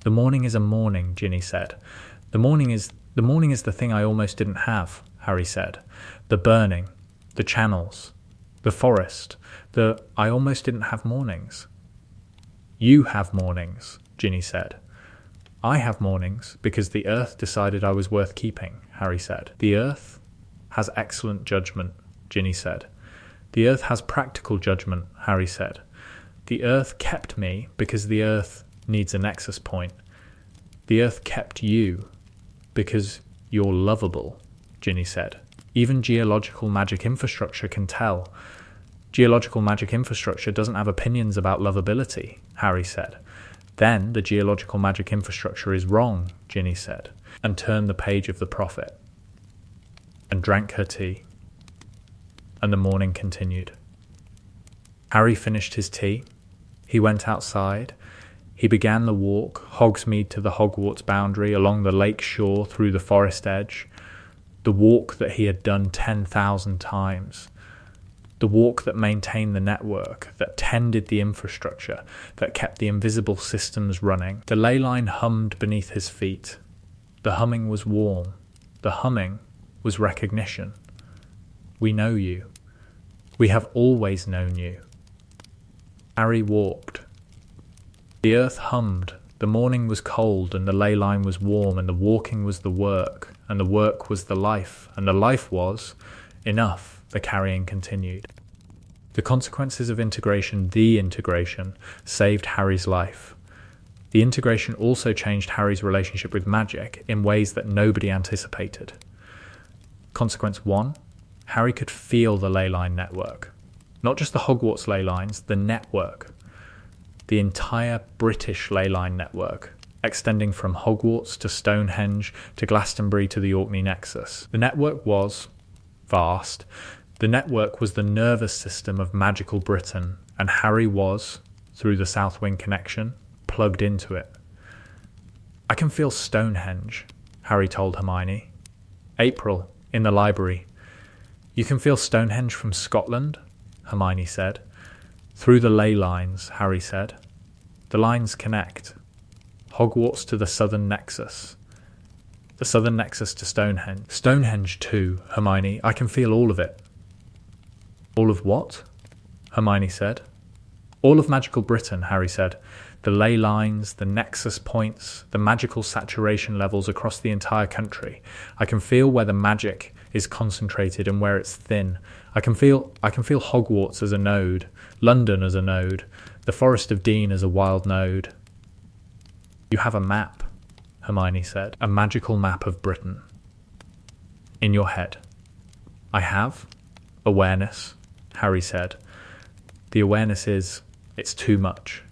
The morning is a morning, Ginny said. The morning is the thing I almost didn't have, Harry said. The burning, the channels, the forest, I almost didn't have mornings. You have mornings, Ginny said. I have mornings because the earth decided I was worth keeping, Harry said. The earth has excellent judgment, Ginny said. The earth has practical judgment, Harry said. The earth kept me because the earth needs a nexus point. The earth kept you because you're lovable, Ginny said. Even geological magic infrastructure can tell. Geological magic infrastructure doesn't have opinions about lovability, Harry said. Then the geological magic infrastructure is wrong, Ginny said, and turned the page of the prophet, and drank her tea. And the morning continued. Harry finished his tea. He went outside. He began the walk, Hogsmeade to the Hogwarts boundary, along the lake shore, through the forest edge. The walk that he had done 10,000 times. The walk that maintained the network, that tended the infrastructure, that kept the invisible systems running. The ley line hummed beneath his feet. The humming was warm. The humming was recognition. We know you. We have always known you. Harry walked. The earth hummed. The morning was cold, and the ley line was warm, and the walking was the work, and the work was the life, and the life was enough. The carrying continued. The consequences of integration, the integration, saved Harry's life. The integration also changed Harry's relationship with magic in ways that nobody anticipated. Consequence 1, Harry could feel the ley line network. Not just the Hogwarts ley lines, the network. The entire British ley line network, extending from Hogwarts to Stonehenge to Glastonbury to the Orkney Nexus. The network was vast. The network was the nervous system of magical Britain, and Harry was, through the South Wing connection, plugged into it. I can feel Stonehenge, Harry told Hermione. April, in the library. You can feel Stonehenge from Scotland, Hermione said. Through the ley lines, Harry said. The lines connect. Hogwarts to the southern nexus. The southern nexus to Stonehenge. Stonehenge too, Hermione. I can feel all of it. All of what? Hermione said. All of magical Britain, Harry said. The ley lines, the nexus points, the magical saturation levels across the entire country. I can feel where the magic is concentrated and where it's thin. I can feel Hogwarts as a node, London as a node, the Forest of Dean as a wild node. You have a map, Hermione said, a magical map of Britain. In your head. I have awareness, Harry said. The awareness is, it's too much.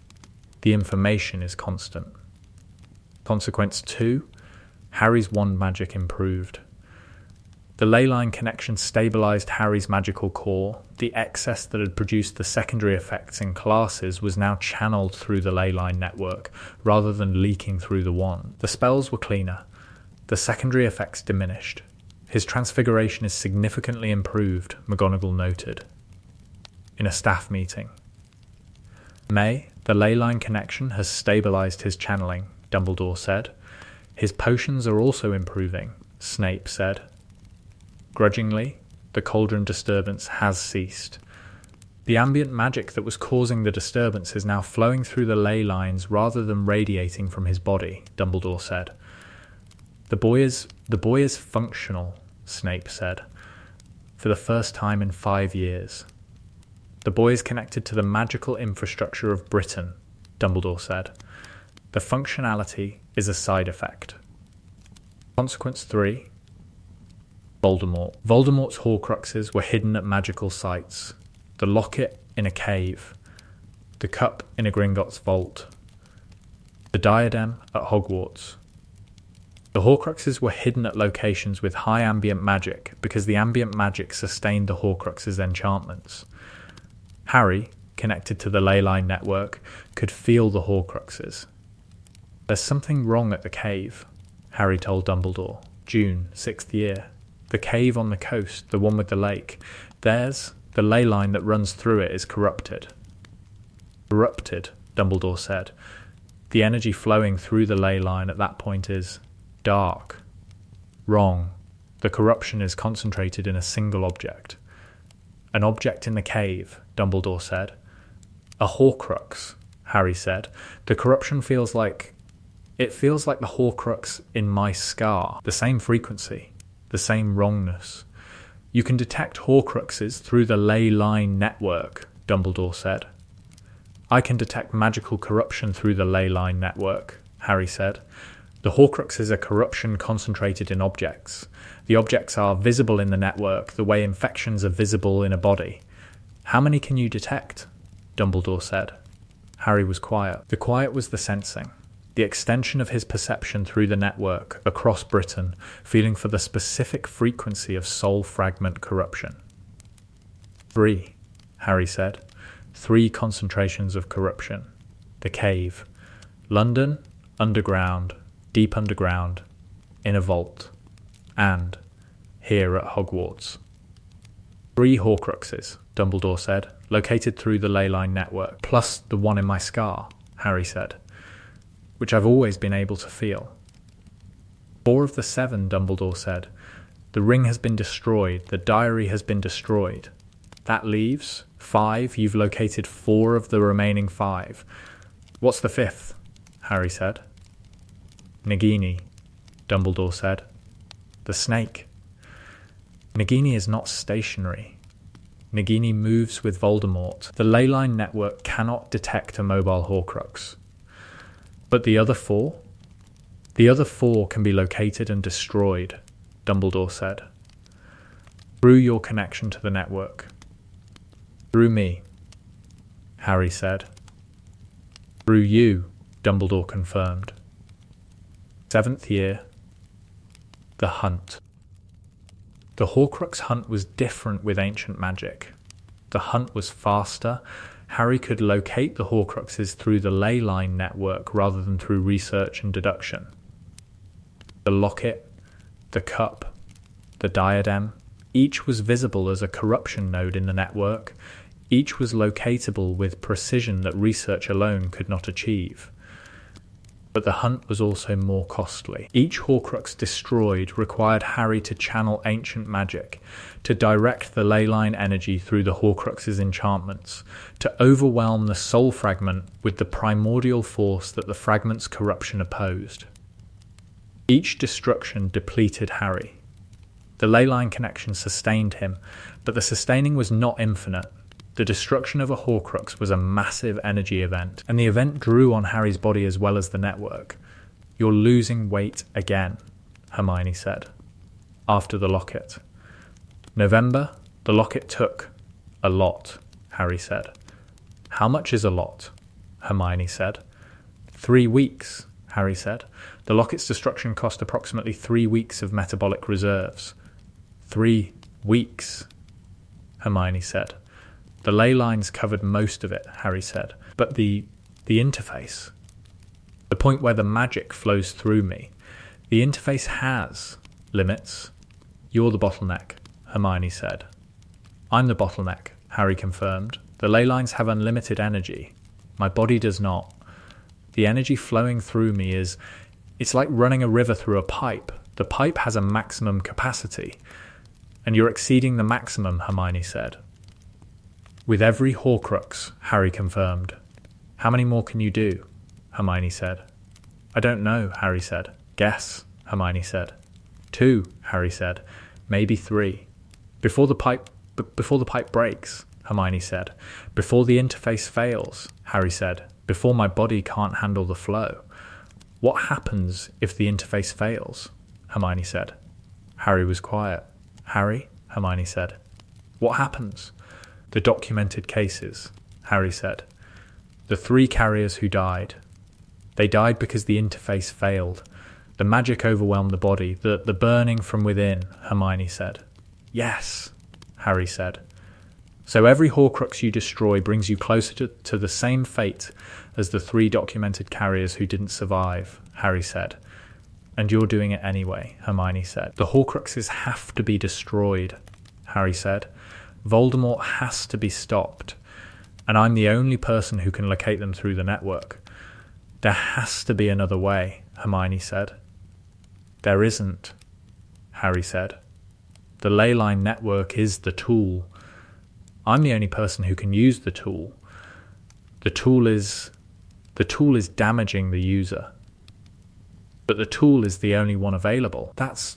The information is constant. Consequence 2, Harry's wand magic improved. The ley line connection stabilized Harry's magical core. The excess that had produced the secondary effects in classes was now channeled through the ley line network, rather than leaking through the wand. The spells were cleaner. The secondary effects diminished. His transfiguration is significantly improved, McGonagall noted. In a staff meeting. May, the ley line connection has stabilized his channeling, Dumbledore said. His potions are also improving, Snape said. Grudgingly, the cauldron disturbance has ceased. The ambient magic that was causing the disturbance is now flowing through the ley lines rather than radiating from his body, Dumbledore said. The boy is functional, Snape said, for the first time in 5 years. The boy is connected to the magical infrastructure of Britain, Dumbledore said. The functionality is a side effect. Consequence 3. Voldemort. Voldemort's Horcruxes were hidden at magical sites. The locket in a cave. The cup in a Gringotts vault. The diadem at Hogwarts. The Horcruxes were hidden at locations with high ambient magic because the ambient magic sustained the Horcruxes' enchantments. Harry, connected to the ley line network, could feel the Horcruxes. There's something wrong at the cave, Harry told Dumbledore. June, 6th year. The cave on the coast, the one with the lake. There's the ley line that runs through it is corrupted. Corrupted, Dumbledore said. The energy flowing through the ley line at that point is dark. Wrong. The corruption is concentrated in a single object. An object in the cave, Dumbledore said. A Horcrux, Harry said. The corruption feels like the Horcrux in my scar. The same frequency. The same wrongness. You can detect Horcruxes through the ley line network, Dumbledore said. I can detect magical corruption through the ley line network, Harry said. The Horcruxes are corruption concentrated in objects. The objects are visible in the network, the way infections are visible in a body. How many can you detect? Dumbledore said. Harry was quiet. The quiet was the sensing. The extension of his perception through the network, across Britain, feeling for the specific frequency of soul fragment corruption. 3, Harry said. 3 concentrations of corruption. The cave. London, underground, deep underground, in a vault. And here at Hogwarts. 3 Horcruxes, Dumbledore said, located through the ley line network, plus the one in my scar, Harry said, which I've always been able to feel. 4 of the 7, Dumbledore said. The ring has been destroyed, the diary has been destroyed. That leaves 5, you've located 4 of the remaining 5. What's the 5th? Harry said. Nagini, Dumbledore said. The snake. Nagini is not stationary. Nagini moves with Voldemort. The ley line network cannot detect a mobile Horcrux. But the other 4? The other 4 can be located and destroyed, Dumbledore said. Through your connection to the network. Through me, Harry said. Through you, Dumbledore confirmed. 7th year. The hunt. The Horcrux hunt was different with ancient magic. The hunt was faster. Harry could locate the Horcruxes through the ley line network rather than through research and deduction. The locket, the cup, the diadem, each was visible as a corruption node in the network. Each was locatable with precision that research alone could not achieve. But the hunt was also more costly. Each Horcrux destroyed required Harry to channel ancient magic, to direct the ley line energy through the Horcrux's enchantments, to overwhelm the soul fragment with the primordial force that the fragment's corruption opposed. Each destruction depleted Harry. The ley line connection sustained him, but the sustaining was not infinite. The destruction of a Horcrux was a massive energy event, and the event drew on Harry's body as well as the network. You're losing weight again, Hermione said. After the locket. November, the locket took a lot, Harry said. How much is a lot? Hermione said. 3 weeks, Harry said. The locket's destruction cost approximately 3 weeks of metabolic reserves. 3 weeks, Hermione said. The ley lines covered most of it, Harry said. But the interface, the point where the magic flows through me, the interface has limits. You're the bottleneck, Hermione said. I'm the bottleneck, Harry confirmed. The ley lines have unlimited energy. My body does not. The energy flowing through me it's like running a river through a pipe. The pipe has a maximum capacity. And you're exceeding the maximum, Hermione said. With every Horcrux, Harry confirmed. How many more can you do? Hermione said. I don't know, Harry said. Guess, Hermione said. 2, Harry said. Maybe 3. Before the pipe breaks, Hermione said. Before the interface fails, Harry said. Before my body can't handle the flow. What happens if the interface fails? Hermione said. Harry was quiet. Harry, Hermione said. What happens? The documented cases, Harry said. The 3 carriers who died. They died because the interface failed. The magic overwhelmed the body, the burning from within, Hermione said. Yes, Harry said. So every Horcrux you destroy brings you closer to the same fate as the 3 documented carriers who didn't survive, Harry said. And you're doing it anyway, Hermione said. The Horcruxes have to be destroyed, Harry said. Voldemort has to be stopped. And I'm the only person who can locate them through the network. There has to be another way, Hermione said. There isn't, Harry said. The ley line network is the tool. I'm the only person who can use the tool. The tool is damaging the user. But the tool is the only one available. That's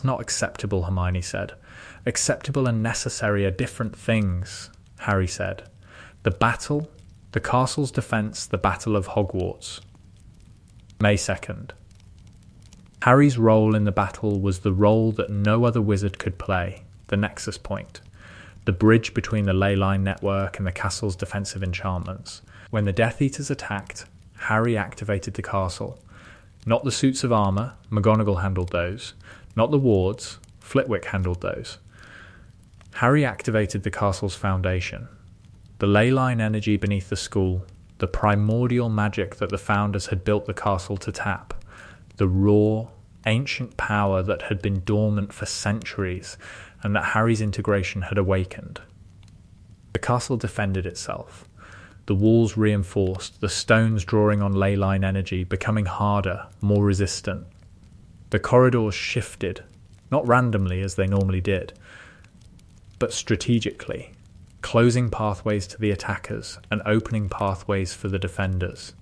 not acceptable, Hermione said. Acceptable and necessary are different things, Harry said. The battle, the castle's defense, the Battle of Hogwarts. May 2nd. Harry's role in the battle was the role that no other wizard could play, the nexus point, the bridge between the ley line network and the castle's defensive enchantments. When the Death Eaters attacked, Harry activated the castle. Not the suits of armour, McGonagall handled those. Not the wards, Flitwick handled those. Harry activated the castle's foundation. The ley line energy beneath the school, the primordial magic that the founders had built the castle to tap, the raw, ancient power that had been dormant for centuries and that Harry's integration had awakened. The castle defended itself. The walls reinforced, the stones drawing on ley line energy, becoming harder, more resistant. The corridors shifted, not randomly as they normally did, but strategically, closing pathways to the attackers and opening pathways for the defenders.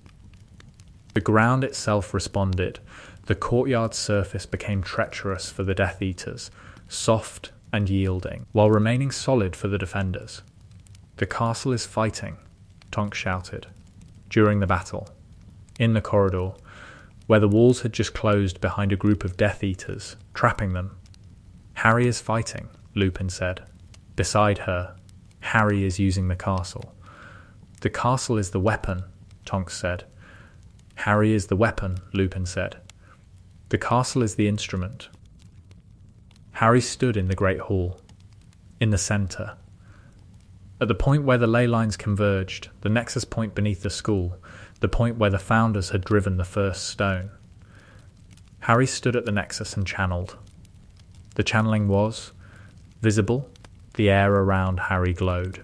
The ground itself responded. The courtyard's surface became treacherous for the Death Eaters, soft and yielding, while remaining solid for the defenders. The castle is fighting, Tonks shouted, during the battle. In the corridor, where the walls had just closed behind a group of Death Eaters, trapping them. Harry is fighting, Lupin said. Beside her, Harry is using the castle. The castle is the weapon, Tonks said. Harry is the weapon, Lupin said. The castle is the instrument. Harry stood in the Great Hall, in the centre. At the point where the ley lines converged, the nexus point beneath the school, the point where the founders had driven the first stone. Harry stood at the nexus and channeled. The channeling was visible. The air around Harry glowed.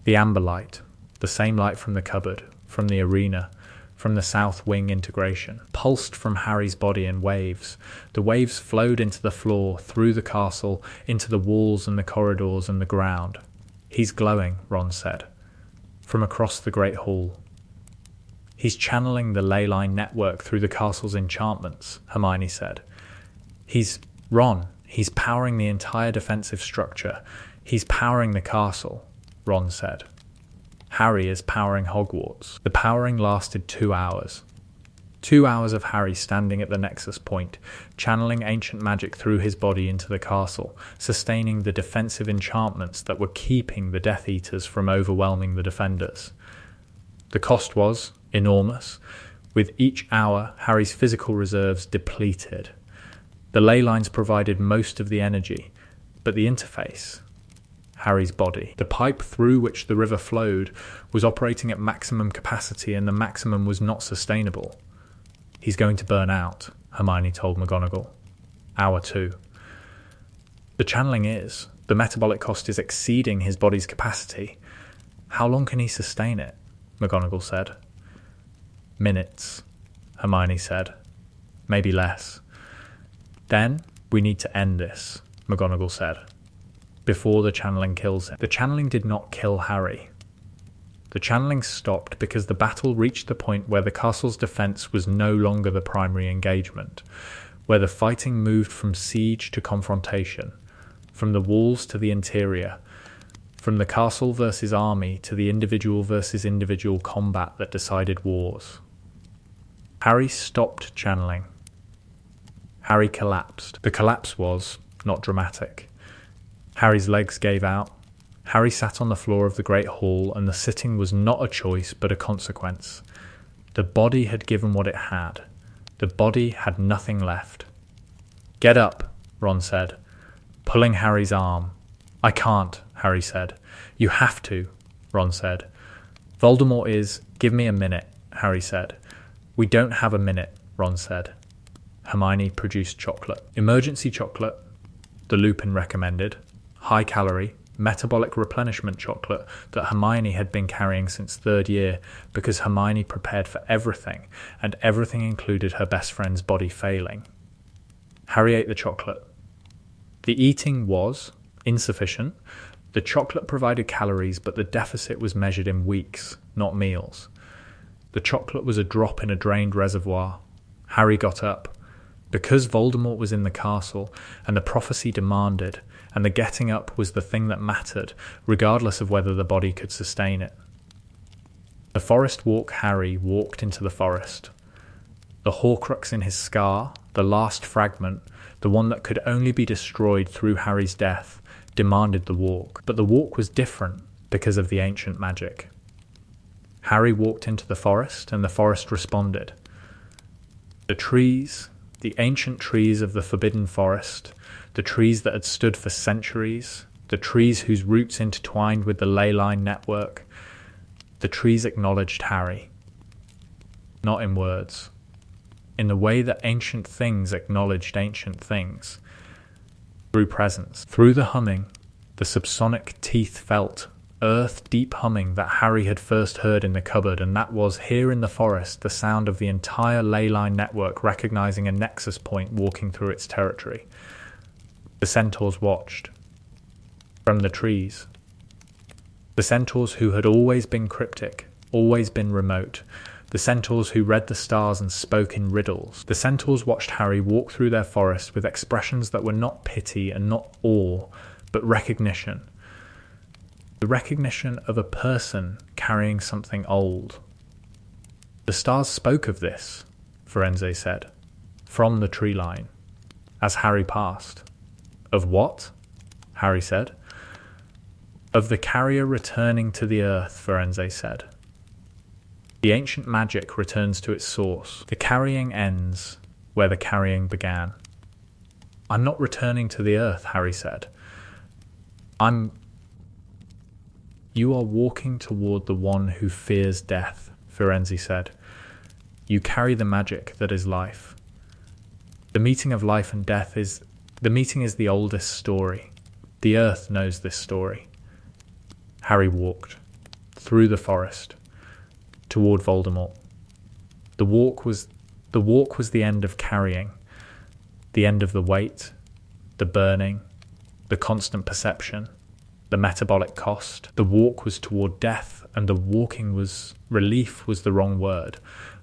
The amber light, the same light from the cupboard, from the arena, from the south wing integration, pulsed from Harry's body in waves. The waves flowed into the floor, through the castle, into the walls and the corridors and the ground. He's glowing, Ron said, from across the Great Hall. He's channeling the ley line network through the castle's enchantments, Hermione said. He's powering the entire defensive structure. He's powering the castle, Ron said. Harry is powering Hogwarts. The powering lasted 2 hours. 2 hours of Harry standing at the nexus point, channeling ancient magic through his body into the castle, sustaining the defensive enchantments that were keeping the Death Eaters from overwhelming the defenders. The cost was enormous. With each hour, Harry's physical reserves depleted. The ley lines provided most of the energy, but the interface, Harry's body, the pipe through which the river flowed, was operating at maximum capacity, and the maximum was not sustainable. He's going to burn out, Hermione told McGonagall. Hour 2. The channeling is. The metabolic cost is exceeding his body's capacity. How long can he sustain it? McGonagall said. Minutes, Hermione said. Maybe less. Then we need to end this, McGonagall said, before the channeling kills him. The channeling did not kill Harry. The channeling stopped because the battle reached the point where the castle's defence was no longer the primary engagement, where the fighting moved from siege to confrontation, from the walls to the interior, from the castle versus army to the individual versus individual combat that decided wars. Harry stopped channeling. Harry collapsed. The collapse was not dramatic. Harry's legs gave out. Harry sat on the floor of the Great Hall, and the sitting was not a choice but a consequence. The body had given what it had. The body had nothing left. "Get up," Ron said, pulling Harry's arm. "I can't," Harry said. "You have to," Ron said. "Voldemort is... Give me a minute," Harry said. "We don't have a minute," Ron said. Hermione produced chocolate. Emergency chocolate, the Lupin recommended. High calorie, metabolic replenishment chocolate that Hermione had been carrying since 3rd year because Hermione prepared for everything, and everything included her best friend's body failing. Harry ate the chocolate. The eating was insufficient. The chocolate provided calories, but the deficit was measured in weeks, not meals. The chocolate was a drop in a drained reservoir. Harry got up. Because Voldemort was in the castle, and the prophecy demanded, and the getting up was the thing that mattered, regardless of whether the body could sustain it. The forest walk Harry walked into the forest. The Horcrux in his scar, the last fragment, the one that could only be destroyed through Harry's death, demanded the walk. But the walk was different because of the ancient magic. Harry walked into the forest, and the forest responded. The trees, the ancient trees of the Forbidden Forest, the trees that had stood for centuries, the trees whose roots intertwined with the ley line network, the trees acknowledged Harry. Not in words. In the way that ancient things acknowledged ancient things. Through presence. Through the humming, the subsonic teeth felt earth-deep humming that Harry had first heard in the cupboard, and that was, here in the forest, the sound of the entire ley line network recognizing a nexus point walking through its territory. The centaurs watched. From the trees. The centaurs who had always been cryptic, always been remote. The centaurs who read the stars and spoke in riddles. The centaurs watched Harry walk through their forest with expressions that were not pity and not awe, but recognition. The recognition of a person carrying something old. The stars spoke of this, Firenze said, from the tree line, as Harry passed. Of what? Harry said. Of the carrier returning to the earth, Firenze said. The ancient magic returns to its source. The carrying ends where the carrying began. I'm not returning to the earth, Harry said. You are walking toward the one who fears death, Firenze said. You carry the magic that is life. The meeting of life and death is the oldest story. The earth knows this story. Harry walked through the forest toward Voldemort. The walk was the end of carrying, the end of the weight, the burning, the constant perception, the metabolic cost. The walk was toward death, and the walking was... Relief was the wrong word.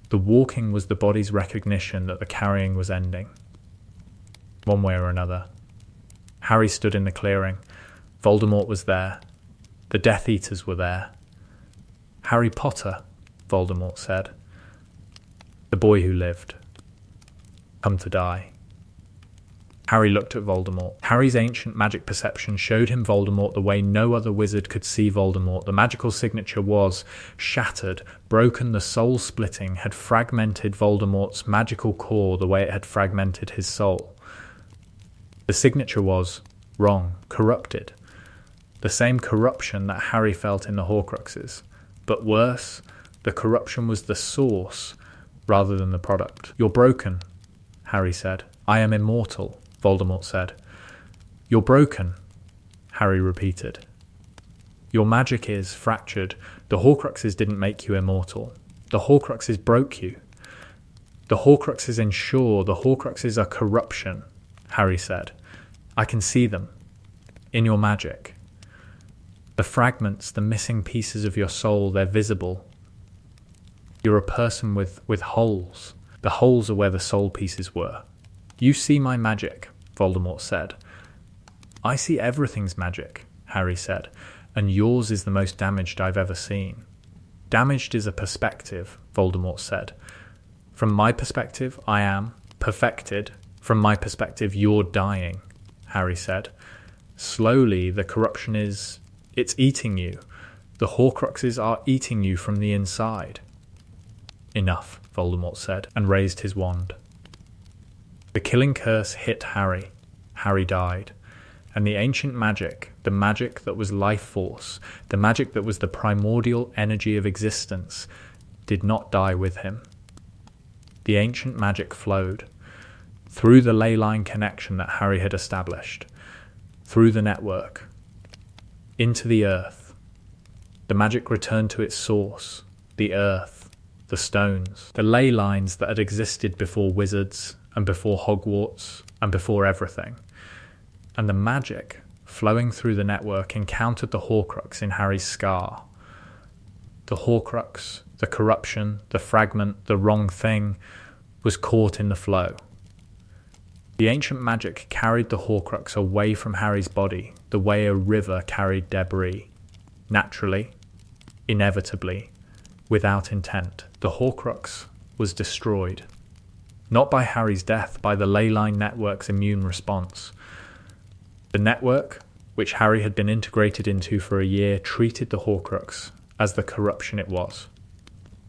The walking was the body's recognition that the carrying was ending. One way or another. Harry stood in the clearing. Voldemort was there. The Death Eaters were there. Harry Potter, Voldemort said. The boy who lived. Come to die. Harry looked at Voldemort. Harry's ancient magic perception showed him Voldemort the way no other wizard could see Voldemort. The magical signature was shattered, broken, the soul-splitting, had fragmented Voldemort's magical core the way it had fragmented his soul. The signature was wrong, corrupted. The same corruption that Harry felt in the Horcruxes. But worse, the corruption was the source rather than the product. "You're broken," Harry said. "I am immortal," Voldemort said. "You're broken," Harry repeated. "Your magic is fractured. The Horcruxes didn't make you immortal. The Horcruxes broke you. The Horcruxes ensure, the Horcruxes are corruption," Harry said. "I can see them. In your magic. The fragments, the missing pieces of your soul, they're visible. You're a person with holes. The holes are where the soul pieces were." "You see my magic," Voldemort said. "I see everything's magic," Harry said, "and yours is the most damaged I've ever seen." "Damaged is a perspective," Voldemort said. "From my perspective, I am perfected. From my perspective, you're dying," Harry said. "Slowly, the corruption it's eating you. The Horcruxes are eating you from the inside." "Enough," Voldemort said, and raised his wand. The killing curse hit Harry. Harry died. And the ancient magic, the magic that was life force, the magic that was the primordial energy of existence, did not die with him. The ancient magic flowed through the ley line connection that Harry had established, through the network, into the earth. The magic returned to its source, the earth, the stones, the ley lines that had existed before wizards and before Hogwarts and before everything. And the magic flowing through the network encountered the Horcrux in Harry's scar. The Horcrux, the corruption, the fragment, the wrong thing, was caught in the flow. The ancient magic carried the Horcrux away from Harry's body the way a river carried debris. Naturally, inevitably, without intent. The Horcrux was destroyed. Not by Harry's death, by the ley line network's immune response. The network, which Harry had been integrated into for a year, treated the Horcrux as the corruption it was.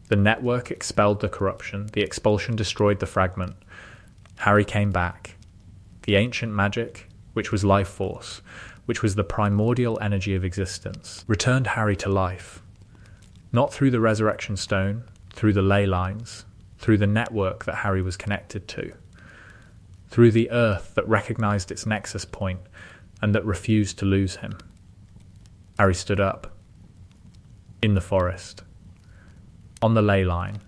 The network expelled the corruption, the expulsion destroyed the fragment. Harry came back. The ancient magic, which was life force, which was the primordial energy of existence, returned Harry to life. Not through the resurrection stone, through the ley lines, through the network that Harry was connected to, through the earth that recognized its nexus point and that refused to lose him. Harry stood up. In the forest. On the ley line.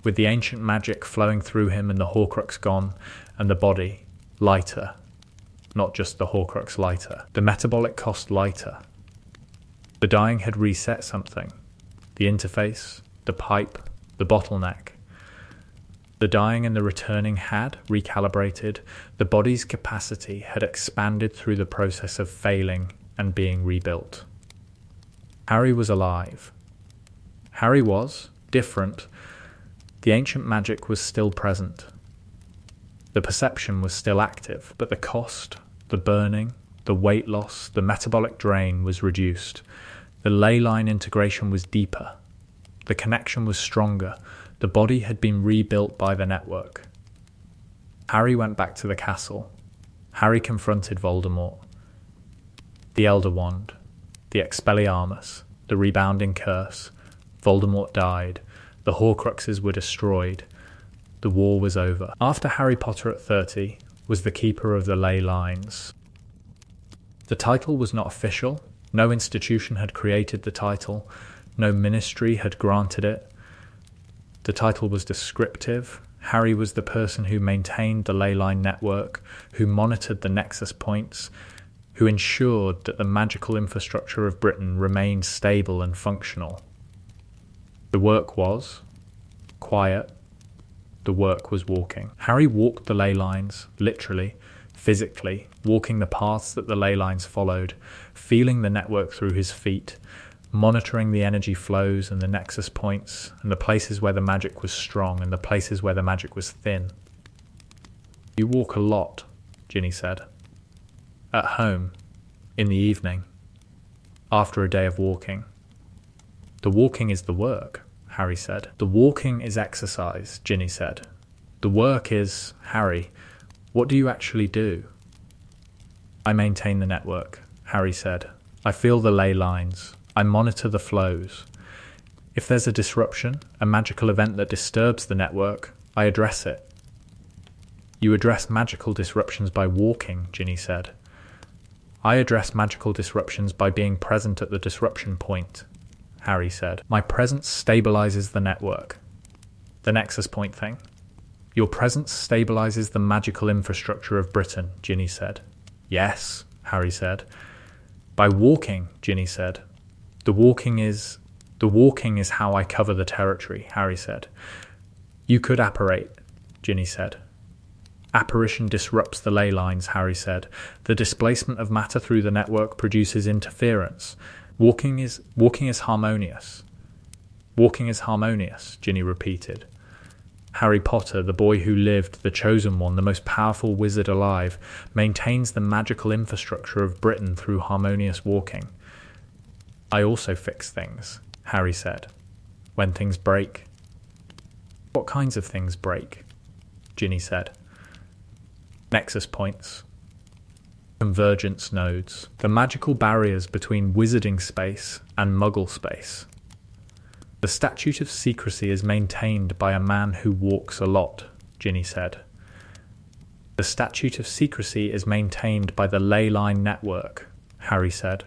With the ancient magic flowing through him and the Horcrux gone, and the body lighter. Not just the Horcrux lighter. The metabolic cost lighter. The dying had reset something. The interface, the pipe, the bottleneck. The dying and the returning had recalibrated. The body's capacity had expanded through the process of failing and being rebuilt. Harry was alive. Harry was different. The ancient magic was still present. The perception was still active, but the cost, the burning, the weight loss, the metabolic drain was reduced. The ley line integration was deeper. The connection was stronger. The body had been rebuilt by the network. Harry went back to the castle. Harry confronted Voldemort. The Elder Wand, the Expelliarmus, the rebounding curse. Voldemort died. The Horcruxes were destroyed. The war was over. After Harry Potter at 30 was the Keeper of the Ley Lines. The title was not official. No institution had created the title. No ministry had granted it. The title was descriptive. Harry was the person who maintained the ley line network, who monitored the nexus points, who ensured that the magical infrastructure of Britain remained stable and functional. The work was quiet. The work was walking. Harry walked the ley lines, literally, physically, walking the paths that the ley lines followed, feeling the network through his feet, monitoring the energy flows and the nexus points and the places where the magic was strong and the places where the magic was thin. "You walk a lot," Ginny said. "At home, in the evening, after a day of walking." "The walking is the work," Harry said. "The walking is exercise," Ginny said. "The work is, Harry, what do you actually do? I maintain the network, Harry said. I feel the ley lines. I monitor the flows. If there's a disruption, a magical event that disturbs the network, I address it. You address magical disruptions by walking, Ginny said. I address magical disruptions by being present at the disruption point, Harry said. My presence stabilizes the network. The nexus point thing. Your presence stabilizes the magical infrastructure of Britain, Ginny said. Yes, Harry said. By walking, Ginny said. The walking is how I cover the territory, Harry said. You could apparate, Ginny said. Apparition disrupts the ley lines, Harry said. The displacement of matter through the network produces interference. Walking is harmonious. Walking is harmonious, Ginny repeated. Harry Potter, the boy who lived, the chosen one, the most powerful wizard alive, maintains the magical infrastructure of Britain through harmonious walking. I also fix things, Harry said. When things break. What kinds of things break? Ginny said. Nexus points. Convergence nodes. The magical barriers between wizarding space and muggle space. The statute of secrecy is maintained by a man who walks a lot, Ginny said. The statute of secrecy is maintained by the ley line network, Harry said.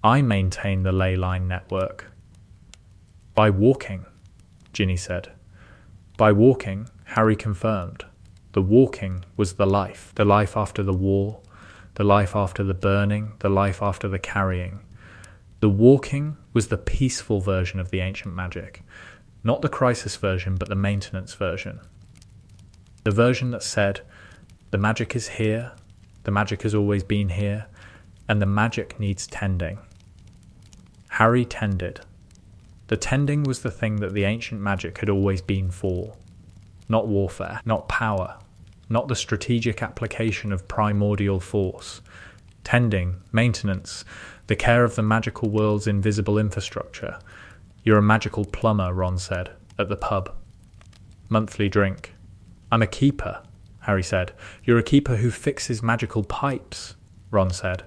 I maintain the ley line network. By walking, Ginny said. By walking, Harry confirmed. The walking was the life after the war, the life after the burning, the life after the carrying. The walking was the peaceful version of the ancient magic, not the crisis version, but the maintenance version. The version that said, the magic is here, the magic has always been here, and the magic needs tending. Harry tended. The tending was the thing that the ancient magic had always been for. Not warfare, not power, not the strategic application of primordial force. Tending, maintenance, the care of the magical world's invisible infrastructure. You're a magical plumber, Ron said, at the pub. Monthly drink. I'm a keeper, Harry said. You're a keeper who fixes magical pipes, Ron said.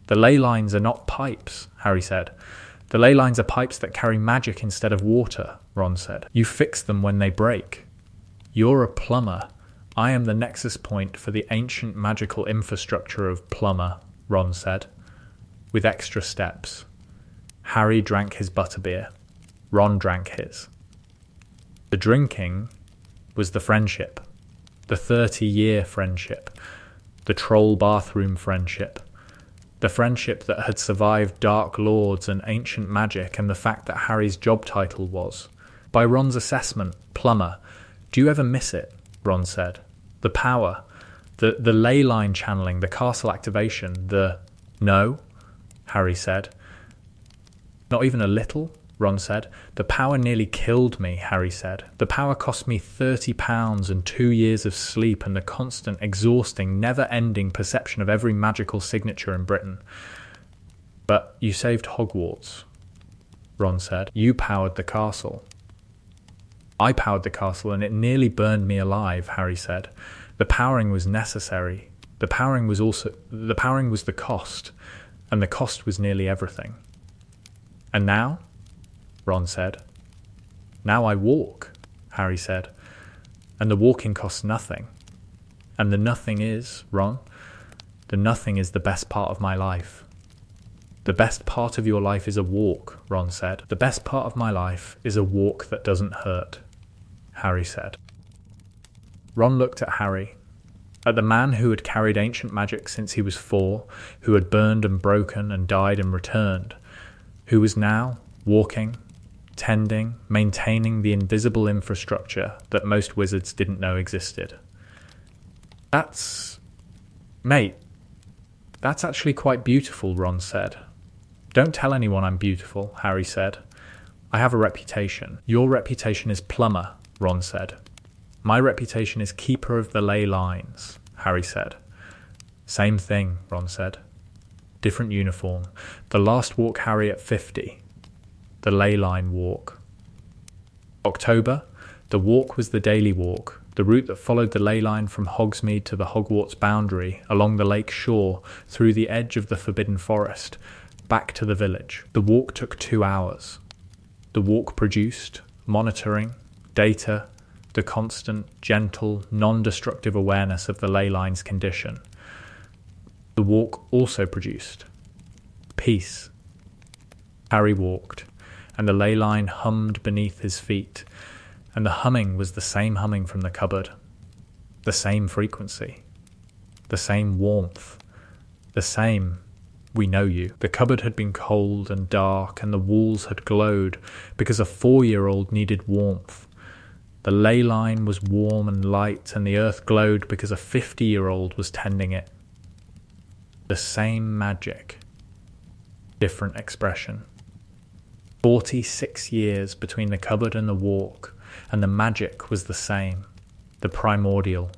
The ley lines are not pipes, Harry said. The ley lines are pipes that carry magic instead of water, Ron said. You fix them when they break. You're a plumber. I am the nexus point for the ancient magical infrastructure of plumber, Ron said, with extra steps. Harry drank his butterbeer. Ron drank his. The drinking was the friendship, the 30-year friendship, the troll bathroom friendship, the friendship that had survived Dark Lords and ancient magic and the fact that Harry's job title was, by Ron's assessment, plumber. Do you ever miss it? Ron said. The power, the ley line channeling, the castle activation, No, Harry said. Not even a little, Ron said. The power nearly killed me, Harry said. The power cost me £30 and 2 years of sleep and the constant, exhausting, never-ending perception of every magical signature in Britain. But you saved Hogwarts, Ron said. You powered the castle. I powered the castle and it nearly burned me alive, Harry said. The powering was necessary. The powering was the cost, and the cost was nearly everything. And now? Ron said. Now I walk, Harry said. And the walking costs nothing. And the nothing is, Ron, the nothing is the best part of my life. The best part of your life is a walk, Ron said. The best part of my life is a walk that doesn't hurt, Harry said. Ron looked at Harry, at the man who had carried ancient magic since he was 4, who had burned and broken and died and returned, who was now walking, tending, maintaining the invisible infrastructure that most wizards didn't know existed. That's actually quite beautiful, Ron said. Don't tell anyone I'm beautiful, Harry said. I have a reputation. Your reputation is plumber, Ron said. My reputation is keeper of the ley lines, Harry said. Same thing, Ron said. Different uniform. The last walk Harry at 50. The ley line walk. October, the walk was the daily walk. the route that followed the ley line from Hogsmeade to the Hogwarts boundary, along the lake shore, through the edge of the Forbidden Forest, back to the village. The walk took 2 hours. The walk produced monitoring, data, the constant, gentle, non-destructive awareness of the ley line's condition. The walk also produced peace. Harry walked, and the ley line hummed beneath his feet, and the humming was the same humming from the cupboard, the same frequency, the same warmth, the same "we know you." The cupboard had been cold and dark, and the walls had glowed because a 4-year-old needed warmth. The ley line was warm and light, and the earth glowed because a 50-year-old was tending it. The same magic, different expression. 46 years between the cupboard and the walk, and the magic was the same, the primordial,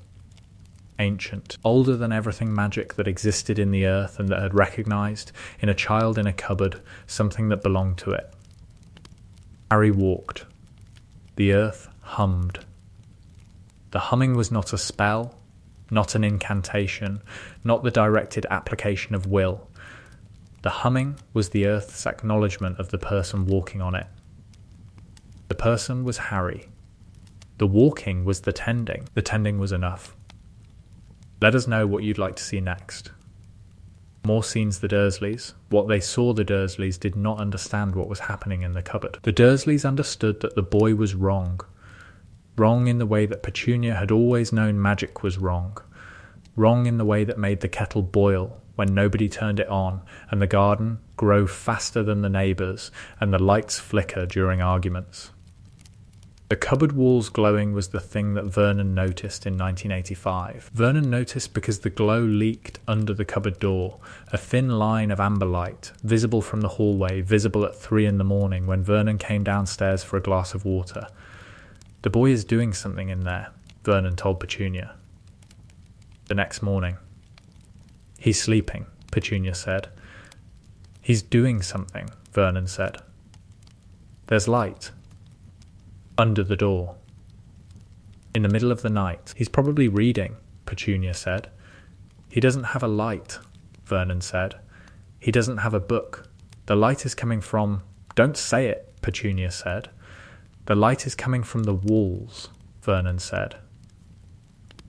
ancient, older than everything magic that existed in the earth and that had recognized, in a child in a cupboard, something that belonged to it. Harry walked. The earth hummed. The humming was not a spell, not an incantation, not the directed application of will. The humming was the earth's acknowledgement of the person walking on it. The person was Harry. The walking was the tending. The tending was enough. Let us know what you'd like to see next. More scenes the Dursleys. What they saw the Dursleys did not understand what was happening in the cupboard. The Dursleys understood that the boy was wrong. Wrong in the way that Petunia had always known magic was wrong. Wrong in the way that made the kettle boil when nobody turned it on, and the garden grow faster than the neighbours, and the lights flicker during arguments. The cupboard walls glowing was the thing that Vernon noticed in 1985. Vernon noticed because the glow leaked under the cupboard door, a thin line of amber light, visible from the hallway, visible at 3 a.m. when Vernon came downstairs for a glass of water. "The boy is doing something in there," Vernon told Petunia. The next morning. "He's sleeping," Petunia said. "He's doing something," Vernon said. "There's light. Under the door. In the middle of the night. He's probably reading," Petunia said. "He doesn't have a light," Vernon said. "He doesn't have a book. The light is coming from—" "Don't say it," Petunia said. "The light is coming from the walls," Vernon said.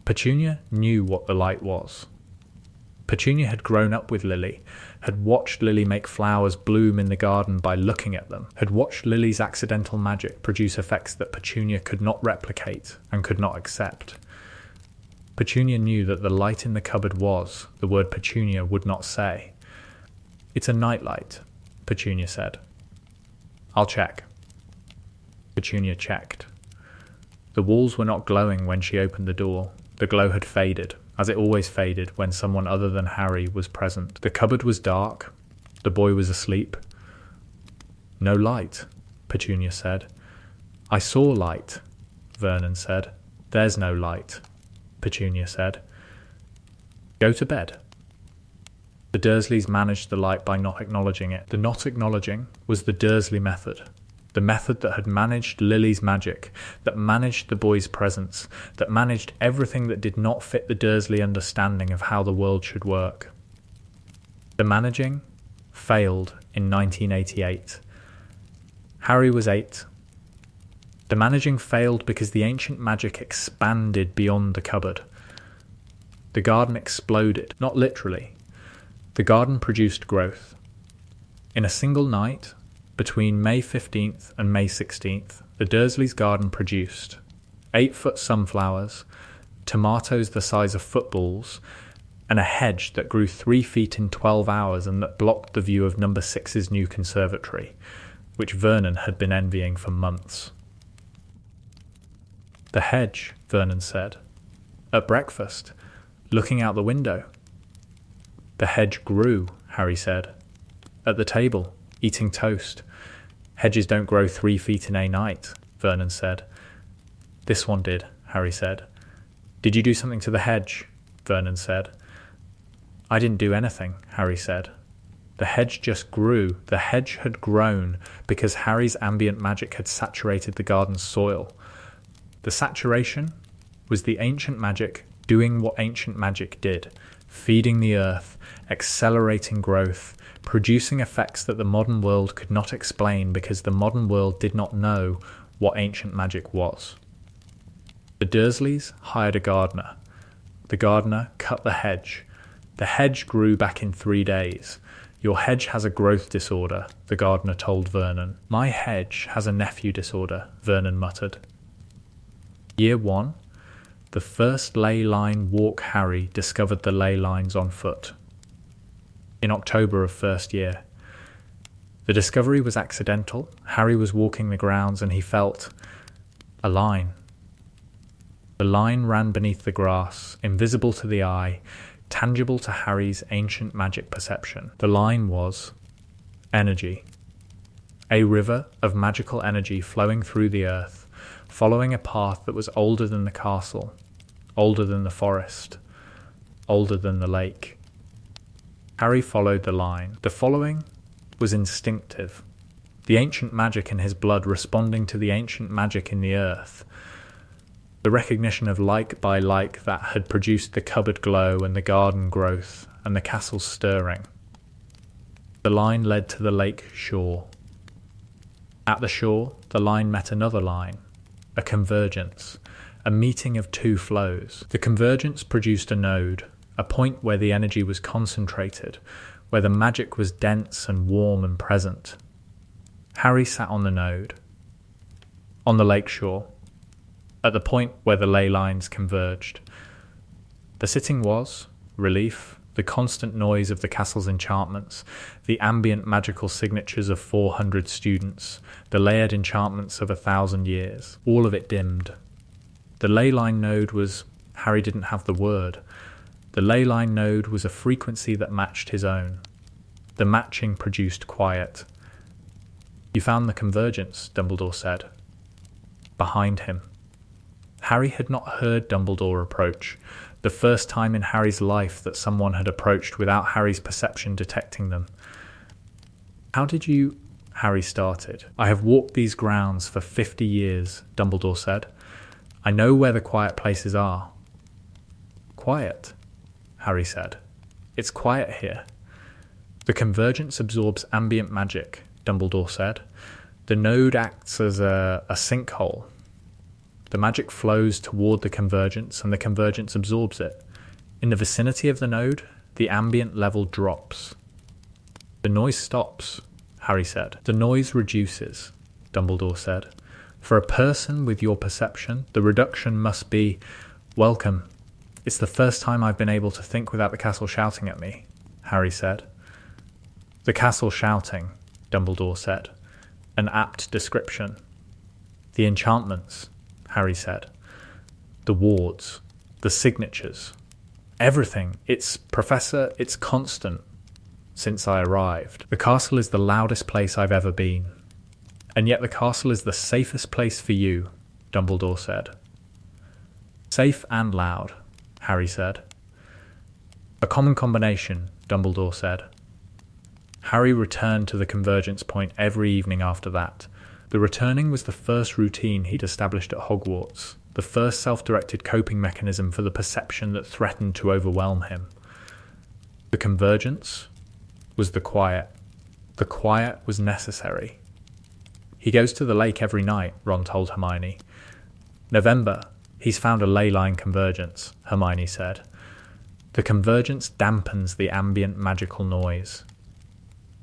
Petunia knew what the light was. Petunia had grown up with Lily, had watched Lily make flowers bloom in the garden by looking at them, had watched Lily's accidental magic produce effects that Petunia could not replicate and could not accept. Petunia knew that the light in the cupboard was the word Petunia would not say. "It's a nightlight," Petunia said. "I'll check." Petunia checked. The walls were not glowing when she opened the door. The glow had faded, as it always faded when someone other than Harry was present. The cupboard was dark. The boy was asleep. "No light," Petunia said. "I saw light," Vernon said. "There's no light," Petunia said. "Go to bed." The Dursleys managed the light by not acknowledging it. The not acknowledging was the Dursley method. The method that had managed Lily's magic, that managed the boy's presence, that managed everything that did not fit the Dursley understanding of how the world should work. The managing failed in 1988. Harry was 8. The managing failed because the ancient magic expanded beyond the cupboard. The garden exploded, not literally. The garden produced growth. In a single night, between May 15th and May 16th, the Dursleys' garden produced 8-foot sunflowers, tomatoes the size of footballs, and a hedge that grew 3 feet in 12 hours and that blocked the view of number 6's new conservatory, which Vernon had been envying for months. "The hedge," Vernon said. "At breakfast, looking out the window." "The hedge grew," Harry said. "At the table, eating toast. Hedges don't grow 3 feet in a night," Vernon said. "This one did," Harry said. "Did you do something to the hedge?" Vernon said. "I didn't do anything," Harry said. "The hedge just grew. The hedge had grown because Harry's ambient magic had saturated the garden's soil. The saturation was the ancient magic doing what ancient magic did, feeding the earth, accelerating growth, producing effects that the modern world could not explain because the modern world did not know what ancient magic was. The Dursleys hired a gardener. The gardener cut the hedge. The hedge grew back in 3 days. Your hedge has a growth disorder, the gardener told Vernon. My hedge has a nephew disorder, Vernon muttered. Year 1. The first ley line walk Harry discovered the ley lines on foot. In October of first year. The discovery was accidental. Harry was walking the grounds and he felt a line. The line ran beneath the grass, invisible to the eye, tangible to Harry's ancient magic perception. The line was energy. A river of magical energy flowing through the earth, following a path that was older than the castle, older than the forest, older than the lake. Harry followed the line. The following was instinctive. The ancient magic in his blood responding to the ancient magic in the earth. The recognition of like by like that had produced the cupboard glow and the garden growth and the castle stirring. The line led to the lake shore. At the shore, the line met another line, a convergence, a meeting of two flows. The convergence produced a node, a point where the energy was concentrated, where the magic was dense and warm and present. Harry sat on the node, on the lake shore, at the point where the ley lines converged. The sitting was, relief, the constant noise of the castle's enchantments, the ambient magical signatures of 400 students, the layered enchantments of 1,000 years, all of it dimmed. The ley line node was, Harry didn't have the word. The ley line node was a frequency that matched his own. The matching produced quiet. You found the convergence, Dumbledore said. Behind him. Harry had not heard Dumbledore approach, the first time in Harry's life that someone had approached without Harry's perception detecting them. How did you... Harry started. I have walked these grounds for 50 years, Dumbledore said. I know where the quiet places are. Quiet, Harry said. It's quiet here. The convergence absorbs ambient magic, Dumbledore said. The node acts as a sinkhole. The magic flows toward the convergence, and the convergence absorbs it. In the vicinity of the node, the ambient level drops. The noise stops, Harry said. The noise reduces, Dumbledore said. For a person with your perception, the reduction must be, welcome. It's the first time I've been able to think without the castle shouting at me, Harry said. The castle shouting, Dumbledore said. An apt description. The enchantments, Harry said. The wards, the signatures, everything. It's constant since I arrived. The castle is the loudest place I've ever been. And yet the castle is the safest place for you, Dumbledore said. Safe and loud, Harry said. A common combination, Dumbledore said. Harry returned to the convergence point every evening after that. The returning was the first routine he'd established at Hogwarts, the first self-directed coping mechanism for the perception that threatened to overwhelm him. The convergence was the quiet. The quiet was necessary. He goes to the lake every night, Ron told Hermione. November, he's found a ley line convergence, Hermione said. The convergence dampens the ambient magical noise.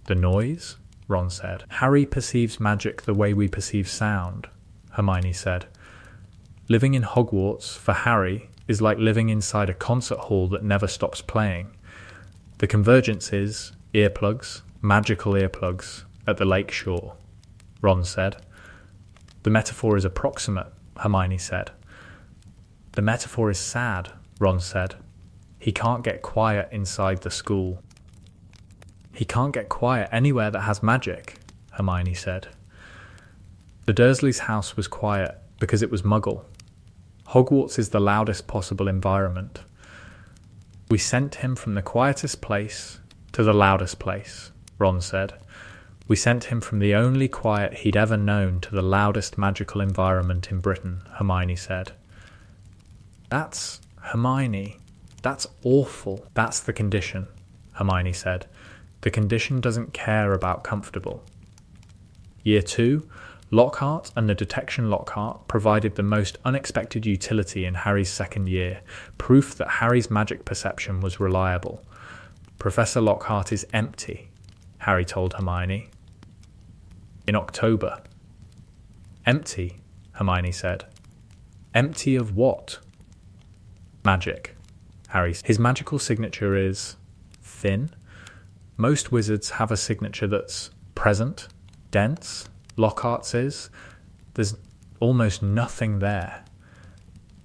The noise? Ron said. Harry perceives magic the way we perceive sound, Hermione said. Living in Hogwarts, for Harry, is like living inside a concert hall that never stops playing. The convergence is earplugs, magical earplugs, at the lake shore, Ron said. The metaphor is approximate, Hermione said. The metaphor is sad, Ron said. He can't get quiet inside the school. He can't get quiet anywhere that has magic, Hermione said. The Dursleys' house was quiet because it was Muggle. Hogwarts is the loudest possible environment. We sent him from the quietest place to the loudest place, Ron said. We sent him from the only quiet he'd ever known to the loudest magical environment in Britain, Hermione said. That's Hermione. That's awful. That's the condition, Hermione said. The condition doesn't care about comfortable. Year 2, Lockhart and the detection Lockhart provided the most unexpected utility in Harry's second year, proof that Harry's magic perception was reliable. Professor Lockhart is empty, Harry told Hermione. In October. Empty, Hermione said. Empty of what? Magic, Harry said. His magical signature is thin. Most wizards have a signature that's present, dense. Lockhart's is. There's almost nothing there.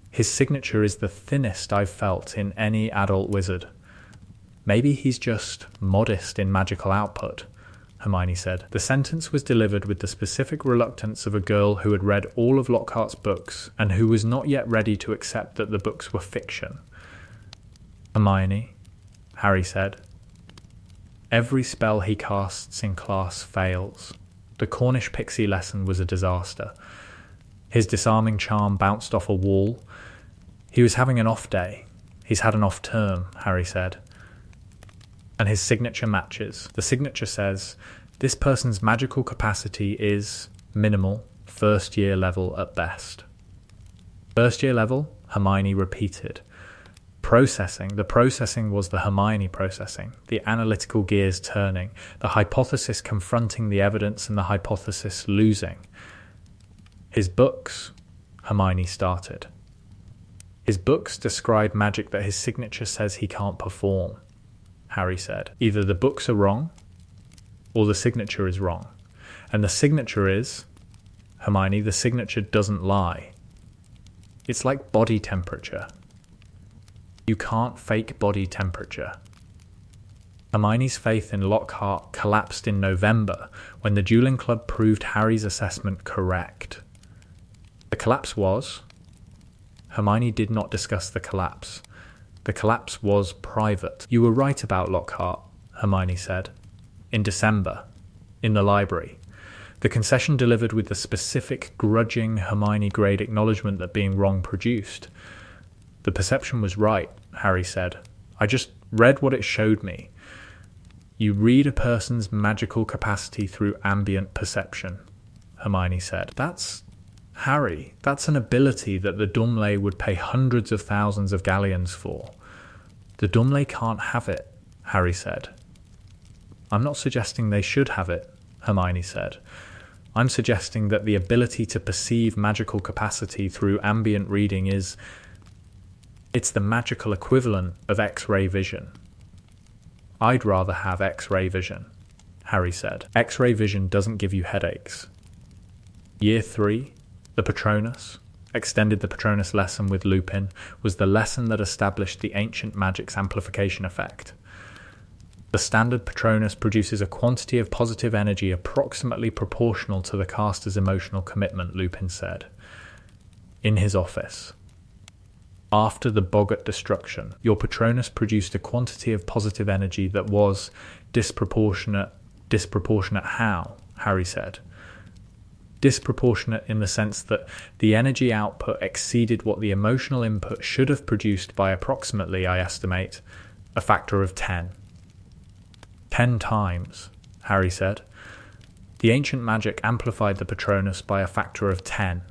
His signature is the thinnest I've felt in any adult wizard. Maybe he's just modest in magical output, Hermione said. The sentence was delivered with the specific reluctance of a girl who had read all of Lockhart's books and who was not yet ready to accept that the books were fiction. Hermione, Harry said. Every spell he casts in class fails. The Cornish pixie lesson was a disaster. His disarming charm bounced off a wall. He was having an off day. He's had an off term, Harry said. And his signature matches. The signature says, this person's magical capacity is minimal, first year level at best. First year level, Hermione repeated. Processing. The processing was the Hermione processing, the analytical gears turning, the hypothesis confronting the evidence and the hypothesis losing. His books, Hermione started. His books describe magic that his signature says he can't perform, Harry said. Either the books are wrong, or the signature is wrong. And the signature is, Hermione, the signature doesn't lie. It's like body temperature. You can't fake body temperature. Hermione's faith in Lockhart collapsed in November when the dueling club proved Harry's assessment correct. The collapse was... Hermione did not discuss the collapse. The collapse was private. You were right about Lockhart, Hermione said. In December. In the library. The concession delivered with the specific, grudging Hermione-grade acknowledgement that being wrong produced. The perception was right, Harry said. I just read what it showed me. You read a person's magical capacity through ambient perception, Hermione said. That's, Harry, that's an ability that the Dumley would pay hundreds of thousands of galleons for. The Dumley can't have it, Harry said. I'm not suggesting they should have it, Hermione said. I'm suggesting that the ability to perceive magical capacity through ambient reading is... It's the magical equivalent of X-ray vision. I'd rather have X-ray vision, Harry said. X-ray vision doesn't give you headaches. Year 3, the Patronus, extended the Patronus lesson with Lupin, was the lesson that established the ancient magic's amplification effect. The standard Patronus produces a quantity of positive energy approximately proportional to the caster's emotional commitment, Lupin said. In his office. After the Boggart destruction, your Patronus produced a quantity of positive energy that was disproportionate. Disproportionate how? Harry said. Disproportionate in the sense that the energy output exceeded what the emotional input should have produced by approximately, I estimate, a factor of 10. 10 times, Harry said. The ancient magic amplified the Patronus by a factor of 10.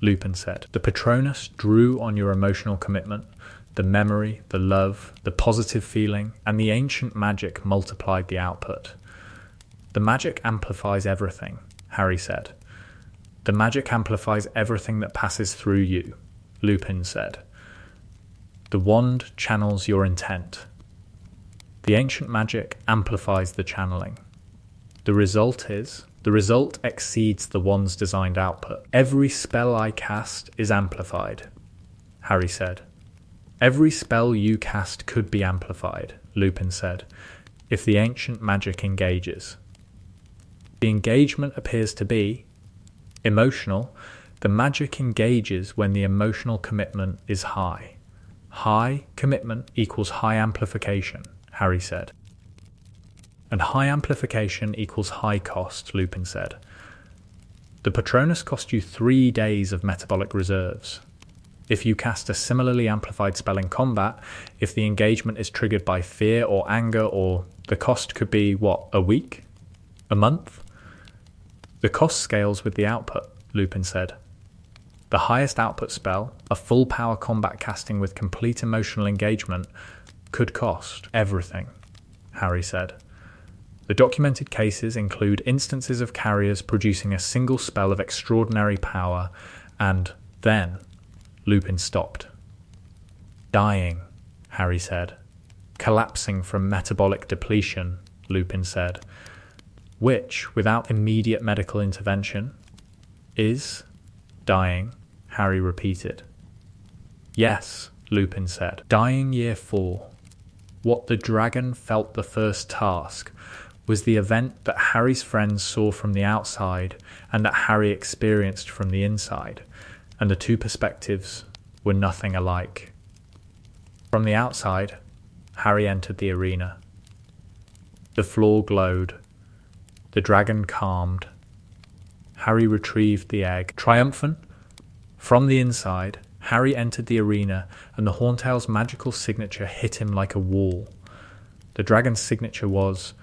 Lupin said. The Patronus drew on your emotional commitment, the memory, the love, the positive feeling, and the ancient magic multiplied the output. The magic amplifies everything, Harry said. The magic amplifies everything that passes through you, Lupin said. The wand channels your intent. The ancient magic amplifies the channeling. The result exceeds the wand's designed output. Every spell I cast is amplified, Harry said. Every spell you cast could be amplified, Lupin said, if the ancient magic engages. The engagement appears to be emotional. The magic engages when the emotional commitment is high. High commitment equals high amplification, Harry said. And high amplification equals high cost, Lupin said. The Patronus cost you 3 days of metabolic reserves. If you cast a similarly amplified spell in combat, if the engagement is triggered by fear or anger, or the cost could be, a week? A month? The cost scales with the output, Lupin said. The highest output spell, a full power combat casting with complete emotional engagement, could cost everything, Harry said. The documented cases include instances of carriers producing a single spell of extraordinary power, and then Lupin stopped. Dying, Harry said. Collapsing from metabolic depletion, Lupin said. Which, without immediate medical intervention, is dying, Harry repeated. Yes, Lupin said. Dying year 4. What the dragon felt the first task was the event that Harry's friends saw from the outside and that Harry experienced from the inside, and the two perspectives were nothing alike. From the outside, Harry entered the arena. The floor glowed. The dragon calmed. Harry retrieved the egg. Triumphant, from the inside, Harry entered the arena, and the Horntail's magical signature hit him like a wall. The dragon's signature was,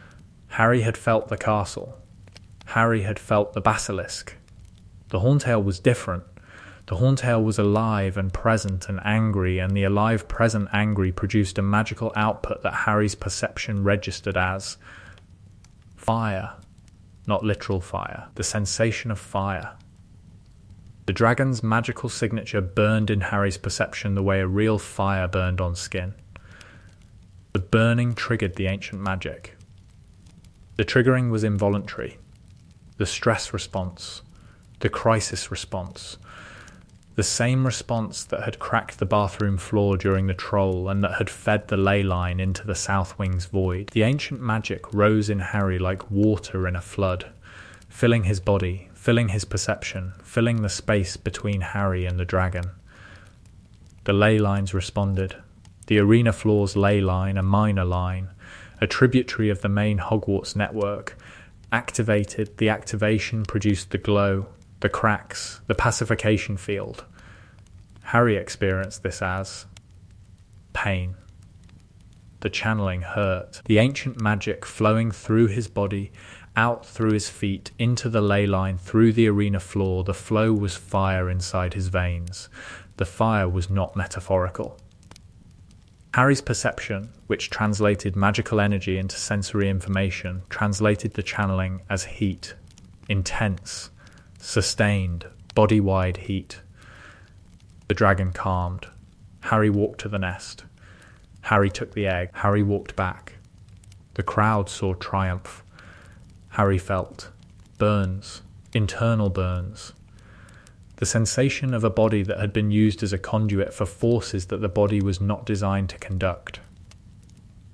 Harry had felt the castle. Harry had felt the basilisk. The Horntail was different. The Horntail was alive and present and angry, and the alive, present, angry produced a magical output that Harry's perception registered as fire, not literal fire, the sensation of fire. The dragon's magical signature burned in Harry's perception the way a real fire burned on skin. The burning triggered the ancient magic. The triggering was involuntary. The stress response, the crisis response, the same response that had cracked the bathroom floor during the troll and that had fed the ley line into the south wing's void. The ancient magic rose in Harry like water in a flood, filling his body, filling his perception, filling the space between Harry and the dragon. The ley lines responded. The arena floor's ley line, a minor line, a tributary of the main Hogwarts network, activated. The activation produced the glow, the cracks, the pacification field. Harry experienced this as pain. The channeling hurt. The ancient magic flowing through his body, out through his feet, into the ley line, through the arena floor. The flow was fire inside his veins. The fire was not metaphorical. Harry's perception, which translated magical energy into sensory information, translated the channeling as heat, intense, sustained, body-wide heat. The dragon calmed. Harry walked to the nest. Harry took the egg. Harry walked back. The crowd saw triumph. Harry felt burns, internal burns. The sensation of a body that had been used as a conduit for forces that the body was not designed to conduct.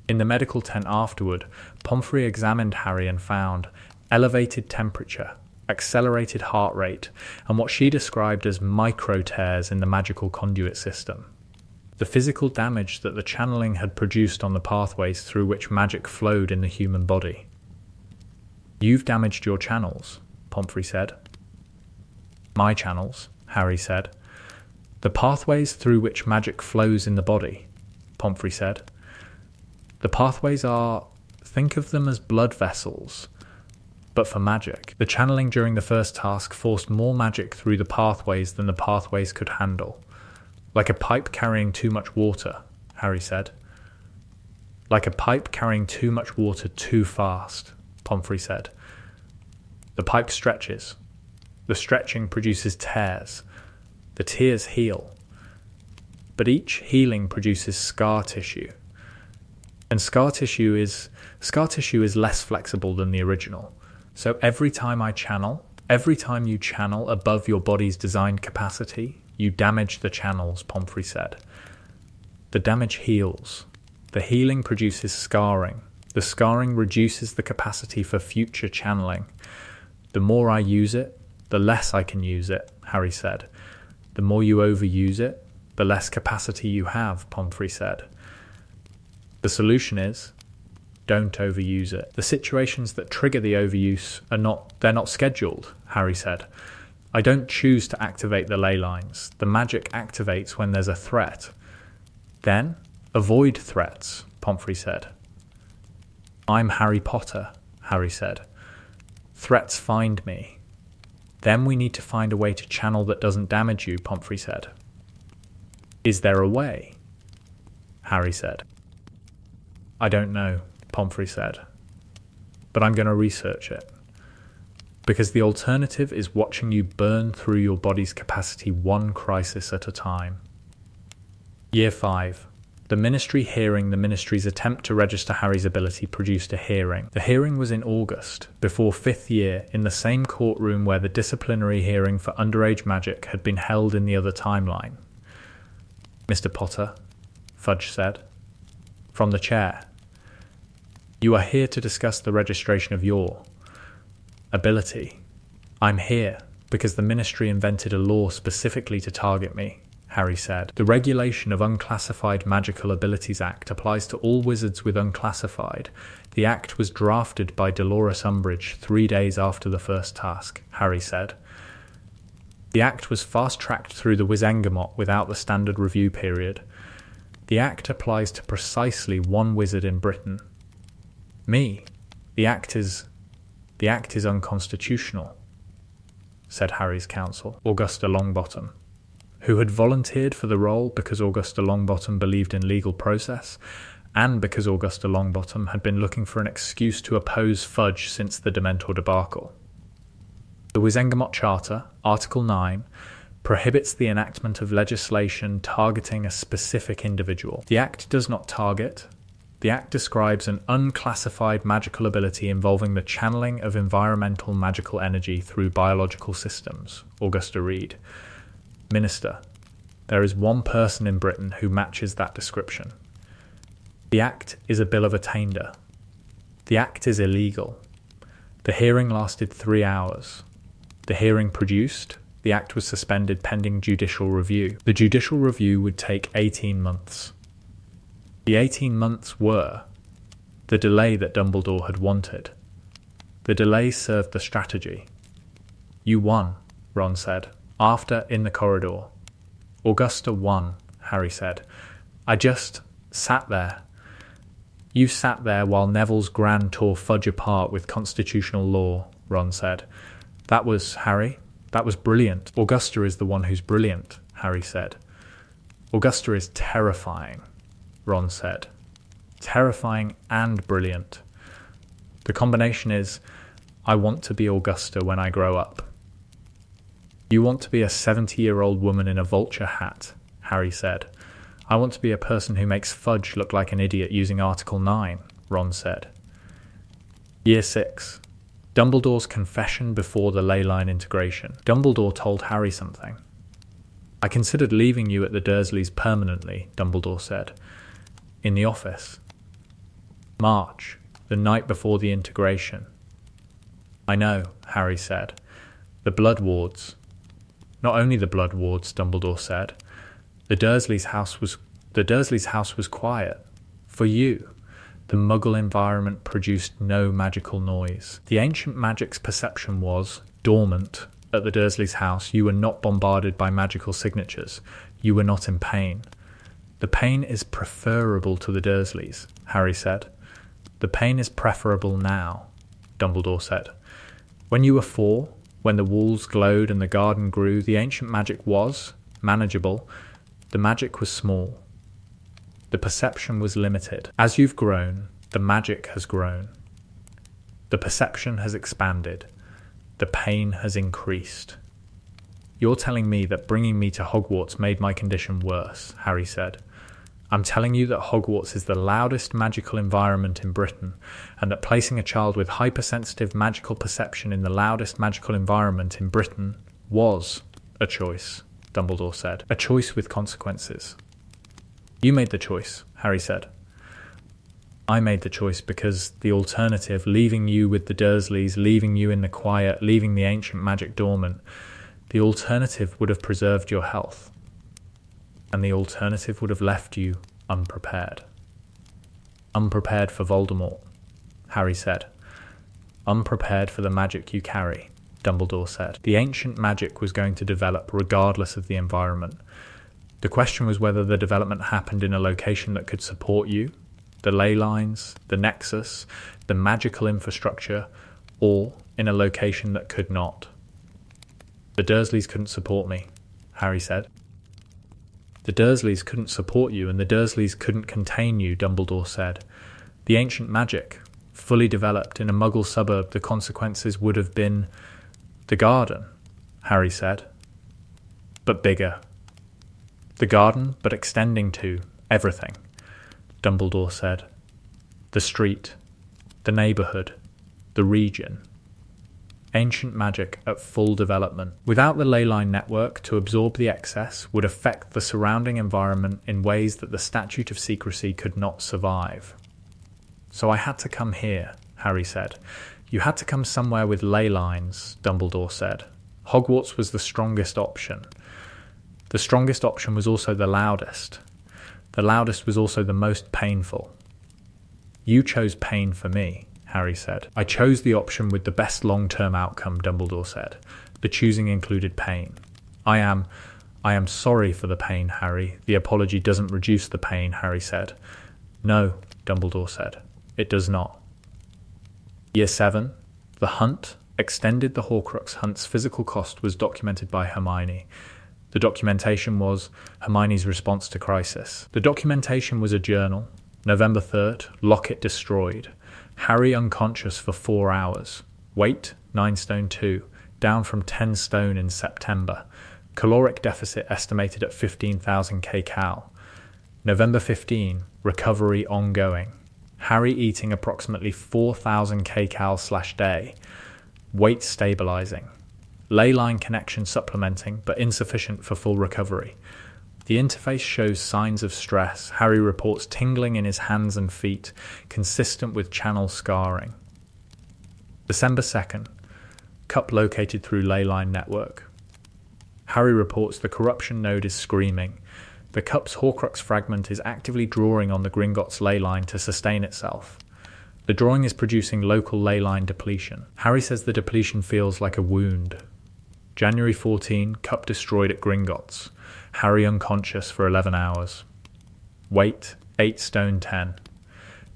In the medical tent afterward, Pomfrey examined Harry and found elevated temperature, accelerated heart rate, and what she described as micro tears in the magical conduit system. The physical damage that the channeling had produced on the pathways through which magic flowed in the human body. You've damaged your channels, Pomfrey said. My channels, Harry said. The pathways through which magic flows in the body, Pomfrey said. The pathways are, think of them as blood vessels, but for magic. The channeling during the first task forced more magic through the pathways than the pathways could handle. Like a pipe carrying too much water, Harry said. Like a pipe carrying too much water too fast, Pomfrey said. The pipe stretches. The stretching produces tears. The tears heal. But each healing produces scar tissue. And scar tissue is less flexible than the original. So every time you channel above your body's designed capacity, you damage the channels, Pomfrey said. The damage heals. The healing produces scarring. The scarring reduces the capacity for future channeling. The more I use it, the less I can use it, Harry said. The more you overuse it, the less capacity you have, Pomfrey said. The solution is, don't overuse it. The situations that trigger the overuse they're not scheduled, Harry said. I don't choose to activate the ley lines. The magic activates when there's a threat. Then, avoid threats, Pomfrey said. I'm Harry Potter, Harry said. Threats find me. Then we need to find a way to channel that doesn't damage you, Pomfrey said. Is there a way? Harry said. I don't know, Pomfrey said. But I'm going to research it. Because the alternative is watching you burn through your body's capacity one crisis at a time. Year 5. The Ministry hearing the Ministry's attempt to register Harry's ability produced a hearing. The hearing was in August, before 5th year, in the same courtroom where the disciplinary hearing for underage magic had been held in the other timeline. Mr. Potter, Fudge said, from the chair. You are here to discuss the registration of your ability. I'm here because the Ministry invented a law specifically to target me, Harry said. The Regulation of Unclassified Magical Abilities Act applies to all wizards with unclassified. The act was drafted by Dolores Umbridge 3 days after the first task, Harry said. The act was fast-tracked through the Wizengamot without the standard review period. The act applies to precisely one wizard in Britain. Me. The act is unconstitutional, said Harry's counsel, Augusta Longbottom, who had volunteered for the role because Augusta Longbottom believed in legal process, and because Augusta Longbottom had been looking for an excuse to oppose Fudge since the Dementor debacle. The Wizengamot Charter, Article 9, prohibits the enactment of legislation targeting a specific individual. The Act does not target. The Act describes an unclassified magical ability involving the channeling of environmental magical energy through biological systems, Augusta Reed. Minister, there is one person in Britain who matches that description. The Act is a bill of attainder. The Act is illegal. The hearing lasted 3 hours. The hearing produced, the Act was suspended pending judicial review. The judicial review would take 18 months. The 18 months were the delay that Dumbledore had wanted. The delay served the strategy. You won, Ron said, after in the corridor. Augusta won, Harry said. I just sat there. You sat there while Neville's Grand tore Fudge apart with constitutional law, Ron said. That was, Harry, that was brilliant. Augusta is the one who's brilliant, Harry said. Augusta is terrifying, Ron said. Terrifying and brilliant. The combination is, I want to be Augusta when I grow up. You want to be a 70-year-old woman in a vulture hat, Harry said. I want to be a person who makes Fudge look like an idiot using Article 9, Ron said. Year 6. Dumbledore's confession before the leyline integration. Dumbledore told Harry something. I considered leaving you at the Dursleys permanently, Dumbledore said. In the office. March, the night before the integration. I know, Harry said. The Blood Wards. Not only the Blood Wards, Dumbledore said. The Dursleys' house was quiet. For you. The Muggle environment produced no magical noise. The ancient magic's perception was dormant. At the Dursleys' house, you were not bombarded by magical signatures. You were not in pain. The pain is preferable to the Dursleys, Harry said. The pain is preferable now, Dumbledore said. When you were 4, when the walls glowed and the garden grew, the ancient magic was manageable. The magic was small. The perception was limited. As you've grown, the magic has grown. The perception has expanded. The pain has increased. You're telling me that bringing me to Hogwarts made my condition worse, Harry said. I'm telling you that Hogwarts is the loudest magical environment in Britain, and that placing a child with hypersensitive magical perception in the loudest magical environment in Britain was a choice, Dumbledore said. A choice with consequences. You made the choice, Harry said. I made the choice because the alternative, leaving you with the Dursleys, leaving you in the quiet, leaving the ancient magic dormant, the alternative would have preserved your health. And the alternative would have left you unprepared. Unprepared for Voldemort, Harry said. Unprepared for the magic you carry, Dumbledore said. The ancient magic was going to develop regardless of the environment. The question was whether the development happened in a location that could support you, the ley lines, the nexus, the magical infrastructure, or in a location that could not. The Dursleys couldn't support me, Harry said. The Dursleys couldn't support you, and the Dursleys couldn't contain you, Dumbledore said. The ancient magic, fully developed in a Muggle suburb, the consequences would have been the garden, Harry said. But bigger. The garden, but extending to everything, Dumbledore said. The street, the neighbourhood, the region. Ancient magic at full development. Without the ley line network to absorb the excess would affect the surrounding environment in ways that the Statute of Secrecy could not survive. So I had to come here, Harry said. You had to come somewhere with ley lines, Dumbledore said. Hogwarts was the strongest option. The strongest option was also the loudest. The loudest was also the most painful. You chose pain for me, Harry said. I chose the option with the best long-term outcome, Dumbledore said. The choosing included pain. I am sorry for the pain, Harry. The apology doesn't reduce the pain, Harry said. No, Dumbledore said. It does not. Year 7, the hunt, extended the Horcrux hunt's physical cost was documented by Hermione. The documentation was Hermione's response to crisis. The documentation was a journal. November 3rd, locket destroyed. Harry unconscious for 4 hours. Weight, 9 stone 2, down from 10 stone in September. Caloric deficit estimated at 15,000 kcal. November 15, recovery ongoing. Harry eating approximately 4,000 kcal/day. Weight stabilizing. Ley line connection supplementing, but insufficient for full recovery. The interface shows signs of stress. Harry reports tingling in his hands and feet, consistent with channel scarring. December 2nd, cup located through ley line network. Harry reports the corruption node is screaming. The cup's Horcrux fragment is actively drawing on the Gringotts ley line to sustain itself. The drawing is producing local ley line depletion. Harry says the depletion feels like a wound. January 14, cup destroyed at Gringotts. Harry unconscious for 11 hours. Weight, 8 stone 10.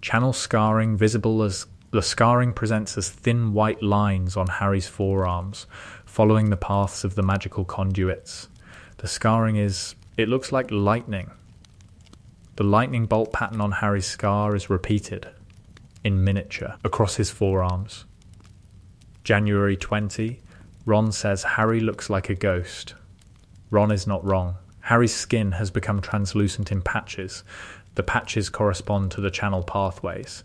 Channel scarring visible as the scarring presents as thin white lines on Harry's forearms, following the paths of the magical conduits. The scarring it looks like lightning. The lightning bolt pattern on Harry's scar is repeated, in miniature, across his forearms. January 20, Ron says Harry looks like a ghost. Ron is not wrong. Harry's skin has become translucent in patches. The patches correspond to the channel pathways.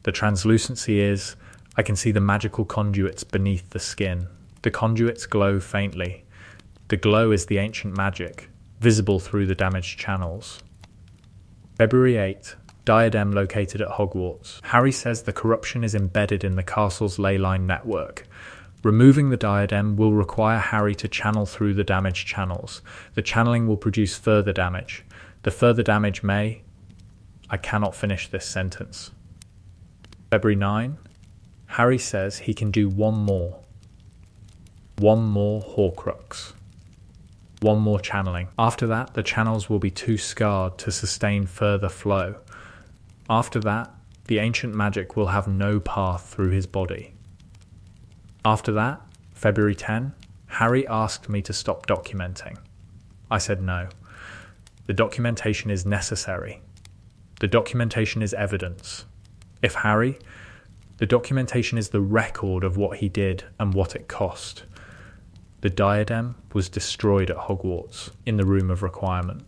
The translucency is, I can see the magical conduits beneath the skin. The conduits glow faintly. The glow is the ancient magic, visible through the damaged channels. February 8, diadem located at Hogwarts. Harry says the corruption is embedded in the castle's ley line network. Removing the diadem will require Harry to channel through the damaged channels. The channeling will produce further damage. The further damage may... I cannot finish this sentence. February 9, Harry says he can do one more. One more Horcrux. One more channeling. After that, the channels will be too scarred to sustain further flow. After that, the ancient magic will have no path through his body. After that, February 10, Harry asked me to stop documenting. I said no. The documentation is necessary. The documentation is evidence. If Harry, the documentation is the record of what he did and what it cost. The diadem was destroyed at Hogwarts, in the Room of Requirement.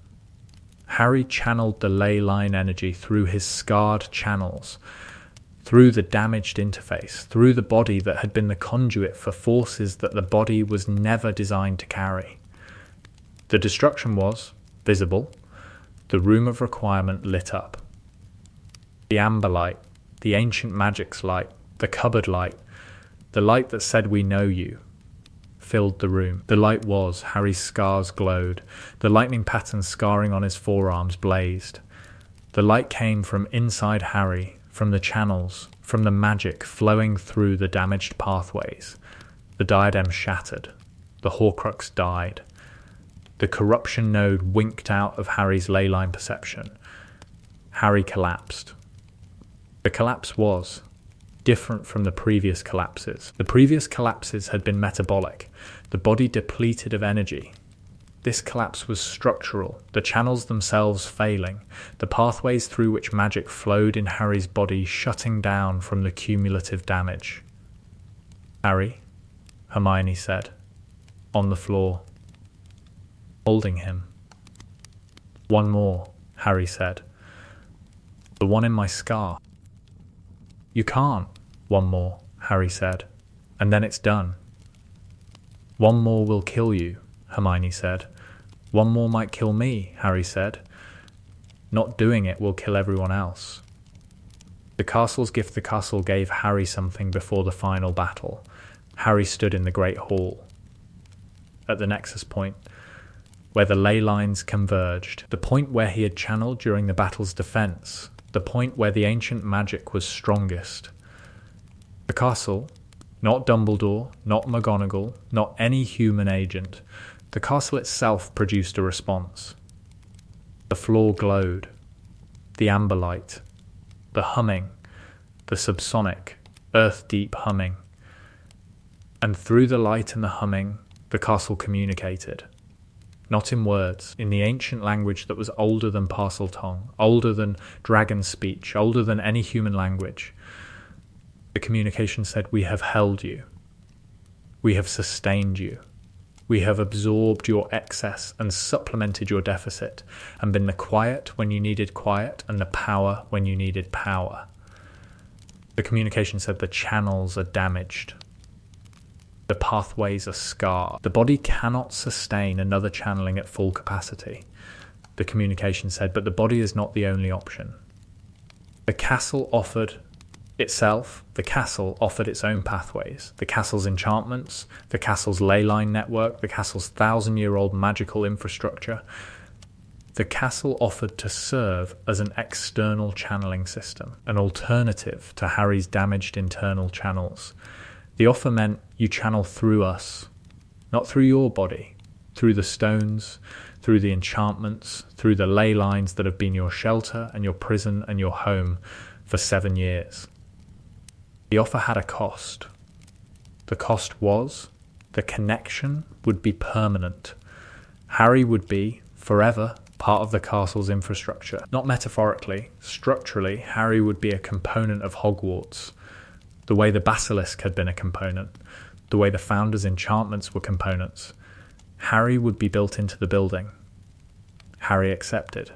Harry channeled the ley line energy through his scarred channels, through the damaged interface, through the body that had been the conduit for forces that the body was never designed to carry. The destruction was visible, the Room of Requirement lit up. The amber light, the ancient magic's light, the cupboard light, the light that said we know you, filled the room. The light was, Harry's scars glowed, the lightning pattern scarring on his forearms blazed. The light came from inside Harry, from the channels, from the magic flowing through the damaged pathways. The diadem shattered. The Horcrux died. The corruption node winked out of Harry's ley line perception. Harry collapsed. The collapse was different from the previous collapses. The previous collapses had been metabolic, the body depleted of energy. This collapse was structural, the channels themselves failing, the pathways through which magic flowed in Harry's body shutting down from the cumulative damage. "Harry," Hermione said, on the floor, holding him. "One more," Harry said. "The one in my scar." "You can't." "One more," Harry said, "and then it's done." "One more will kill you," Hermione said. "One more might kill me," Harry said. "Not doing it will kill everyone else." The castle's gift the castle gave Harry something before the final battle. Harry stood in the Great Hall. At the nexus point, where the ley lines converged, the point where he had channeled during the battle's defense, the point where the ancient magic was strongest. The castle, not Dumbledore, not McGonagall, not any human agent, the castle itself produced a response. The floor glowed, the amber light, the humming, the subsonic, earth-deep humming. And through the light and the humming, the castle communicated. Not in words, in the ancient language that was older than Parseltongue, older than dragon speech, older than any human language. The communication said, "We have held you. We have sustained you. We have absorbed your excess and supplemented your deficit, and been the quiet when you needed quiet and the power when you needed power." The communication said, "The channels are damaged. The pathways are scarred. The body cannot sustain another channeling at full capacity." The communication said, "But the body is not the only option." The castle offered its own pathways. The castle's enchantments, the castle's ley line network, the castle's 1,000-year-old magical infrastructure. The castle offered to serve as an external channeling system, an alternative to Harry's damaged internal channels. The offer meant you channel through us, not through your body, through the stones, through the enchantments, through the ley lines that have been your shelter and your prison and your home for 7 years. The offer had a cost. The cost was the connection would be permanent. Harry would be, forever, part of the castle's infrastructure. Not metaphorically, structurally, Harry would be a component of Hogwarts. The way the basilisk had been a component, the way the founder's enchantments were components. Harry would be built into the building. Harry accepted.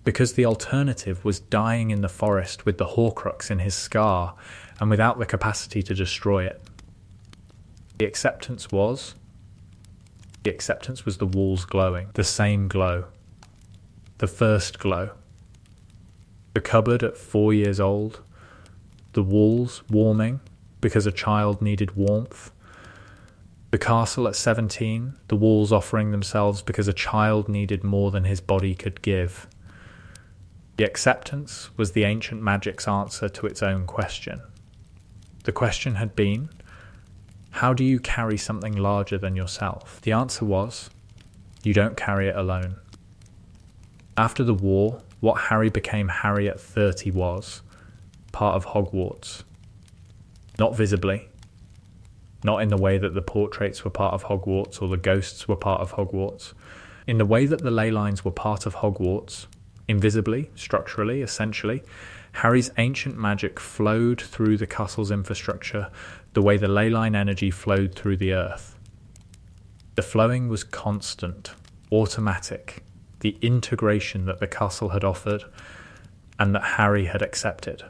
Because the alternative was dying in the forest with the Horcrux in his scar and without the capacity to destroy it. The acceptance was the walls glowing, the same glow, the first glow. The cupboard at 4 years old, the walls warming because a child needed warmth. The castle at 17, the walls offering themselves because a child needed more than his body could give. The acceptance was the ancient magic's answer to its own question. The question had been, how do you carry something larger than yourself? The answer was, you don't carry it alone. After the war, what Harry became Harry at 30 was part of Hogwarts. Not visibly, not in the way that the portraits were part of Hogwarts or the ghosts were part of Hogwarts. In the way that the ley lines were part of Hogwarts, invisibly, structurally, essentially, Harry's ancient magic flowed through the castle's infrastructure the way the ley line energy flowed through the earth. The flowing was constant, automatic, the integration that the castle had offered and that Harry had accepted.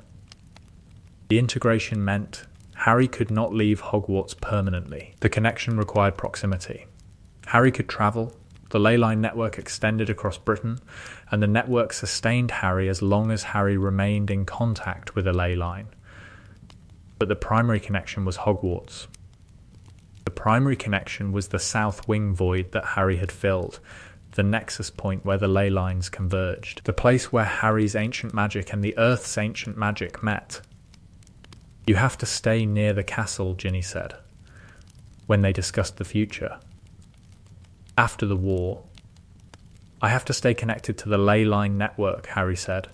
The integration meant Harry could not leave Hogwarts permanently. The connection required proximity. Harry could travel, the ley line network extended across Britain, and the network sustained Harry as long as Harry remained in contact with a ley line. But the primary connection was Hogwarts. The primary connection was the south wing void that Harry had filled, the nexus point where the ley lines converged, the place where Harry's ancient magic and the Earth's ancient magic met. You have to stay near the castle, Ginny said. when they discussed the future. After the war, "I have to stay connected to the ley line network," Harry said.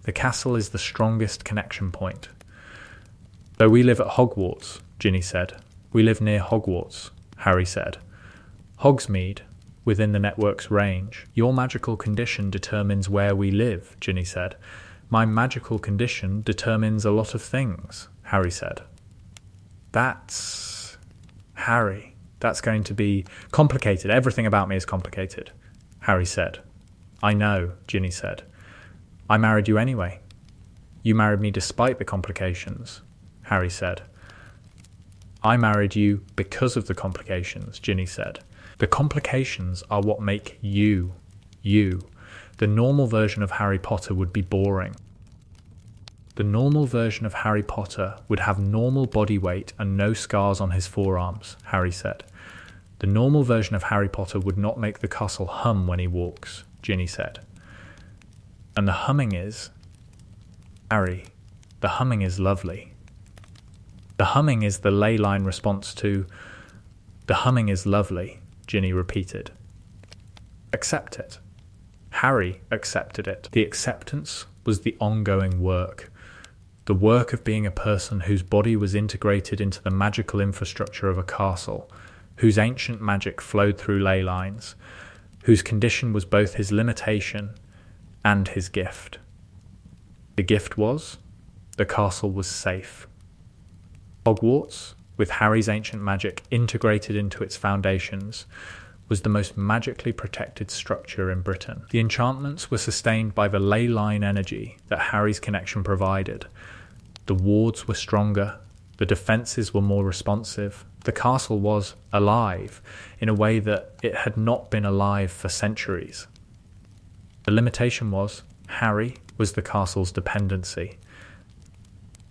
"The castle is the strongest connection point." "Though we live at Hogwarts," Ginny said. "We live near Hogwarts," Harry said. "Hogsmeade, within the network's range. Your magical condition determines where we live," Ginny said. "My magical condition determines a lot of things," Harry said. Harry, that's going to be complicated. Everything about me is complicated," Harry said. "I know," Ginny said. "I married you anyway." "You married me despite the complications," Harry said. "I married you because of the complications," Ginny said. "The complications are what make you, you. The normal version of Harry Potter would be boring. The normal version of Harry Potter would have normal body weight and no scars on his forearms," Harry said. "The normal version of Harry Potter would not make the castle hum when he walks," Ginny said. "And the humming is..." "Harry, the humming is lovely." "The humming is the ley line response to..." "The humming is lovely," Ginny repeated. "Accept it." Harry accepted it. The acceptance was the ongoing work. The work of being a person whose body was integrated into the magical infrastructure of a castle, whose ancient magic flowed through ley lines, whose condition was both his limitation and his gift. The gift was, the castle was safe. Hogwarts, with Harry's ancient magic integrated into its foundations, was the most magically protected structure in Britain. The enchantments were sustained by the ley line energy that Harry's connection provided. The wards were stronger, the defences were more responsive, the castle was alive in a way that it had not been alive for centuries. The limitation was, Harry was the castle's dependency.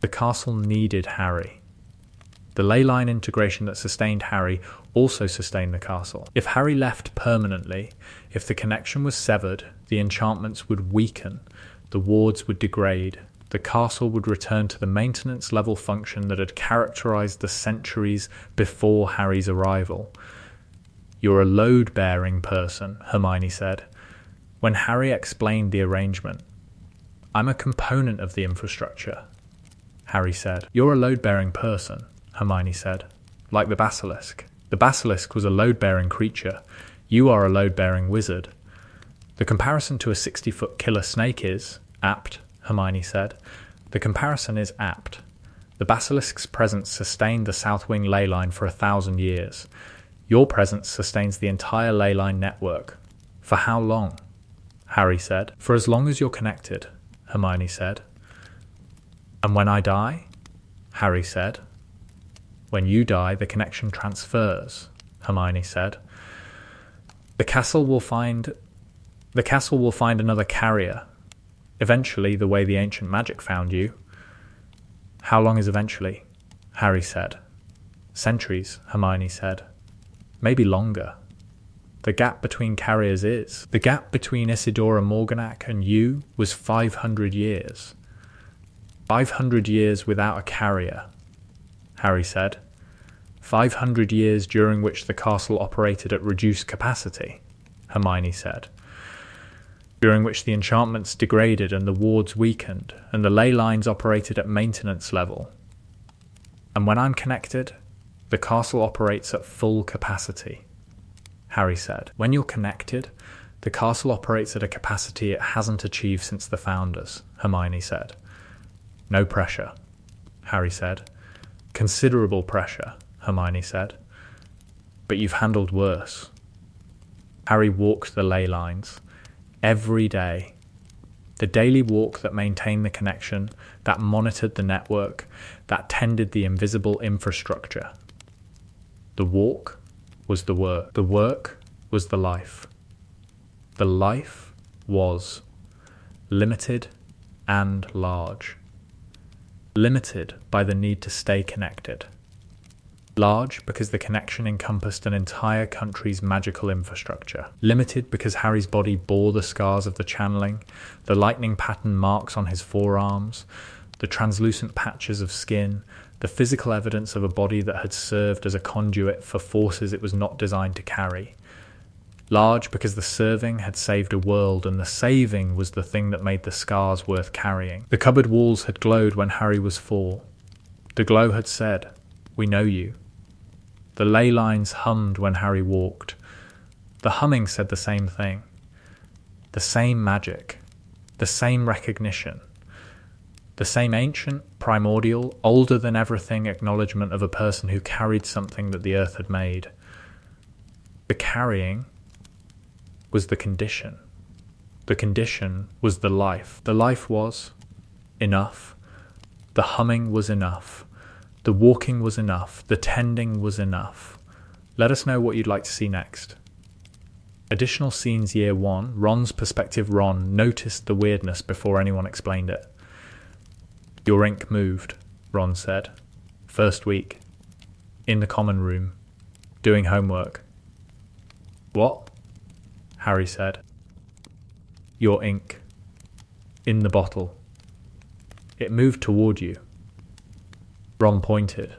The castle needed Harry. The ley line integration that sustained Harry also sustained the castle. If Harry left permanently, if the connection was severed, the enchantments would weaken, the wards would degrade, the castle would return to the maintenance level function that had characterized the centuries before Harry's arrival. "You're a load-bearing person," Hermione said. When Harry explained the arrangement, "I'm a component of the infrastructure," Harry said. "You're a load-bearing person," Hermione said, "like the basilisk. The basilisk was a load-bearing creature. You are a load-bearing wizard." "The comparison to a 60-foot killer snake is apt," Hermione said. "The comparison is apt. The basilisk's presence sustained the South Wing ley line for 1,000 years. Your presence sustains the entire ley line network. For how long?" Harry said. "For as long as you're connected," Hermione said. "And when I die?" Harry said. "When you die, the connection transfers," Hermione said. The castle will find another carrier. Eventually, the way the ancient magic found you." "How long is eventually?" Harry said. "Centuries," Hermione said. "Maybe longer. The gap between carriers is. The gap between Isidora Morganac and you was 500 years. 500 years without a carrier," Harry said. 500 years during which the castle operated at reduced capacity," Hermione said. "During which the enchantments degraded and the wards weakened, and the ley lines operated at maintenance level. And when I'm connected, the castle operates at full capacity," Harry said. "When you're connected, the castle operates at a capacity it hasn't achieved since the founders," Hermione said. "No pressure," Harry said. "Considerable pressure," Hermione said. "But you've handled worse." Harry walked the ley lines. Every day. The daily walk that maintained the connection, that monitored the network, that tended the invisible infrastructure. The walk was the work. The work was the life. The life was limited and large. Limited by the need to stay connected. Large because the connection encompassed an entire country's magical infrastructure. Limited because Harry's body bore the scars of the channeling, the lightning pattern marks on his forearms, the translucent patches of skin, the physical evidence of a body that had served as a conduit for forces it was not designed to carry. Large because the serving had saved a world, and the saving was the thing that made the scars worth carrying. The cupboard walls had glowed when Harry was 4. The glow had said, "We know you." The ley lines hummed when Harry walked. The humming said the same thing. The same magic. The same recognition. The same ancient, primordial, older than everything acknowledgement of a person who carried something that the earth had made. The carrying was the condition. The condition was the life. The life was enough. The humming was enough. The walking was enough. The tending was enough. Let us know what you'd like to see next. Additional scenes year 1. Ron's perspective. Ron noticed the weirdness before anyone explained it. "Your ink moved," Ron said. "First week. In the common room. Doing homework." "What?" Harry said. "Your ink. In the bottle. It moved toward you." Ron pointed.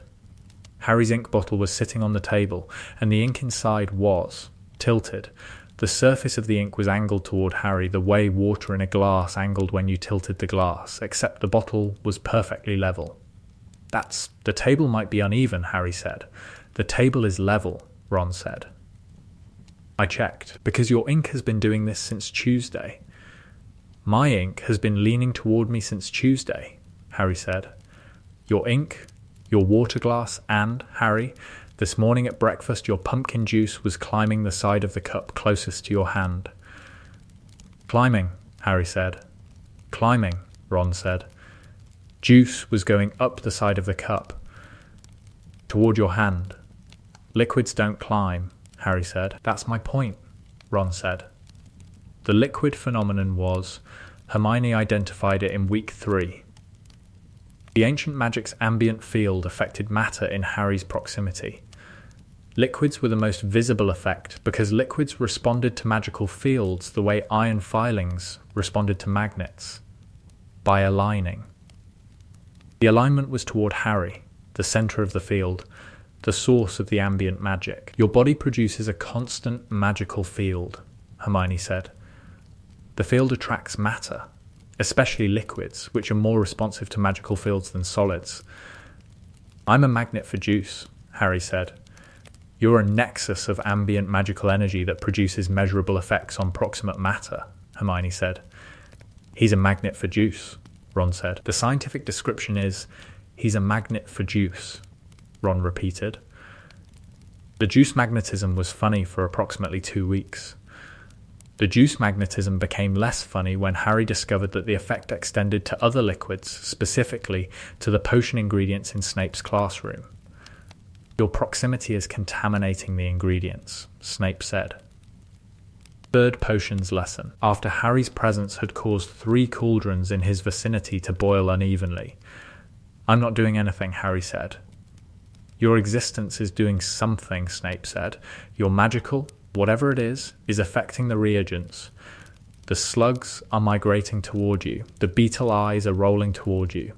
Harry's ink bottle was sitting on the table, and the ink inside was tilted. The surface of the ink was angled toward Harry the way water in a glass angled when you tilted the glass, except the bottle was perfectly level. The table might be uneven," Harry said. "The table is level," Ron said. "I checked, because your ink has been doing this since Tuesday." "My ink has been leaning toward me since Tuesday," Harry said. "Your ink, your water glass, and, Harry, this morning at breakfast your pumpkin juice was climbing the side of the cup closest to your hand." "Climbing," Harry said. "Climbing," Ron said. "Juice was going up the side of the cup, toward your hand." "Liquids don't climb," Harry said. "That's my point," Ron said. The liquid phenomenon was, Hermione identified it in week 3. The ancient magic's ambient field affected matter in Harry's proximity. Liquids were the most visible effect because liquids responded to magical fields the way iron filings responded to magnets, by aligning. The alignment was toward Harry, the center of the field, the source of the ambient magic. "Your body produces a constant magical field," Hermione said. "The field attracts matter, especially liquids, which are more responsive to magical fields than solids." "I'm a magnet for juice," Harry said. "You're a nexus of ambient magical energy that produces measurable effects on proximate matter," Hermione said. "He's a magnet for juice," Ron said. "The scientific description is, he's a magnet for juice," Ron repeated. The juice magnetism was funny for approximately 2 weeks. The juice magnetism became less funny when Harry discovered that the effect extended to other liquids, specifically to the potion ingredients in Snape's classroom. "Your proximity is contaminating the ingredients," Snape said. Third potions lesson. After Harry's presence had caused 3 cauldrons in his vicinity to boil unevenly. "I'm not doing anything," Harry said. "Your existence is doing something," Snape said. "Your magical, whatever it is affecting the reagents. The slugs are migrating toward you. The beetle eyes are rolling toward you.